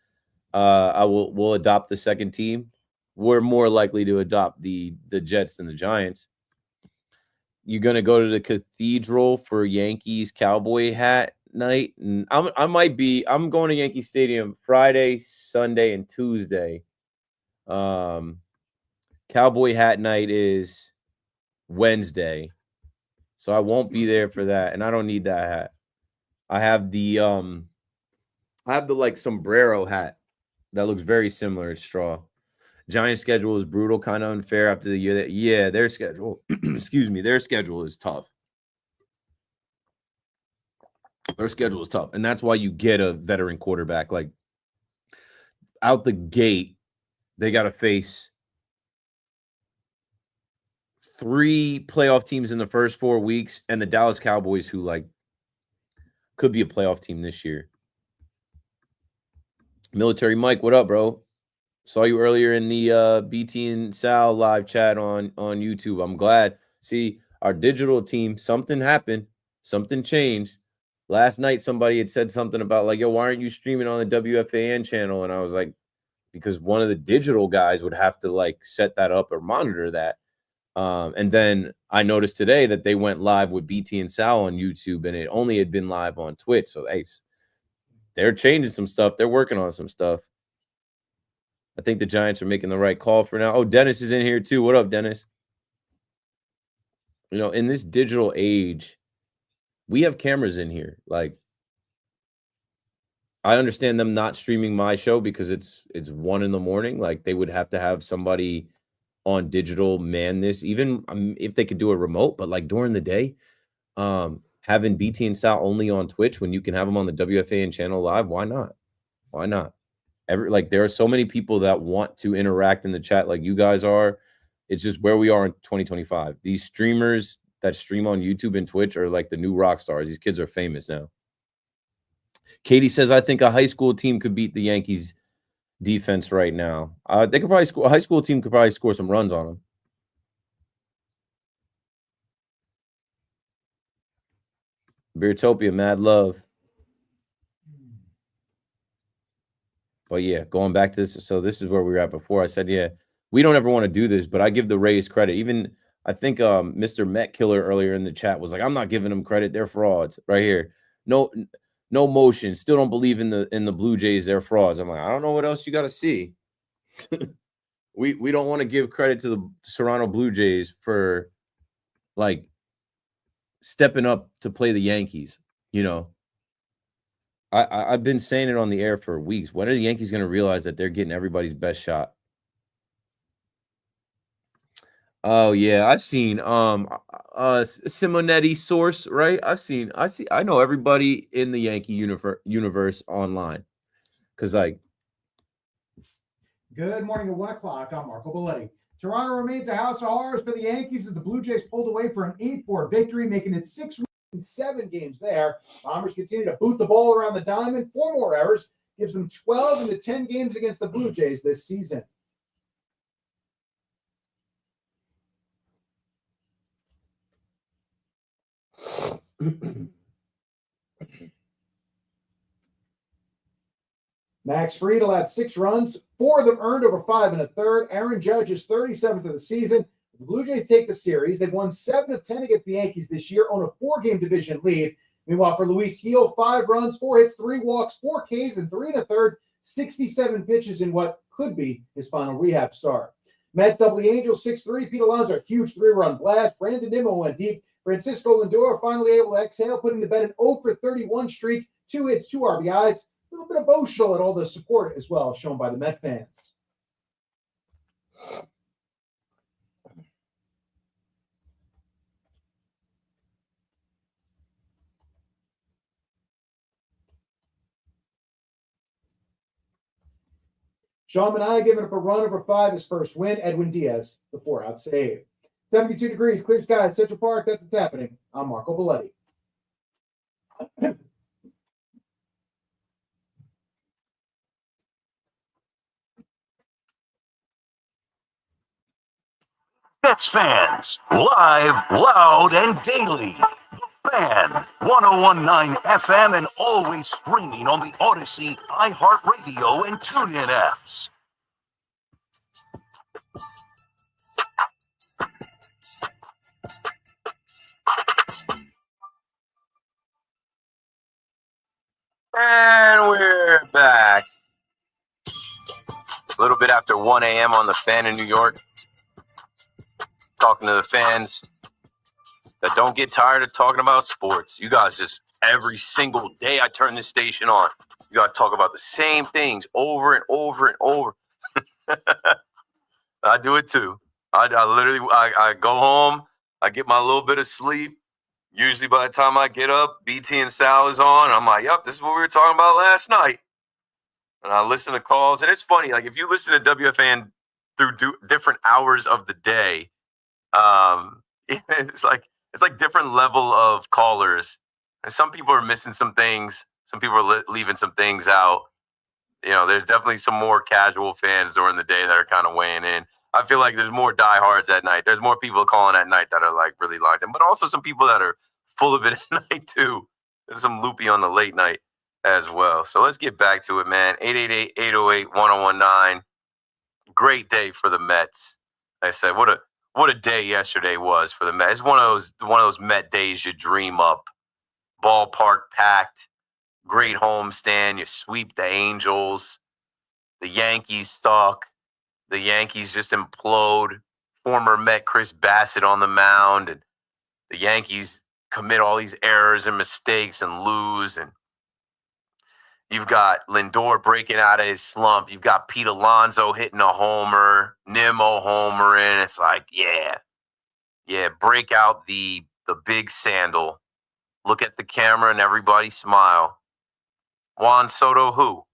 we'll adopt the second team. We're more likely to adopt the Jets than the Giants. You're gonna go to the Cathedral for Yankees Cowboy hat night, and I'm going to Yankee Stadium Friday, Sunday, and Tuesday. Cowboy hat night is Wednesday, so I won't be there for that, and I don't need that hat. I have the sombrero hat that looks very similar. It's straw. Giants schedule is brutal, kind of unfair after the year. Their schedule, their schedule is tough. Their schedule is tough, and that's why you get a veteran quarterback. Out the gate, they got to face 3 playoff teams in the first 4 weeks, and the Dallas Cowboys, who could be a playoff team this year. Military Mike, what up, bro? Saw you earlier in the BT and Sal live chat on YouTube. I'm glad. See, our digital team, something happened. Something changed. Last night, somebody had said something about yo, why aren't you streaming on the WFAN channel? And I was like, because one of the digital guys would have to set that up or monitor that. And then I noticed today that they went live with BT and Sal on YouTube, and it only had been live on Twitch. So, hey, they're changing some stuff. They're working on some stuff. I think the Giants are making the right call for now. Oh, Dennis is in here too. What up, Dennis? You know, in this digital age, we have cameras in here. Like, I understand them not streaming my show because it's 1 a.m. Like, they would have to have somebody on digital man this, even if they could do a remote, but like during the day, having BT and Sal only on Twitch when you can have them on the WFAN channel live, why not? Why not? There are so many people that want to interact in the chat like you guys are. It's just where we are in 2025. These streamers that stream on YouTube and Twitch are like the new rock stars. These kids are famous now. Katie says, I think a high school team could beat the Yankees defense right now. They could probably score. A high school team could probably score some runs on them. Beertopia, mad love. But yeah, going back to this. So this is where we were at before. I said, yeah, we don't ever want to do this, but I give the Rays credit. Even I think Mr. Met Killer earlier in the chat was like, I'm not giving them credit. They're frauds right here. No motion. Still don't believe in the Blue Jays. They're frauds. I'm like, I don't know what else you got to see. We don't want to give credit to the Toronto Blue Jays for like stepping up to play the Yankees. You know, I've been saying it on the air for weeks. When are the Yankees going to realize that they're getting everybody's best shot? Oh yeah, I've seen Simonetti source, right? I know everybody in the Yankee universe online. Cause like, good morning at 1 o'clock. I'm Marco Belletti. Toronto remains a house of horrors for the Yankees as the Blue Jays pulled away for an 8-4 victory, making it 6 in 7 games there. Bombers continue to boot the ball around the diamond. 4 more errors gives them 12 in the 10 games against the Blue Jays this season. Max Fried allowed 6 runs, 4 of them earned over 5 1/3. Aaron Judge is 37th of the season. The Blue Jays take the series. They've won 7 of 10 against the Yankees this year, own a 4-game division lead. Meanwhile, for Luis Gil, 5 runs, 4 hits, 3 walks, 4 Ks, and 3 1/3, 67 pitches in what could be his final rehab start. Mets double the Angels 6-3. Pete Alonso, a huge 3-run blast. Brandon Nimmo went deep. Francisco Lindor finally able to exhale, putting to bed an 0-for-31 streak, 2 hits, 2 RBIs. A little bit emotional at all the support as well shown by the Met fans. Sean Manaea giving up a run over 5, his first win. Edwin Diaz, the 4-out save. 72 degrees, clear skies, Central Park. That's what's happening. I'm Marco Belletti. Mets fans, live, loud, and daily. Fan, 101.9 FM, and always streaming on the Odyssey, iHeartRadio, and TuneIn apps. And we're back. A little bit after 1 a.m. on the Fan in New York. Talking to the fans that don't get tired of talking about sports. You guys just, every single day I turn this station on, you guys talk about the same things over and over and over. I do it too. I literally go home, I get my little bit of sleep. Usually by the time I get up, BT and Sal is on. I'm like, yep, this is what we were talking about last night. And I listen to calls. And it's funny, like if you listen to WFAN through different hours of the day, it's like different level of callers. And some people are missing some things. Some people are leaving some things out. You know, there's definitely some more casual fans during the day that are kind of weighing in. I feel like there's more diehards at night. There's more people calling at night that are like really locked in, but also some people that are full of it at night too. There's some loopy on the late night as well. So let's get back to it, man. 888-808-1019. Great day for the Mets. Like I said, what a day yesterday was for the Mets. It's one of those Met days you dream up. Ballpark packed, great homestand. You sweep the Angels. The Yankees suck. The Yankees just implode. Former Met Chris Bassett on the mound, and the Yankees commit all these errors and mistakes and lose. And you've got Lindor breaking out of his slump. You've got Pete Alonso hitting a homer, Nimmo homering. It's like, yeah, break out the big sandal. Look at the camera and everybody smile. Juan Soto who?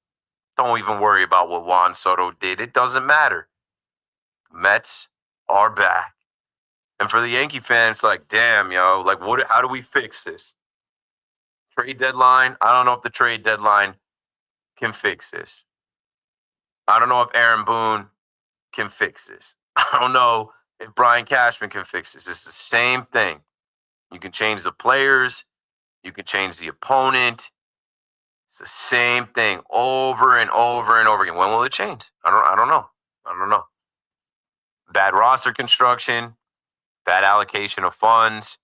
Don't even worry about what Juan Soto did. It doesn't matter. Mets are back. And for the Yankee fans, like, damn, yo, like, how do we fix this? Trade deadline? I don't know if the trade deadline can fix this. I don't know if Aaron Boone can fix this. I don't know if Brian Cashman can fix this. It's the same thing. You can change the players. You can change the opponent. It's the same thing over and over and over again. When will it change? I don't know. Bad roster construction, bad allocation of funds,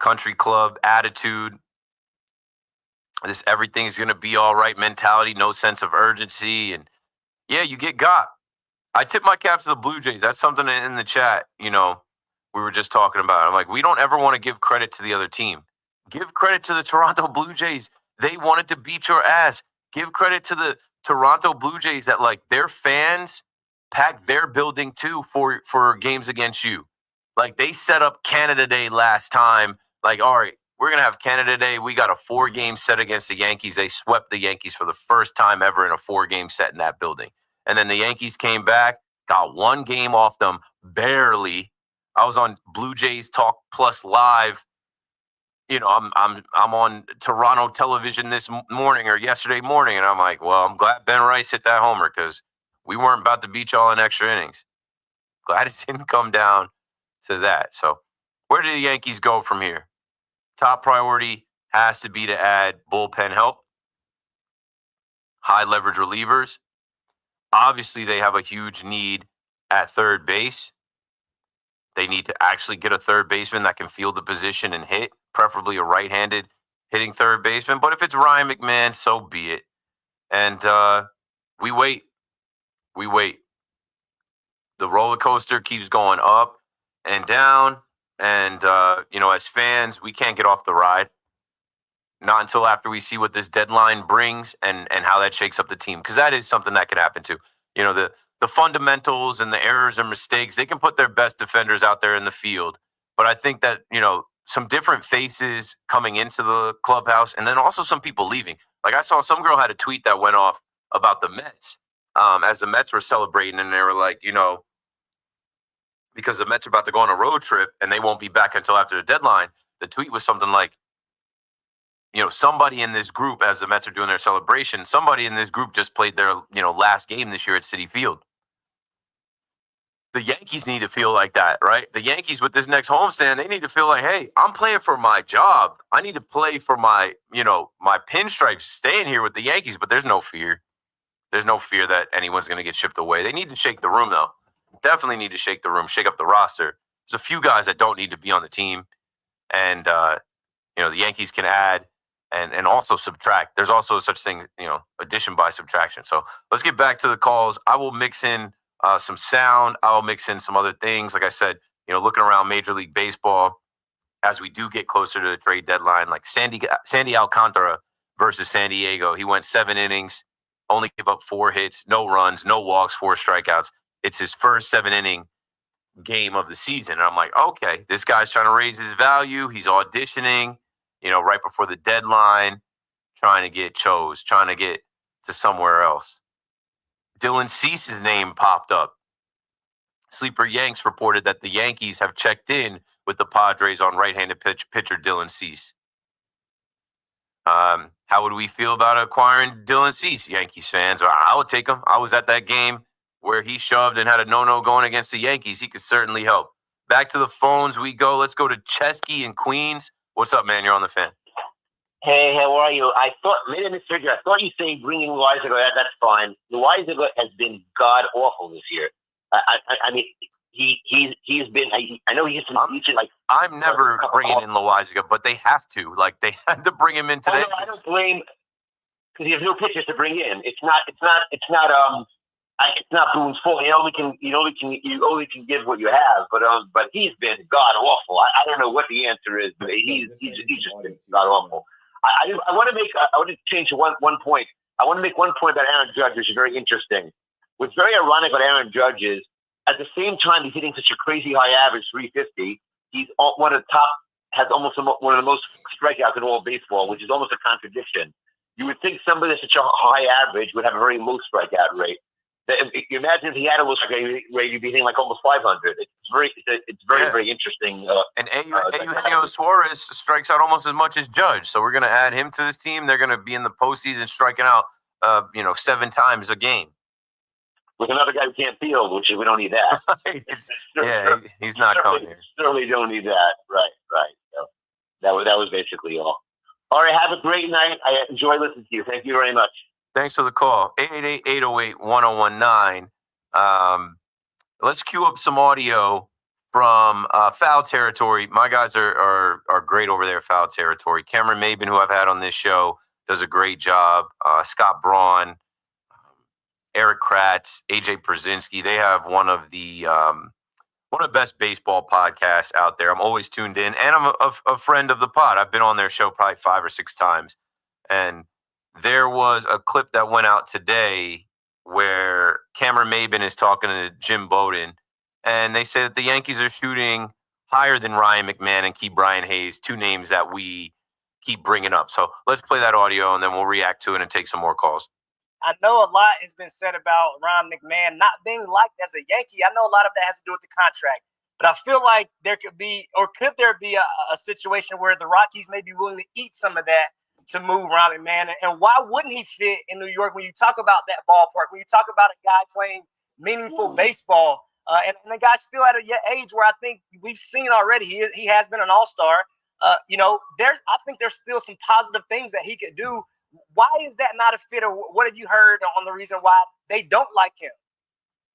country club attitude, this everything's going to be all right mentality, no sense of urgency. And yeah, you get got. I tip my cap to the Blue Jays. That's something in the chat, we were just talking about. I'm like, we don't ever want to give credit to the other team. Give credit to the Toronto Blue Jays. They wanted to beat your ass. Give credit to the Toronto Blue Jays that, like, their fans packed their building too for games against you. Like, they set up Canada Day last time. Like, all right, we're going to have Canada Day. We got a 4-game set against the Yankees. They swept the Yankees for the first time ever in a 4-game set in that building. And then the Yankees came back, got 1 game off them, barely. I was on Blue Jays Talk Plus Live. I'm on Toronto television this morning or yesterday morning, and I'm like, well, I'm glad Ben Rice hit that homer because we weren't about to beat y'all in extra innings. Glad it didn't come down to that. So where do the Yankees go from here? Top priority has to be to add bullpen help, high leverage relievers. Obviously, they have a huge need at third base. They need to actually get a third baseman that can field the position and hit, preferably a right-handed hitting third baseman. But if it's Ryan McMahon, so be it. And we wait. We wait. The roller coaster keeps going up and down. And, as fans, we can't get off the ride. Not until after we see what this deadline brings and how that shakes up the team. Because that is something that could happen too. The fundamentals and the errors and mistakes, they can put their best defenders out there in the field. But I think that, some different faces coming into the clubhouse and then also some people leaving. Like, I saw some girl had a tweet that went off about the Mets as the Mets were celebrating, and they were like, because the Mets are about to go on a road trip and they won't be back until after the deadline. The tweet was something like, somebody in this group, as the Mets are doing their celebration, somebody in this group just played their, last game this year at Citi Field. The Yankees need to feel like that, right? The Yankees with this next homestand, they need to feel like, hey, I'm playing for my job. I need to play for my, my pinstripes staying here with the Yankees, but there's no fear. There's no fear that anyone's going to get shipped away. They need to shake the room, though. Definitely need to shake the room, shake up the roster. There's a few guys that don't need to be on the team. And, the Yankees can add and also subtract. There's also such thing, addition by subtraction. So let's get back to the calls. I will mix in some sound. I'll mix in some other things. Like I said, looking around Major League Baseball as we do get closer to the trade deadline, like Sandy Alcantara versus San Diego. He went 7 innings, only gave up 4 hits, no runs, no walks, 4 strikeouts. It's his first 7-inning game of the season. And I'm like, okay, this guy's trying to raise his value. He's auditioning, right before the deadline, trying to get to somewhere else. Dylan Cease's name popped up. Sleeper Yanks reported that the Yankees have checked in with the Padres on right-handed pitcher Dylan Cease. How would we feel about acquiring Dylan Cease, Yankees fans? I would take him. I was at that game where he shoved and had a no-no going against the Yankees. He could certainly help. Back to the phones we go. Let's go to Chesky in Queens. What's up, man? You're on the Fan. Hey, how are you? I thought, maybe I misheard you. I thought you saying bringing Loizaga. That's fine. Loizaga has been god awful this year. I mean, he's been. I know he's been like. I'm never bringing in Loizaga, but they have to. Like, they had to bring him in today. I don't blame because he has no pitchers to bring in. It's not It's not Boone's fault. You only can give what you have. But he's been god awful. I don't know what the answer is, but he's just been god awful. I want to change one point. I want to make one point about Aaron Judge, which is very interesting. What's very ironic about Aaron Judge is, at the same time he's hitting such a crazy high average, 350, he's one of the top, has almost one of the most strikeouts in all baseball, which is almost a contradiction. You would think somebody with such a high average would have a very low strikeout rate. You imagine if he had a low strikeout rate, you'd be hitting like almost 500. It's very interesting. And Eugenio Suarez strikes out almost as much as Judge. So we're going to add him to this team. They're going to be in the postseason striking out, 7 times a game. With another guy who can't field, which we don't need that. He's not coming here. Certainly don't need that. Right. So that was basically all. All right, have a great night. I enjoy listening to you. Thank you very much. Thanks for the call. 888-808-1019. Let's cue up some audio from Foul Territory. My guys are great over there, Foul Territory. Cameron Maben, who I've had on this show, does a great job. Scott Braun, Eric Kratz, AJ Brzezinski. They have one of the best baseball podcasts out there. I'm always tuned in, and I'm a friend of the pod. I've been on their show probably 5 or 6 times. And there was a clip that went out today where Cameron Maben is talking to Jim Bowden, and they say that the Yankees are shooting higher than Ryan McMahon and Brian Hayes, 2 names that we keep bringing up. So let's play that audio, and then we'll react to it and take some more calls. I know a lot has been said about Ryan McMahon not being liked as a Yankee. I know a lot of that has to do with the contract, but I feel like could there be a situation where the Rockies may be willing to eat some of that to move Ryan McMahon? And why wouldn't he fit in New York when you talk about that ballpark, when you talk about a guy playing meaningful baseball, and the guy's still at an age where I think we've seen already he has been an all-star. I think there's still some positive things that he could do. Why is that not a fit, or what have you heard on the reason why they don't like him?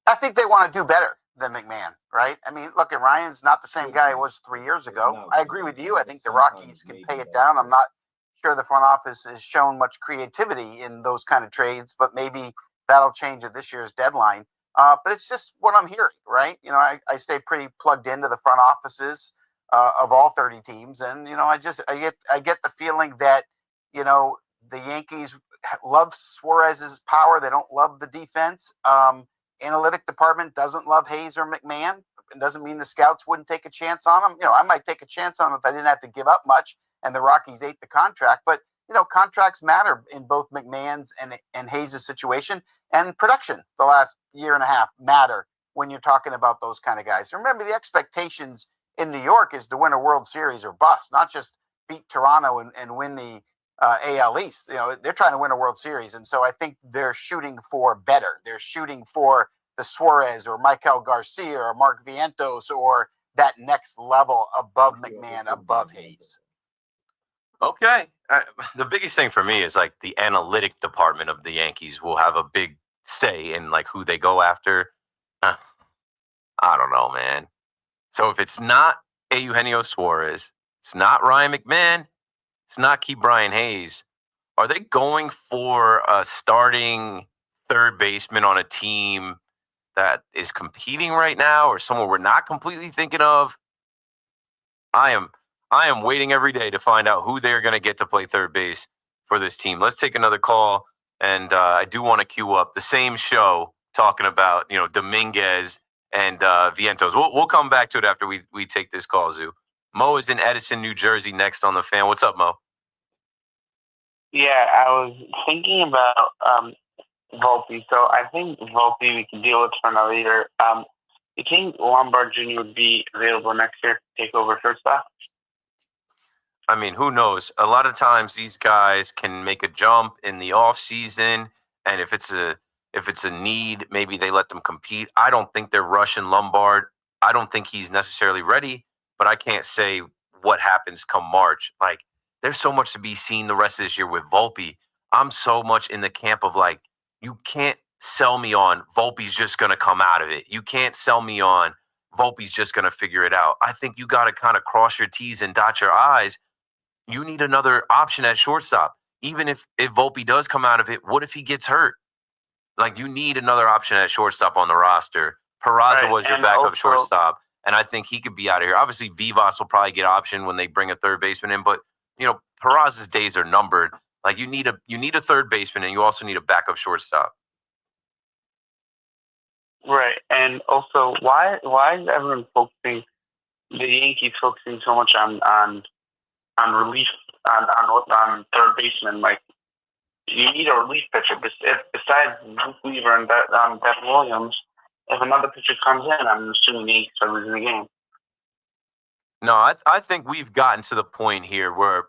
I think they want to do better than McMahon, right? I mean, look, Ryan's not the same guy he was 3 years ago. I agree with you. I think the Rockies can pay it down. I'm not sure the front office has shown much creativity in those kind of trades, but maybe that'll change at this year's deadline. But it's just what I'm hearing, right? I stay pretty plugged into the front offices of all 30 teams, and I get the feeling that the Yankees love Suarez's power. They don't love the defense. Analytic department doesn't love Hayes or McMahon. It doesn't mean the scouts wouldn't take a chance on him. I might take a chance on him if I didn't have to give up much and the Rockies ate the contract. But, contracts matter in both McMahon's and Hayes' situation, and production the last year and a half matter when you're talking about those kind of guys. Remember, the expectations in New York is to win a World Series or bust, not just beat Toronto and win the AL East. They're trying to win a World Series, and so I think they're shooting for better. They're shooting for the Suarez or Michael Garcia or Mark Vientos or that next level above McMahon, above Hayes. Okay. The biggest thing for me is like the analytic department of the Yankees will have a big say in like who they go after. I don't know, man. So if it's not Eugenio Suarez, it's not Ryan McMahon, it's not Brian Hayes, are they going for a starting third baseman on a team that is competing right now, or someone we're not completely thinking of? I am waiting every day to find out who they're going to get to play third base for this team. Let's take another call, and I do want to queue up the same show talking about Dominguez and Vientos. We'll come back to it after we take this call, Zoo. Mo is in Edison, New Jersey, next on the Fan. What's up, Mo? Yeah, I was thinking about Volpe. So I think Volpe we can deal with for another year. You think Lombard Jr. would be available next year to take over shortstop? I mean, who knows? A lot of times these guys can make a jump in the off season, and if it's a need, maybe they let them compete. I don't think they're rushing Lombard. I don't think he's necessarily ready, but I can't say what happens come March. Like, there's so much to be seen the rest of this year with Volpe. I'm so much in the camp of like, you can't sell me on Volpe's just going to come out of it. You can't sell me on Volpe's just going to figure it out. I think you got to kind of cross your T's and dot your I's. You need another option at shortstop. Even if Volpe does come out of it, what if he gets hurt? Like, you need another option at shortstop on the roster. Peraza was your backup shortstop, and I think he could be out of here. Obviously, Vivas will probably get option when they bring a third baseman in, but Peraza's days are numbered. Like, you need a third baseman, and you also need a backup shortstop. Right, and also, why is everyone focusing, the Yankees focusing so much on relief, on third baseman? Like, you need a relief pitcher. Besides Luke Weaver and Devin Williams, if another pitcher comes in, I'm assuming the Yankees are losing the game. No, I think we've gotten to the point here where,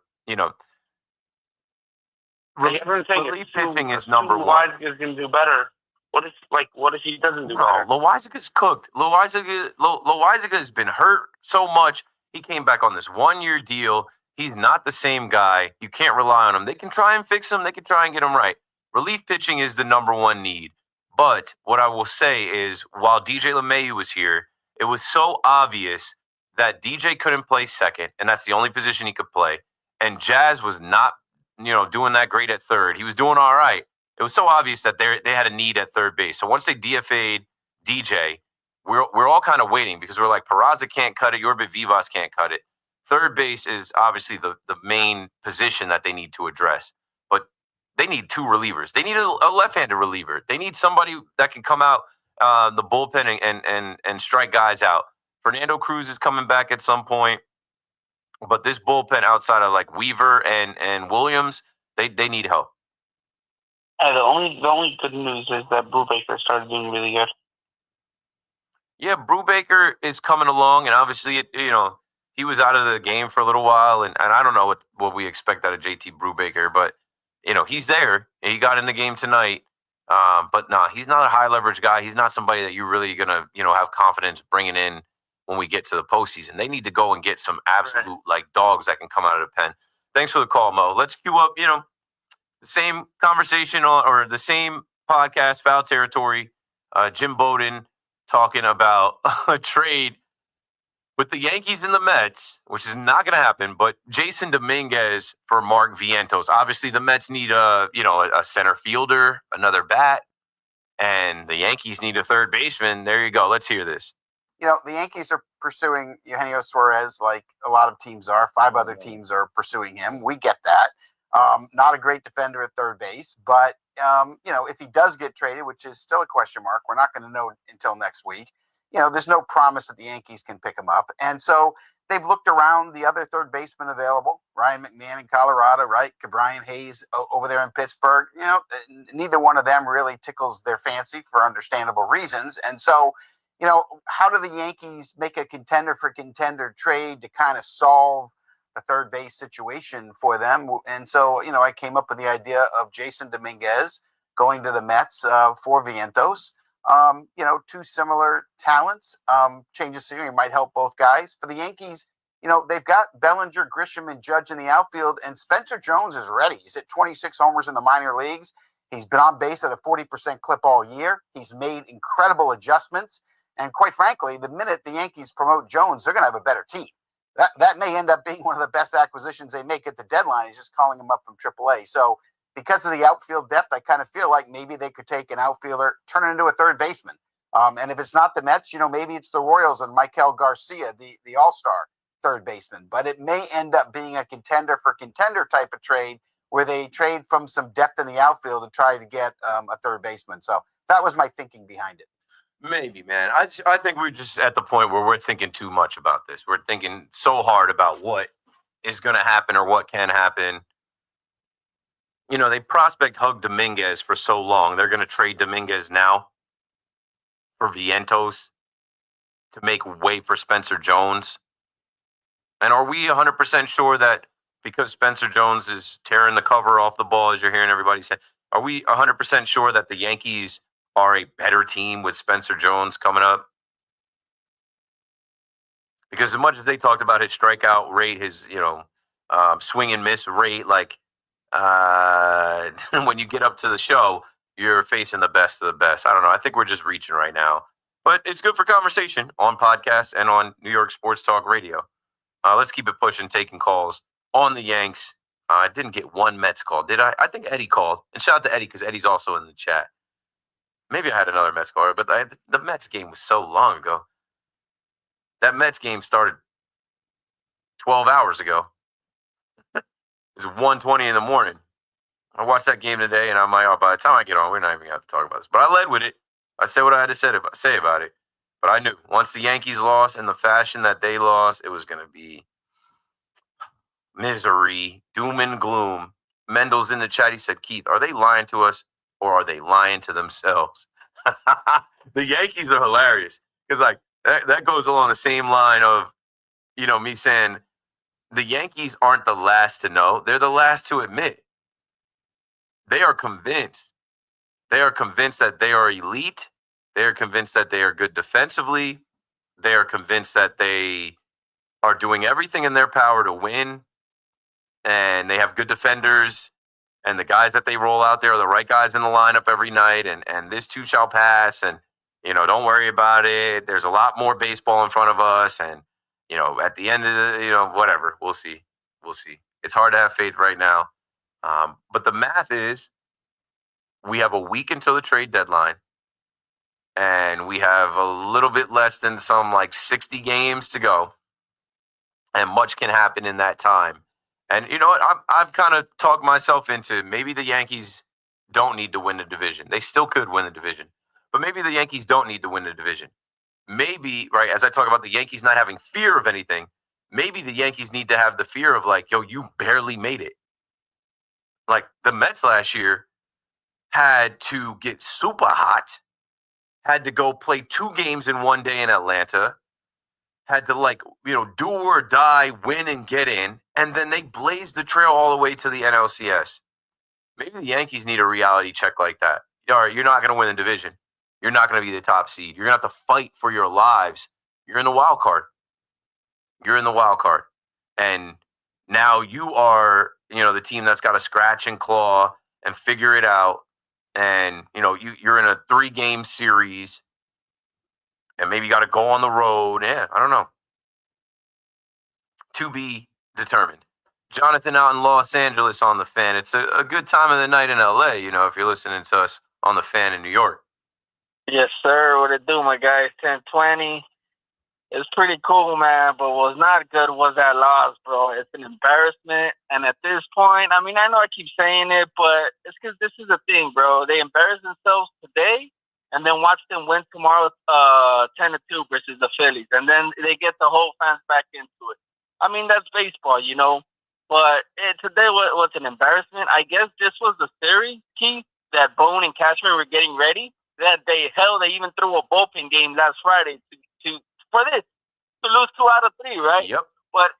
relief pitching is number one. Loizaga is going to do better. What if he doesn't do better? Loizaga's cooked. Loizaga has been hurt so much. He came back on this 1-year deal. He's not the same guy. You can't rely on him. They can try and fix him. They can try and get him right. Relief pitching is the number one need. But what I will say is, while DJ LeMahieu was here, it was so obvious that DJ couldn't play second, and that's the only position he could play. And Jazz was not, doing that great at third. He was doing all right. It was so obvious that they had a need at third base. So once they DFA'd DJ, we're all kind of waiting because we're like, Peraza can't cut it. Yorbe Vivas can't cut it. Third base is obviously the main position that they need to address. But they need two relievers. They need a left-handed reliever. They need somebody that can come out the bullpen and strike guys out. Fernando Cruz is coming back at some point. But this bullpen outside of like Weaver and Williams, they need help. The only good news is that Brubaker started doing really good. Yeah, Brubaker is coming along, and obviously, he was out of the game for a little while, and I don't know what we expect out of JT Brubaker, but, he's there. He got in the game tonight, but no, he's not a high-leverage guy. He's not somebody that you're really going to, have confidence bringing in when we get to the postseason. They need to go and get some absolute, dogs that can come out of the pen. Thanks for the call, Mo. Let's cue up, the same conversation or the same podcast, Foul Territory. Jim Bowden talking about a trade with the Yankees and the Mets, which is not going to happen, but Jason Dominguez for Mark Vientos. Obviously, the Mets need a center fielder, another bat, and the Yankees need a third baseman. There you go. Let's hear this. The Yankees are pursuing Eugenio Suarez like a lot of teams are. 5 other teams are pursuing him. We get that. Not a great defender at third base, but, if he does get traded, which is still a question mark, we're not going to know until next week. There's no promise that the Yankees can pick him up. And so they've looked around the other third baseman available, Ryan McMahon in Colorado, right? Brian Hayes over there in Pittsburgh. Neither one of them really tickles their fancy for understandable reasons. And so, how do the Yankees make a contender for contender trade to kind of solve a third base situation for them? And so, I came up with the idea of Jason Dominguez going to the Mets for Vientos. 2 similar talents. Change of scenery might help both guys. For the Yankees, they've got Bellinger, Grisham, and Judge in the outfield, and Spencer Jones is ready. He's hit 26 homers in the minor leagues. He's been on base at a 40% clip all year. He's made incredible adjustments. And quite frankly, the minute the Yankees promote Jones, they're going to have a better team. That may end up being one of the best acquisitions they make at the deadline. He's just calling him up from AAA. So because of the outfield depth, I kind of feel like maybe they could take an outfielder, turn it into a third baseman. And if it's not the Mets, maybe it's the Royals and Michael Garcia, the all-star third baseman. But it may end up being a contender for contender type of trade where they trade from some depth in the outfield to try to get a third baseman. So that was my thinking behind it. Maybe, man. I think we're just at the point where we're thinking too much about this. We're thinking so hard about what is going to happen or what can happen. They prospect hugged Dominguez for so long. They're going to trade Dominguez now for Vientos to make way for Spencer Jones. And are we 100% sure that because Spencer Jones is tearing the cover off the ball, as you're hearing everybody say, are we 100% sure that the Yankees are a better team with Spencer Jones coming up? Because as much as they talked about his strikeout rate, his, swing and miss rate, when you get up to the show, you're facing the best of the best. I don't know. I think we're just reaching right now. But it's good for conversation on podcasts and on New York Sports Talk Radio. Let's keep it pushing, taking calls on the Yanks. I didn't get one Mets call, did I? I think Eddie called. And shout out to Eddie because Eddie's also in the chat. Maybe I had another Mets card, but the Mets game was so long ago. That Mets game started 12 hours ago. It was 1:20 in the morning. I watched that game today, and I'm like, oh, by the time I get on, we're not even going to have to talk about this. But I led with it. I said what I had to say about it. But I knew once the Yankees lost in the fashion that they lost, it was going to be misery, doom and gloom. Mendel's in the chat. He said, Keith, are they lying to us or are they lying to themselves? The Yankees are hilarious because like that goes along the same line of, me saying the Yankees aren't the last to know. They're the last to admit. They are convinced. They are convinced that they are elite. They are convinced that they are good defensively. They are convinced that they are doing everything in their power to win. And they have good defenders. And the guys that they roll out there are the right guys in the lineup every night. And this too shall pass. And, don't worry about it. There's a lot more baseball in front of us. And, at the end of the, whatever, we'll see. We'll see. It's hard to have faith right now. But the math is we have a week until the trade deadline. And we have a little bit less than 60 games to go. And much can happen in that time. And you know what? I've kind of talked myself into maybe the Yankees don't need to win the division. They still could win the division. But maybe the Yankees don't need to win the division. Maybe, right, as I talk about the Yankees not having fear of anything, maybe the Yankees need to have the fear of you barely made it. Like the Mets last year had to get super hot, had to go play 2 games in one day in Atlanta, had to do or die, win and get in, and then they blazed the trail all the way to the NLCS. Maybe the Yankees need a reality check like that. All right, you're not going to win the division. You're not going to be the top seed. You're going to have to fight for your lives. You're in the wild card. You're in the wild card. And now you are, the team that's got to scratch and claw and figure it out. And, you're in a 3-game series. And maybe you got to go on the road. Yeah, I don't know. To be determined. Jonathan out in Los Angeles on the Fan. It's a good time of the night in LA, if you're listening to us on the Fan in New York. Yes, sir. What it do, my guys? 1020. It's pretty cool, man. But what's not good was that loss, bro. It's an embarrassment. And at this point, I know I keep saying it, but it's because this is the thing, bro. They embarrass themselves today, and then watch them win tomorrow 10-2 versus the Phillies. And then they get the whole fans back into it. That's baseball, But today was an embarrassment. I guess this was the theory, Keith, that Bone and Cashman were getting ready. That they even threw a bullpen game last Friday to lose 2 out of 3, right? Yep. But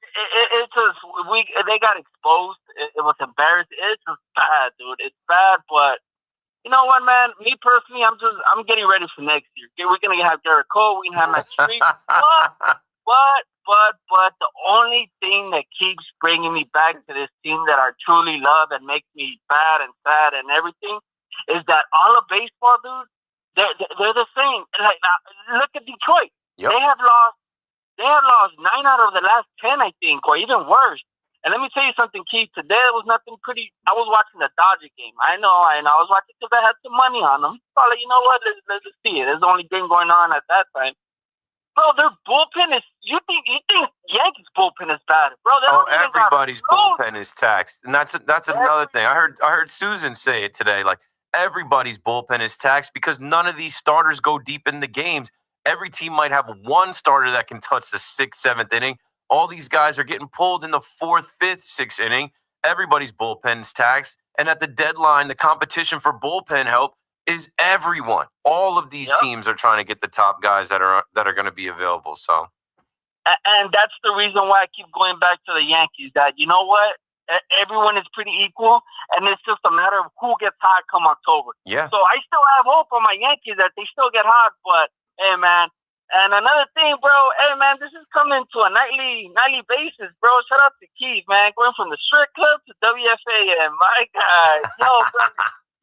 it's just they got exposed. It was embarrassing. It's just bad, dude. It's bad, but you know what, man? Me personally, I'm getting ready for next year. We're gonna have Garrett Cole. We're gonna have Max Fried. But the only thing that keeps bringing me back to this team that I truly love and makes me bad and sad and everything is that all of baseball, dude, they're the same. Like now, look at Detroit. Yep. They have lost 9 out of the last 10, I think, or even worse. And let me tell you something, Keith. Today it was nothing pretty. I was watching the Dodger game. I know. I was watching because I had some money on them. So you know what? Let's just see it. There's the only game going on at that time. Bro, their bullpen is. You think Yankees bullpen is bad, bro? Everybody's bullpen is taxed, and that's another thing. I heard Susan say it today. Like everybody's bullpen is taxed because none of these starters go deep in the games. Every team might have one starter that can touch the 6th, 7th inning. All these guys are getting pulled in the 4th, 5th, 6th inning. Everybody's bullpen is taxed, and at the deadline, the competition for bullpen help is everyone. All of these teams are trying to get the top guys that are going to be available. So, and that's the reason why I keep going back to the Yankees. That you know what, everyone is pretty equal, and it's just a matter of who gets hot come October. Yeah. So I still have hope on my Yankees that they still get hot. But hey, man. And another thing, bro. Hey, man, this is coming to a nightly basis, bro. Shout out to Keith, man. Going from the strip club to WFAN. My God,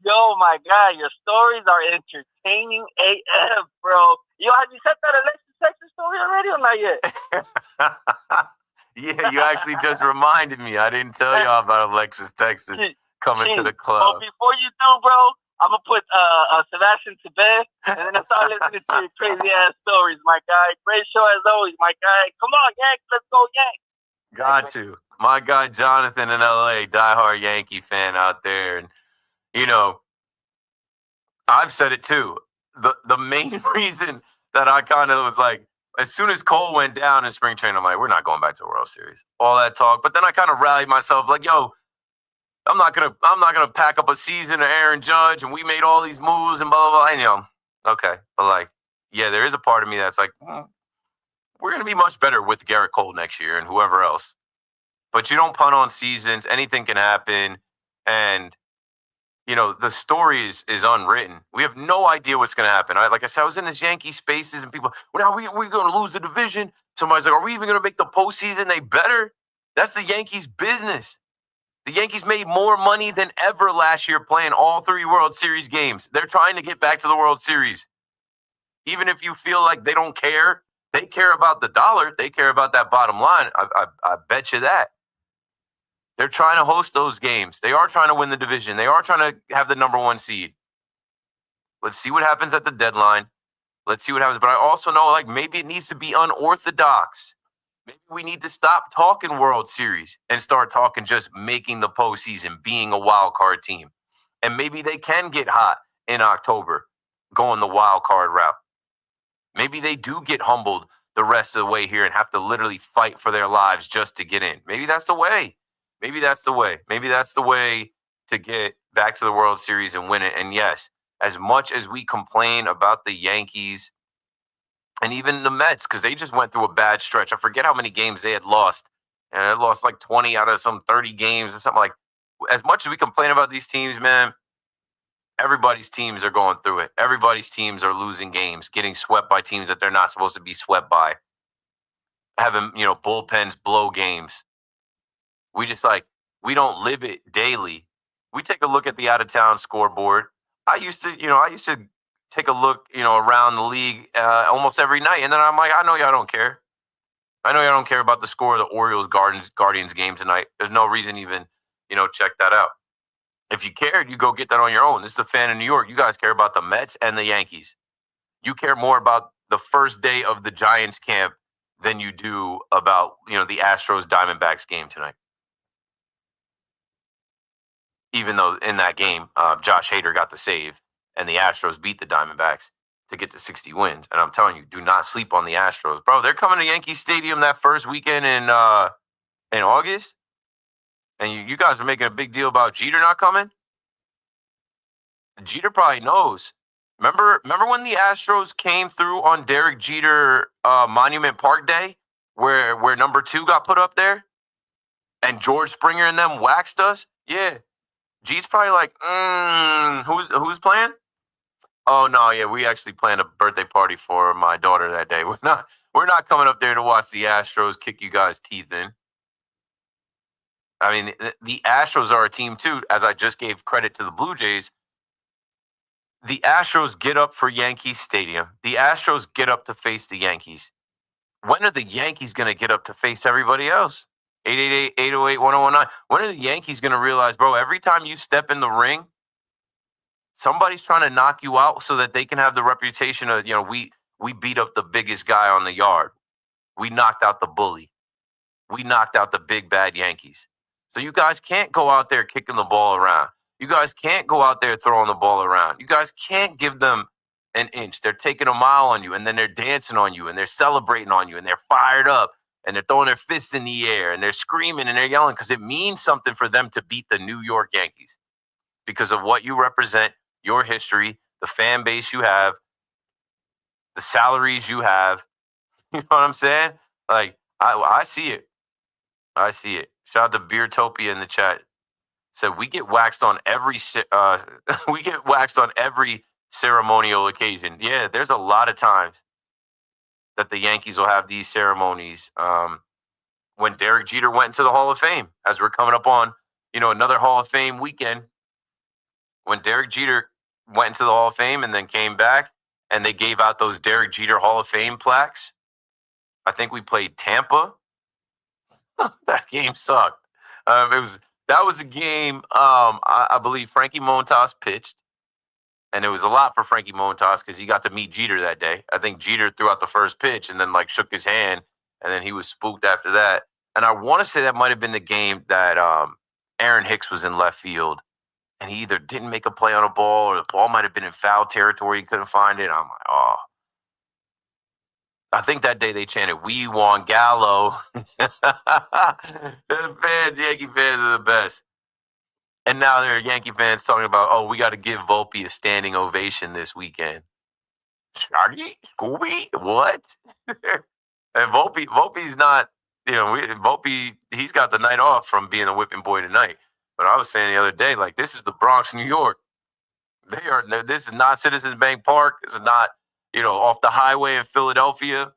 Yo, my God, your stories are entertaining AF, bro. Yo, have you said that Alexis Texas story already or not yet? Yeah, you actually just reminded me. I didn't tell y'all about Alexis Texas coming to the club. But before you do, bro, I'm gonna put Sebastian to bed, and then I start listening to your crazy ass stories, my guy. Great show as always, my guy. Come on, Yanks, let's go, Yanks. Got you. My guy Jonathan in LA, diehard Yankee fan out there. And, you know, I've said it too. The main reason that I kind of was like, as soon as Cole went down in spring training, I'm like, we're not going back to the World Series. All that talk. But then I kind of rallied myself like, yo, I'm not gonna pack up a season of Aaron Judge and we made all these moves and blah blah blah. And, you know, okay. But like, yeah, there is a part of me that's like, we're gonna be much better with Garrett Cole next year and whoever else. But you don't punt on seasons. Anything can happen. And, you know, the story is unwritten. We have no idea what's going to happen. Like I said, I was in this Yankee spaces and people, well, are we going to lose the division? Somebody's like, are we even going to make the postseason? They better. That's the Yankees' business. The Yankees made more money than ever last year playing all 3 World Series games. They're trying to get back to the World Series. Even if you feel like they don't care, they care about the dollar. They care about that bottom line. I bet you that. They're trying to host those games. They are trying to win the division. They are trying to have the number 1 seed. Let's see what happens at the deadline. Let's see what happens. But I also know, like, maybe it needs to be unorthodox. Maybe we need to stop talking World Series and start talking just making the postseason, being a wild card team. And maybe they can get hot in October, going the wild card route. Maybe they do get humbled the rest of the way here and have to literally fight for their lives just to get in. Maybe that's the way. Maybe that's the way. Maybe that's the way to get back to the World Series and win it. And yes, as much as we complain about the Yankees and even the Mets, because they just went through a bad stretch. I forget how many games they had lost. And they lost like 20 out of some 30 games or something. Like, as much as we complain about these teams, man, everybody's teams are going through it. Everybody's teams are losing games, getting swept by teams that they're not supposed to be swept by. Having, you know, bullpens blow games. We we don't live it daily. We take a look at the out-of-town scoreboard. I used to take a look, around the league almost every night. And then I'm like, I know y'all don't care. I know y'all don't care about the score of the Orioles-Guardians game tonight. There's no reason even, check that out. If you cared, you go get that on your own. This is the fan in New York. You guys care about the Mets and the Yankees. You care more about the first day of the Giants camp than you do about, the Astros-Diamondbacks game tonight. Even though in that game, Josh Hader got the save and the Astros beat the Diamondbacks to get to 60 wins. And I'm telling you, do not sleep on the Astros. Bro, they're coming to Yankee Stadium that first weekend in August. And you guys are making a big deal about Jeter not coming? Jeter probably knows. Remember when the Astros came through on Derek Jeter Monument Park Day where number 2 got put up there? And George Springer and them waxed us? Yeah. G's probably like, who's playing? Oh no, yeah, we actually planned a birthday party for my daughter that day. We're not coming up there to watch the Astros kick you guys' teeth in. I mean, the Astros are a team too, as I just gave credit to the Blue Jays. The Astros get up for Yankee Stadium. The Astros get up to face the Yankees. When are the Yankees going to get up to face everybody else? 888-808-1019. When are the Yankees going to realize, bro, every time you step in the ring, somebody's trying to knock you out so that they can have the reputation of, we beat up the biggest guy on the yard. We knocked out the bully. We knocked out the big bad Yankees. So you guys can't go out there kicking the ball around. You guys can't go out there throwing the ball around. You guys can't give them an inch. They're taking a mile on you, and then they're dancing on you, and they're celebrating on you, and they're fired up. And they're throwing their fists in the air and they're screaming and they're yelling because it means something for them to beat the New York Yankees because of what you represent, your history, the fan base you have, the salaries you have. You know what I'm saying? Like, I see it. I see it. Shout out to Beertopia in the chat. Said we get waxed on every ceremonial occasion. Yeah, there's a lot of times that the Yankees will have these ceremonies. When Derek Jeter went into the Hall of Fame, as we're coming up on, another Hall of Fame weekend, when Derek Jeter went into the Hall of Fame and then came back and they gave out those Derek Jeter Hall of Fame plaques, I think we played Tampa. That game sucked. That was a game, I believe Frankie Montas pitched. And it was a lot for Frankie Montas because he got to meet Jeter that day. I think Jeter threw out the first pitch and then like shook his hand, and then he was spooked after that. And I want to say that might have been the game that Aaron Hicks was in left field, and he either didn't make a play on a ball or the ball might have been in foul territory. He couldn't find it. I'm like, oh. I think that day they chanted, "We want Gallo." The fans, Yankee fans are the best. And now there are Yankee fans talking about, oh, we got to give Volpe a standing ovation this weekend. Shaggy? Scooby? What? And Volpe's not, Volpe, he's got the night off from being a whipping boy tonight. But I was saying the other day, like, this is the Bronx, New York. This is not Citizens Bank Park. This is not, off the highway in Philadelphia.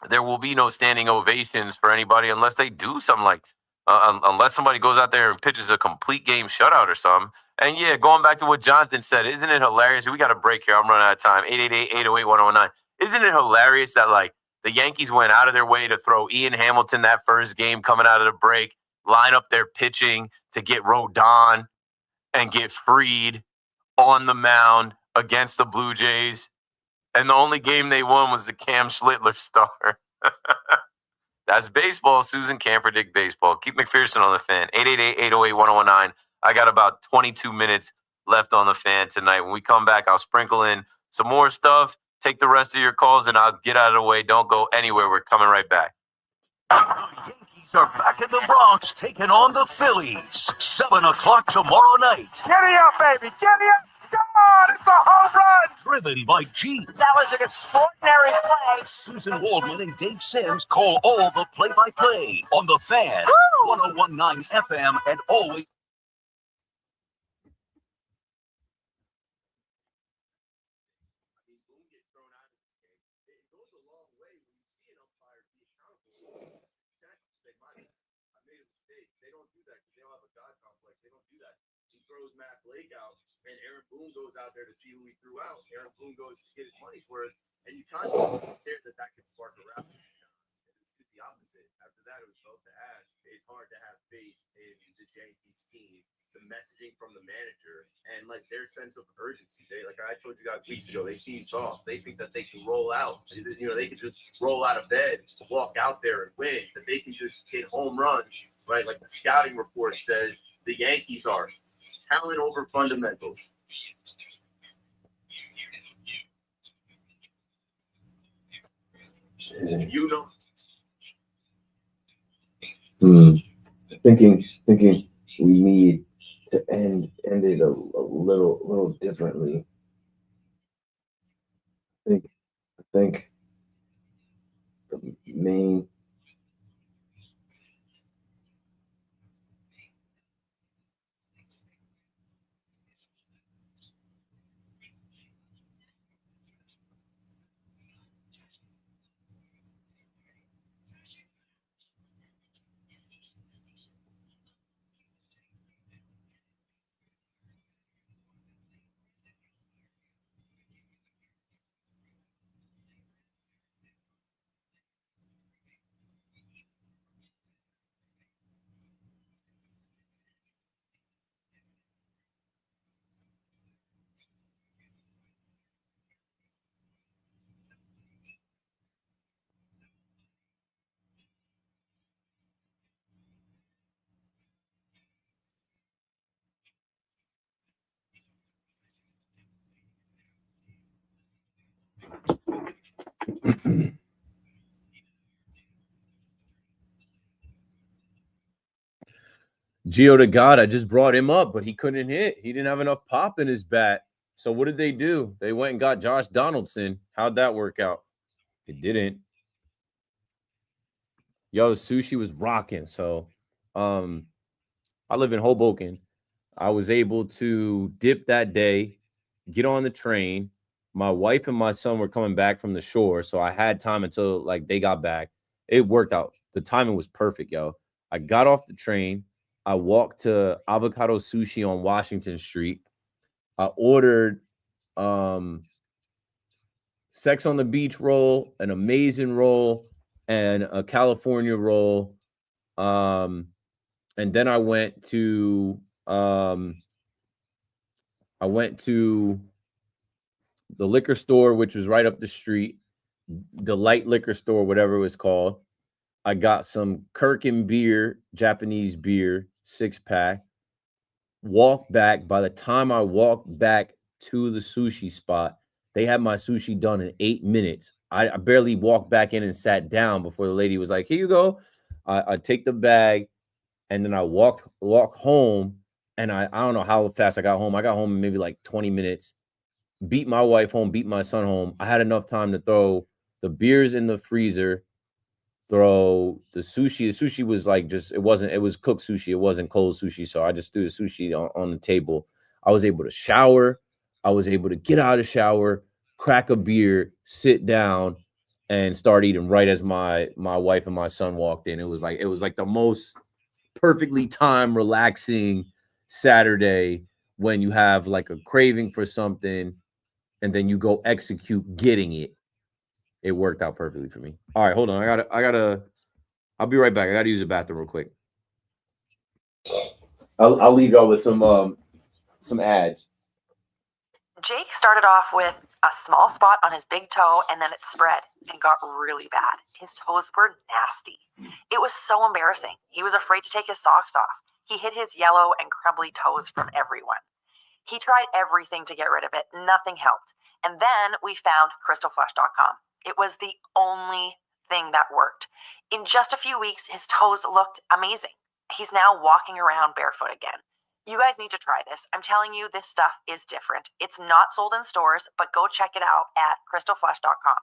There will be no standing ovations for anybody unless they do something like, unless somebody goes out there and pitches a complete game shutout or something. And yeah, going back to what Jonathan said, isn't it hilarious? We got a break here. I'm running out of time. 888-808-1009. Isn't it hilarious that like the Yankees went out of their way to throw Ian Hamilton that first game coming out of the break, line up their pitching to get Rodon and get Fried on the mound against the Blue Jays. And the only game they won was the Cam Schlittler star. That's baseball. Susan can't predict baseball. Keith McPherson on the Fan. 888-808-1019. I got about 22 minutes left on the Fan tonight. When we come back, I'll sprinkle in some more stuff, take the rest of your calls, and I'll get out of the way. Don't go anywhere. We're coming right back. The Yankees are back in the Bronx, taking on the Phillies. 7 o'clock tomorrow night. Giddy up, baby. Giddy up. Come on, it's a home run. Driven by Jeep. That was an extraordinary play. Susan Waldman and Dave Sims call all the play-by-play on the Fan. 1019 FM and always. Matt Blake out, and Aaron Boone goes out there to see who he threw out. Aaron Boone goes to get his money's worth, and you kind of care that could spark a rap. It's the opposite. After that, it was both to ask. It's hard to have faith in this Yankees team. The messaging from the manager and like their sense of urgency. They, like I told you guys weeks ago, they seem soft. They think that they can roll out. They can just roll out of bed, walk out there and win. That they can just hit home runs, right? Like the scouting report says, the Yankees are talent over fundamentals. Thinking we need to end it a little differently. I think the main Gio to God, I just brought him up, but he couldn't hit. He didn't have enough pop in his bat. So what did they do? They went and got Josh Donaldson. How'd that work out? It didn't. Yo, sushi was rocking. So I live in Hoboken. I was able to dip that day, get on the train. My wife and my son were coming back from the shore, so I had time until like they got back. It worked out. The timing was perfect, yo. I got off the train. I walked to Avocado Sushi on Washington Street. I ordered Sex on the Beach roll, an amazing roll, and a California roll. And then I went to I went to the liquor store, which was right up the street, the light liquor store, whatever it was called. I got some Kirkin beer, Japanese beer, 6-pack. Walked back. By the time I walked back to the sushi spot, they had my sushi done in 8 minutes. I barely walked back in and sat down before the lady was like, "Here you go." I take the bag, and then I walk home, and I don't know how fast I got home. I got home in maybe like 20 minutes. Beat my wife home, beat my son home. I had enough time to throw the beers in the freezer, throw the sushi. The sushi was like it was cooked sushi. It wasn't cold sushi. So I just threw the sushi on the table. I was able to shower. I was able to get out of the shower, crack a beer, sit down, and start eating right as my wife and my son walked in. It was like the most perfectly timed, relaxing Saturday when you have like a craving for something and then you go execute getting it. It worked out perfectly for me. All right, hold on. I'll be right back. I gotta use the bathroom real quick. I'll leave y'all with some ads. Jake started off with a small spot on his big toe and then it spread and got really bad. His toes were nasty. It was so embarrassing. He was afraid to take his socks off. He hid his yellow and crumbly toes from everyone. He tried everything to get rid of it. Nothing helped. And then we found crystalflush.com. It was the only thing that worked. In just a few weeks, his toes looked amazing. He's now walking around barefoot again. You guys need to try this. I'm telling you, this stuff is different. It's not sold in stores, but go check it out at crystalflush.com.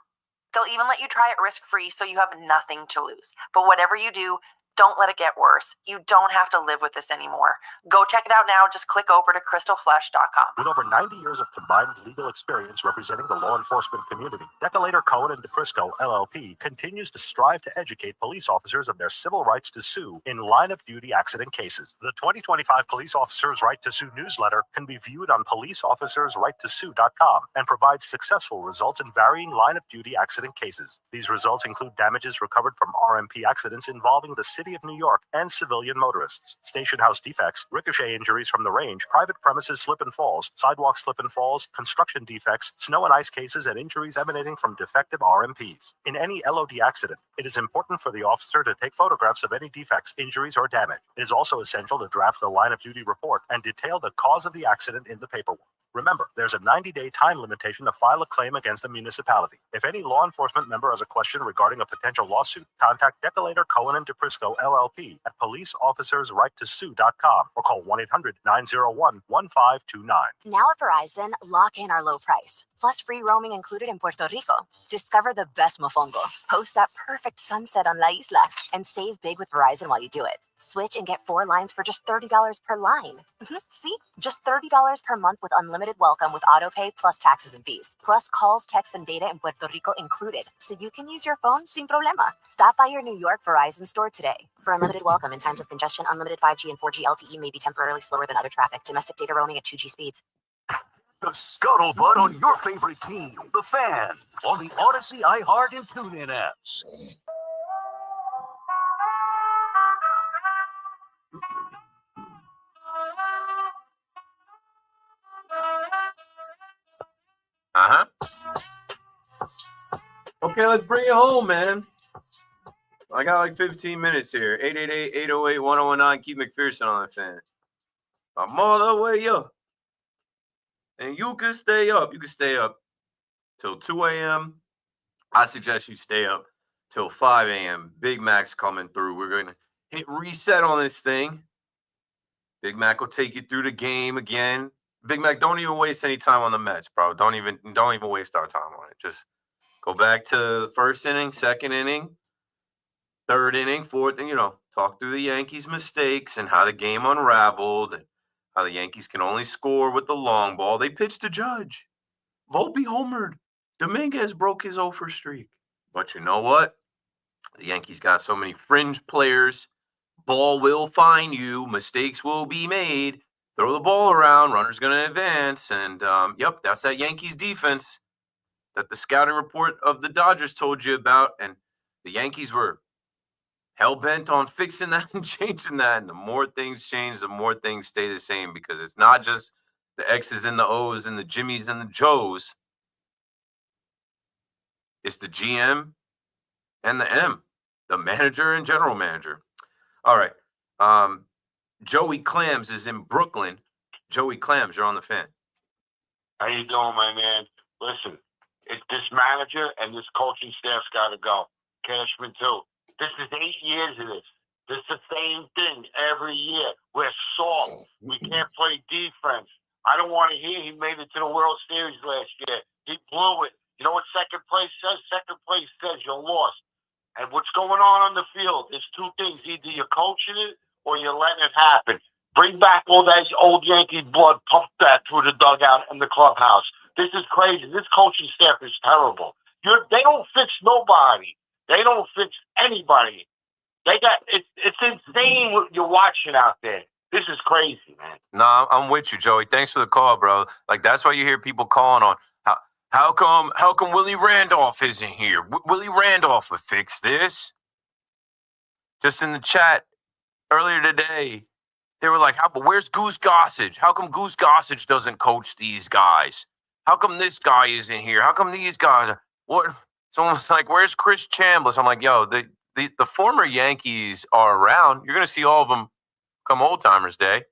They'll even let you try it risk-free so you have nothing to lose. But whatever you do, don't let it get worse. You don't have to live with this anymore. Go check it out now. Just click over to crystalflush.com. With over 90 years of combined legal experience representing the law enforcement community, Decolator Cohen and DePrisco, LLP, continues to strive to educate police officers of their civil rights to sue in line-of-duty accident cases. The 2025 Police Officers' Right to Sue newsletter can be viewed on policeofficersrighttosue.com and provides successful results in varying line-of-duty accident cases. These results include damages recovered from RMP accidents involving the City of New York and civilian motorists, station house defects, ricochet injuries from the range, private premises slip and falls, sidewalk slip and falls, construction defects, snow and ice cases, and injuries emanating from defective RMPs. In any LOD accident, it is important for the officer to take photographs of any defects, injuries, or damage. It is also essential to draft the line of duty report and detail the cause of the accident in the paperwork. Remember, there's a 90-day time limitation to file a claim against a municipality. If any law enforcement member has a question regarding a potential lawsuit, contact Decolator Cohen and DePrisco, LLP at policeofficersrighttosue.com or call 1-800-901-1529. Now at Verizon, lock in our low price, plus free roaming included in Puerto Rico. Discover the best mofongo, post that perfect sunset on La Isla, and save big with Verizon while you do it. Switch and get 4 lines for just $30 per line. See? Just $30 per month with unlimited welcome with autopay plus taxes and fees. Plus calls, texts, and data in Puerto Rico included, so you can use your phone sin problema. Stop by your New York Verizon store today. For unlimited welcome in times of congestion, unlimited 5G and 4G LTE may be temporarily slower than other traffic. Domestic data roaming at 2G speeds. The scuttlebutt on your favorite team, the Fan, on the Odyssey, iHeart, and TuneIn apps. Okay, let's bring it home, man. I got like 15 minutes here. 888-808-1019. Keith McPherson on the Fan. I'm all the way up. And you can stay up. You can stay up till 2 a.m. I suggest you stay up till 5 a.m. Big Mac's coming through. We're going to hit reset on this thing. Big Mac will take you through the game again. Big Mac, don't even waste any time on the Mets, bro. Don't even waste our time on it. Just go back to the first inning, second inning, third inning, fourth, and, talk through the Yankees' mistakes and how the game unraveled and how the Yankees can only score with the long ball. They pitched to Judge. Volpe homered. Dominguez broke his 0-for streak. But you know what? The Yankees got so many fringe players. Ball will find you. Mistakes will be made. Throw the ball around. Runner's going to advance. And, that's that Yankees defense that the scouting report of the Dodgers told you about. And the Yankees were hell-bent on fixing that and changing that. And the more things change, the more things stay the same, because it's not just the X's and the O's and the Jimmys and the Joes. It's the GM and the M, the manager and general manager. All right. Joey Clams is in Brooklyn. Joey Clams, you're on the fan. How you doing, my man? Listen, this manager and this coaching staff's got to go. Cashman, too. This is 8 years of this. This is the same thing every year. We're soft. We can't play defense. I don't want to hear he made it to the World Series last year. He blew it. You know what second place says? Second place says you're lost. And what's going on the field? There's two things. Either you're coaching it or you're letting it happen. Bring back all that old Yankee blood, pump that through the dugout and the clubhouse. This is crazy. This coaching staff is terrible. They don't fix nobody. They don't fix anybody. It's insane what you're watching out there. This is crazy, man. No, I'm with you, Joey. Thanks for the call, bro. Like, that's why you hear people calling on how come Willie Randolph isn't here? Willie Randolph would fix this. Just in the chat earlier today, they were like, where's Goose Gossage? How come Goose Gossage doesn't coach these guys? How come this guy isn't here? How come these guys are what? Someone's like, where's Chris Chambliss? I'm like, yo, the former Yankees are around. You're gonna see all of them come Old Timers Day.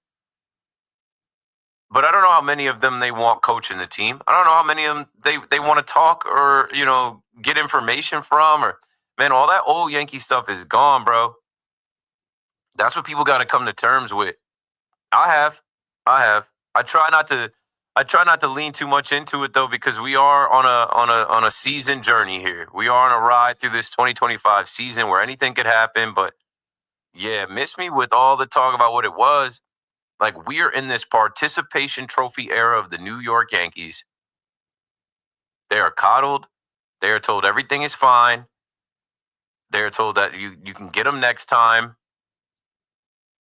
But I don't know how many of them they want coaching the team. I don't know how many of them they want to talk or, get information from. Or, man, all that old Yankee stuff is gone, bro. That's what people got to come to terms with. I have. I try not to lean too much into it, though, because we are on a season journey here. We are on a ride through this 2025 season where anything could happen. But, yeah, miss me with all the talk about what it was. Like, we are in this participation trophy era of the New York Yankees. They are coddled. They are told everything is fine. They are told that you can get them next time.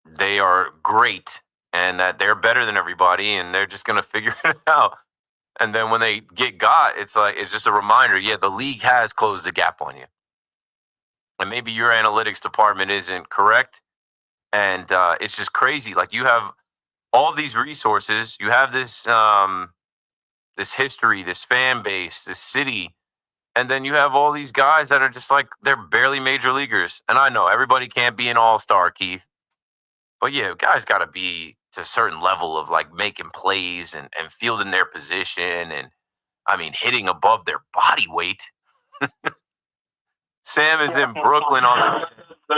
They are great and that they're better than everybody and they're just going to figure it out. And then when they get got, it's just a reminder, yeah, the league has closed the gap on you. And maybe your analytics department isn't correct. And it's just crazy. Like, you have all of these resources, you have this this history, this fan base, this city, and then you have all these guys that are just like, they're barely major leaguers. And I know everybody can't be an all-star, Keith, but yeah, guys got to be to a certain level of like making plays and fielding their position and, I mean, hitting above their body weight. Sam is in Brooklyn on the...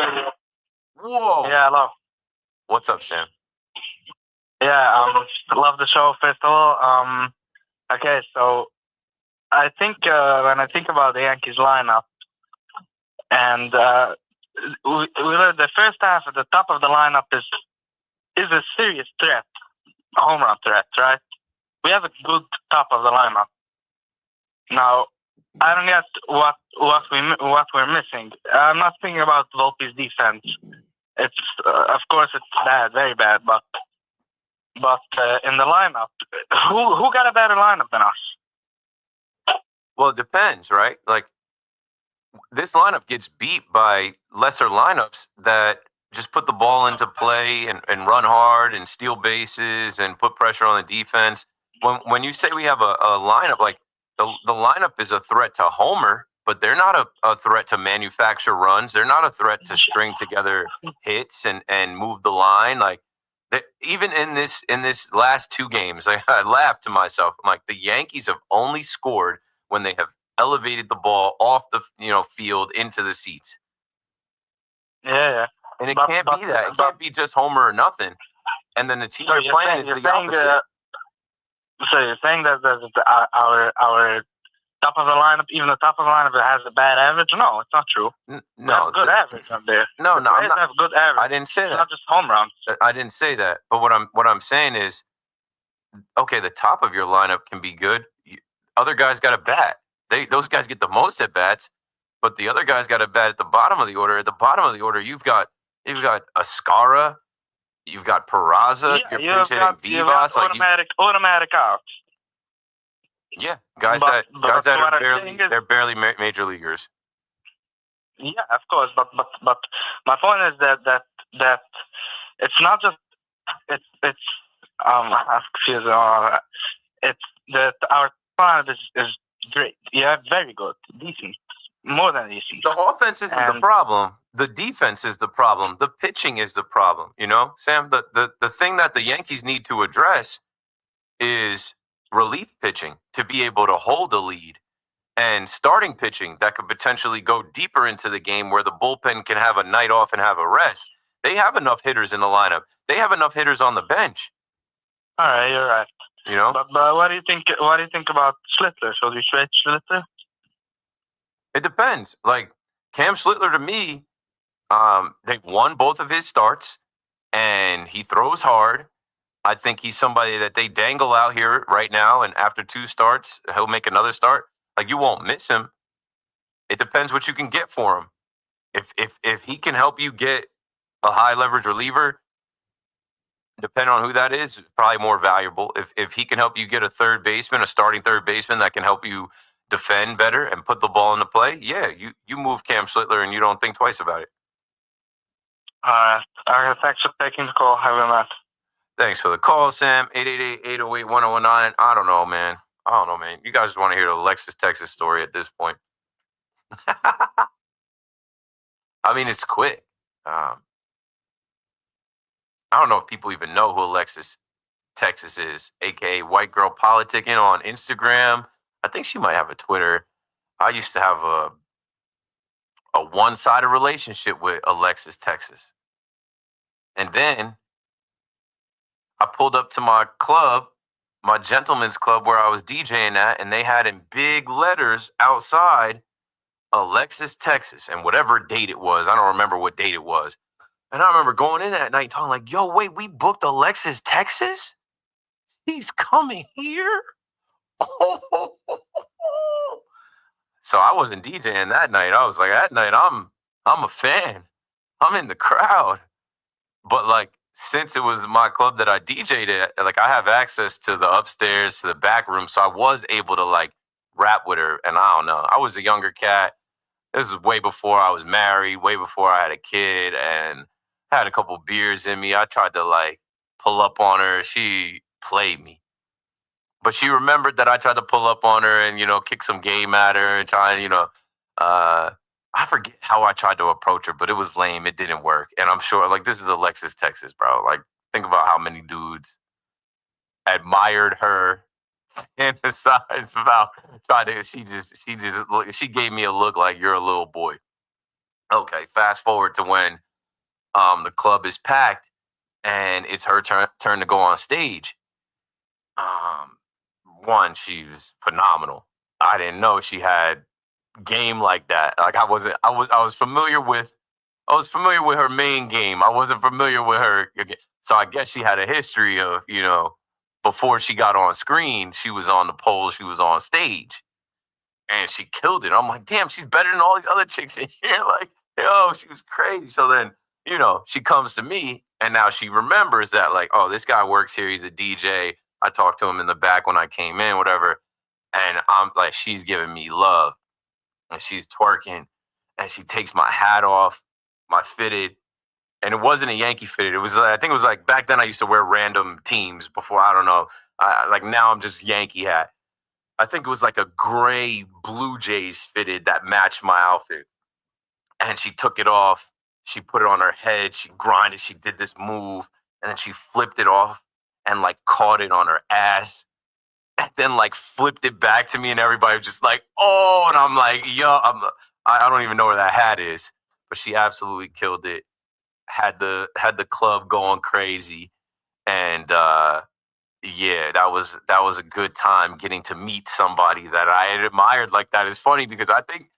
Whoa. Yeah, hello. What's up, Sam? Yeah, love the show, first of all. Okay, so I think when I think about the Yankees lineup, and we learned the first half at the top of the lineup is a serious threat, a home run threat, right? We have a good top of the lineup. Now, I don't get what we're missing. I'm not thinking about Volpe's defense. It's of course it's bad, very bad, but in the lineup, who got a better lineup than us? Well, it depends, right? Like, this lineup gets beat by lesser lineups that just put the ball into play and run hard and steal bases and put pressure on the defense. When you say we have a lineup, like the lineup is a threat to homer, but they're not a threat to manufacture runs. They're not a threat to string together hits and move the line. Like, even in this last two games, I laughed to myself. I'm like, the Yankees have only scored when they have elevated the ball off the field into the seats. Yeah. And it can't be that. It can't be just homer or nothing. And then the team you're playing is the opposite. So you're saying that our top of the lineup, even the top of the lineup, has a bad average? No, it's not true. No, good average up there. No, the I'm not. Have good average. I didn't say that. It's not just home runs. I didn't say that. But what I'm saying is, okay, the top of your lineup can be good. Other guys got a bat. Those guys get the most at bats, but the other guys got a bat at the bottom of the order. At the bottom of the order, you've got Ascara, you've got Peraza, you're pinch hitting Vivas, automatic outs. Yeah, guys that are barely major leaguers. Yeah, of course, but my point is that it's not just it's I'm confused. It's our lineup is great. Yeah, very good, decent, more than decent. The offense isn't the problem. The defense is the problem. The pitching is the problem. You know, Sam. The thing that the Yankees need to address is relief pitching to be able to hold a lead, and starting pitching that could potentially go deeper into the game where the bullpen can have a night off and have a rest. They have enough hitters in the lineup. They have enough hitters on the bench. All right, you're right. You know, but what do you think? What do you think about Schlittler? Should we switch Schlittler? it depends. Like Cam Schlittler, to me, they've won both of his starts, and he throws hard. I think he's somebody that they dangle out here right now, and after 2 starts, he'll make another start. Like, you won't miss him. It depends what you can get for him. If he can help you get a high leverage reliever, depending on who that is, probably more valuable. If he can help you get a third baseman, a starting third baseman that can help you defend better and put the ball into play, yeah, you move Cam Schlittler and you don't think twice about it. Thanks for taking the call. Have a night. Thanks for the call, Sam. 888-808-1019. I don't know, man. You guys just want to hear the Alexis, Texas story at this point. I mean, it's quick. I don't know if people even know who Alexis, Texas is, a.k.a. White Girl Politicking on Instagram. I think she might have a Twitter. I used to have a one-sided relationship with Alexis, Texas. And then I pulled up to my club, my gentleman's club where I was DJing at, and they had in big letters outside Alexis, Texas, and whatever date it was. I don't remember what date it was. And I remember going in that night and talking like, yo, wait, we booked Alexis, Texas? He's coming here? So I wasn't DJing that night. I was like, that night I'm a fan. I'm in the crowd. But like, since it was my club that I DJ'd at, like I have access to the upstairs, to the back room. So I was able to like rap with her. And I don't know, I was a younger cat. This was way before I was married, way before I had a kid and had a couple beers in me. I tried to like pull up on her. She played me. But she remembered that I tried to pull up on her and, kick some game at her and try and, I forget how I tried to approach her, but it was lame. It didn't work. And I'm sure, like, this is Alexis, Texas, bro. Like, think about how many dudes admired her, fantasized about she gave me a look like you're a little boy. Okay, fast forward to when the club is packed and it's her turn to go on stage. One, she was phenomenal. I didn't know she had game like that. Like I was familiar with her main game. I wasn't familiar with her. So I guess she had a history of, before she got on screen, she was on the pole, she was on stage. And she killed it. I'm like, damn, she's better than all these other chicks in here. Like, yo, she was crazy. So then, she comes to me and now she remembers that, like, oh, this guy works here. He's a DJ. I talked to him in the back when I came in, whatever. And I'm like, she's giving me love. And she's twerking. And she takes my hat off, my fitted. And it wasn't a Yankee fitted. It was, I think it was like, back then I used to wear random teams before, I don't know. Like now I'm just Yankee hat. I think it was like a gray Blue Jays fitted that matched my outfit. And she took it off. She put it on her head. She grinded. She did this move. And then she flipped it off and like caught it on her ass. And then like flipped it back to me. And everybody was just like, oh. And I'm like, yo, I don't even know where that hat is. But she absolutely killed it. Had the club going crazy. And yeah, that was a good time getting to meet somebody that I had admired like that. It's funny because I think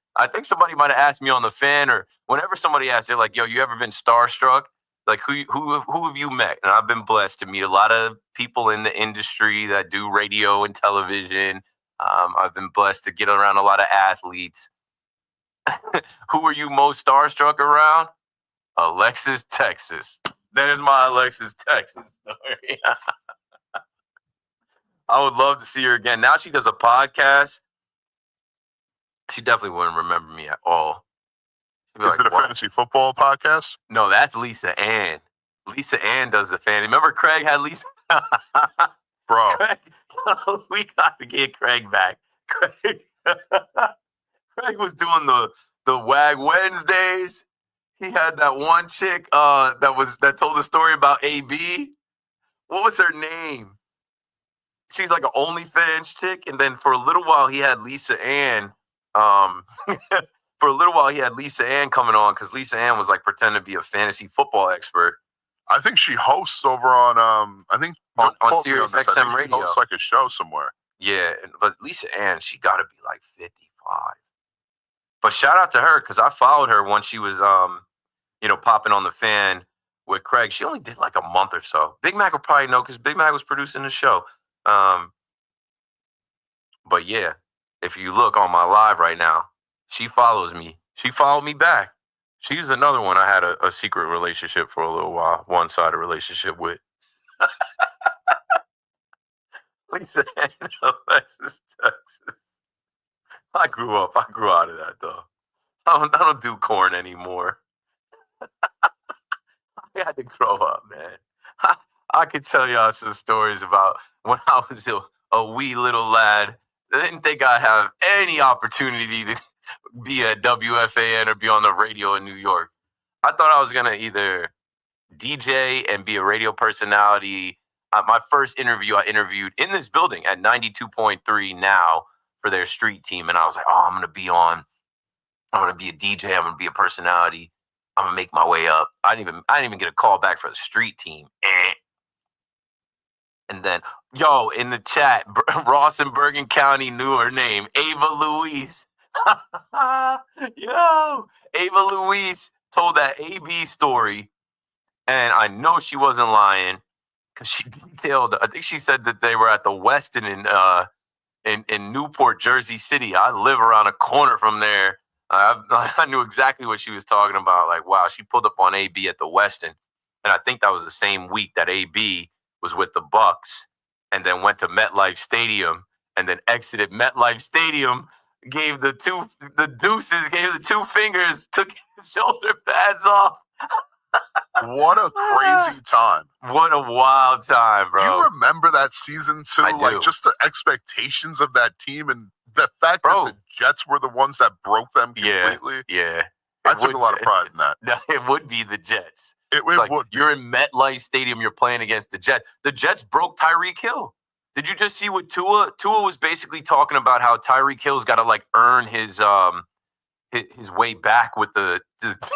somebody might have asked me on the fan, or whenever somebody asks, they're like, yo, you ever been starstruck? Like who have you met? And I've been blessed to meet a lot of people in the industry that do radio and television. I've been blessed to get around a lot of athletes. Who are you most starstruck around? Alexis, Texas. There's my Alexis, Texas story. I would love to see her again. Now she does a podcast. She definitely wouldn't remember me at all. She'd be Is like, it a "What?" fantasy football podcast? No, that's Lisa Ann. Lisa Ann does the fan. Remember Craig had Lisa? Bro. Craig, we got to get Craig back. Craig was doing the Wag Wednesdays. He had that one chick that told the story about AB. What was her name? She's like an OnlyFans chick. And then for a little while he had Lisa Ann. For a little while he had Lisa Ann coming on because Lisa Ann was like pretending to be a fantasy football expert. I think she hosts over on on Sirius XM Radio. She hosts like a show somewhere. Yeah, but Lisa Ann, she got to be like 55. But shout out to her because I followed her when she was popping on the fan with Craig. She only did like a month or so. Big Mac will probably know because Big Mac was producing the show. But yeah, if you look on my live right now, she follows me. She followed me back. She's another one I had a secret relationship for a little while, one-sided relationship with. Lisa Ann, Alexis, Texas. I grew out of that though. I don't do corn anymore. I had to grow up, man. I could tell y'all some stories about when I was a wee little lad. I didn't think I'd have any opportunity to be at WFAN or be on the radio in New York. I thought I was going to either DJ and be a radio personality. My first interview, I interviewed in this building at 92.3 now for their street team. And I was like, I'm going to be a DJ. I'm going to be a personality. I'm going to make my way up. I didn't even get a call back for the street team. And then, in the chat, Ross in Bergen County knew her name, Ava Louise. Ava Louise told that AB story, and I know she wasn't lying because she detailed. I think she said that they were at the Westin in Newport, Jersey City. I live around a corner from there. I knew exactly what she was talking about. Like, wow, she pulled up on AB at the Westin, and I think that was the same week that AB was with the Bucks, and then went to MetLife Stadium, and then exited MetLife Stadium, gave the two fingers, took his shoulder pads off. What a crazy time. What a wild time, bro. Do you remember that season too? I do. Like just the expectations of that team and the fact that the Jets were the ones that broke them completely. Yeah. I took a lot of pride in that. No, it would be the Jets. It would. You're in MetLife Stadium. You're playing against the Jets. The Jets broke Tyreek Hill. Did you just see what Tua was basically talking about how Tyreek Hill's got to earn his way back with the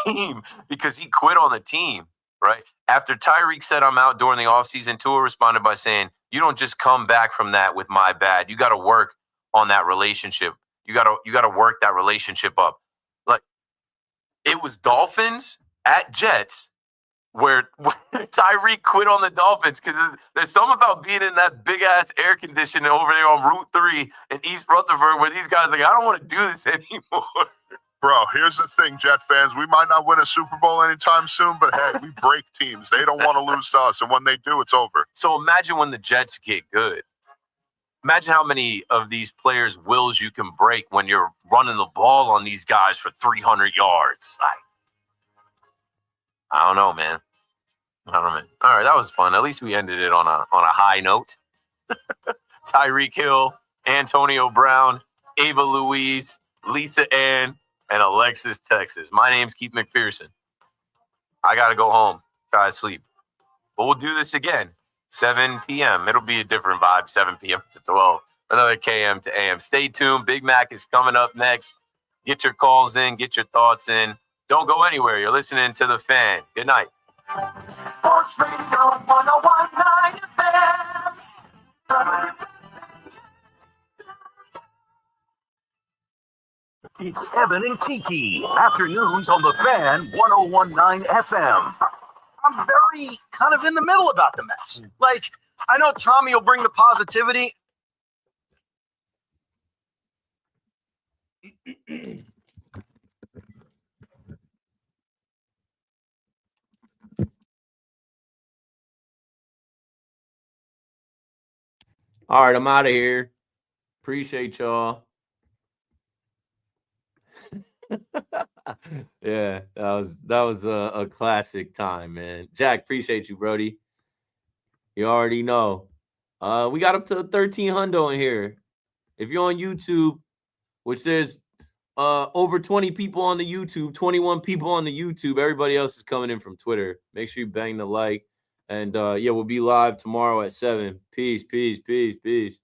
team because he quit on the team, right? After Tyreek said I'm out during the offseason, Tua responded by saying, you don't just come back from that with my bad. You got to work on that relationship. You got to work that relationship up. Like it was Dolphins at Jets where Tyreek quit on the Dolphins because there's something about being in that big ass air conditioning over there on Route 3 in East Rutherford where these guys are like, I don't want to do this anymore. Bro, here's the thing, Jet fans. We might not win a Super Bowl anytime soon, but hey, we break teams. They don't want to lose to us, and when they do, it's over. So imagine when the Jets get good. Imagine how many of these players' wills you can break when you're running the ball on these guys for 300 yards. I don't know, man. All right, that was fun. At least we ended it on a high note. Tyreek Hill, Antonio Brown, Ava Louise, Lisa Ann, and Alexis, Texas. My name's Keith McPherson. I got to go home, try to sleep. But we'll do this again, 7 p.m. It'll be a different vibe, 7 p.m. to 12. Another KM to AM. Stay tuned. Big Mac is coming up next. Get your calls in. Get your thoughts in. Don't go anywhere. You're listening to The Fan. Good night. Sports Radio 101.9 FM. It's Evan and Kiki. Afternoons on The Fan, 101.9 FM. I'm very kind of in the middle about the Mets. Like, I know Tommy will bring the positivity. All right, I'm out of here. Appreciate y'all. Yeah, that was a classic time, man. Jack, appreciate you, Brody. You already know. We got up to 13 hundo in here. If you're on YouTube, which says over 20 people on the YouTube, 21 people on the YouTube, everybody else is coming in from Twitter. Make sure you bang the like. And yeah, we'll be live tomorrow at 7. Peace, peace, peace, peace.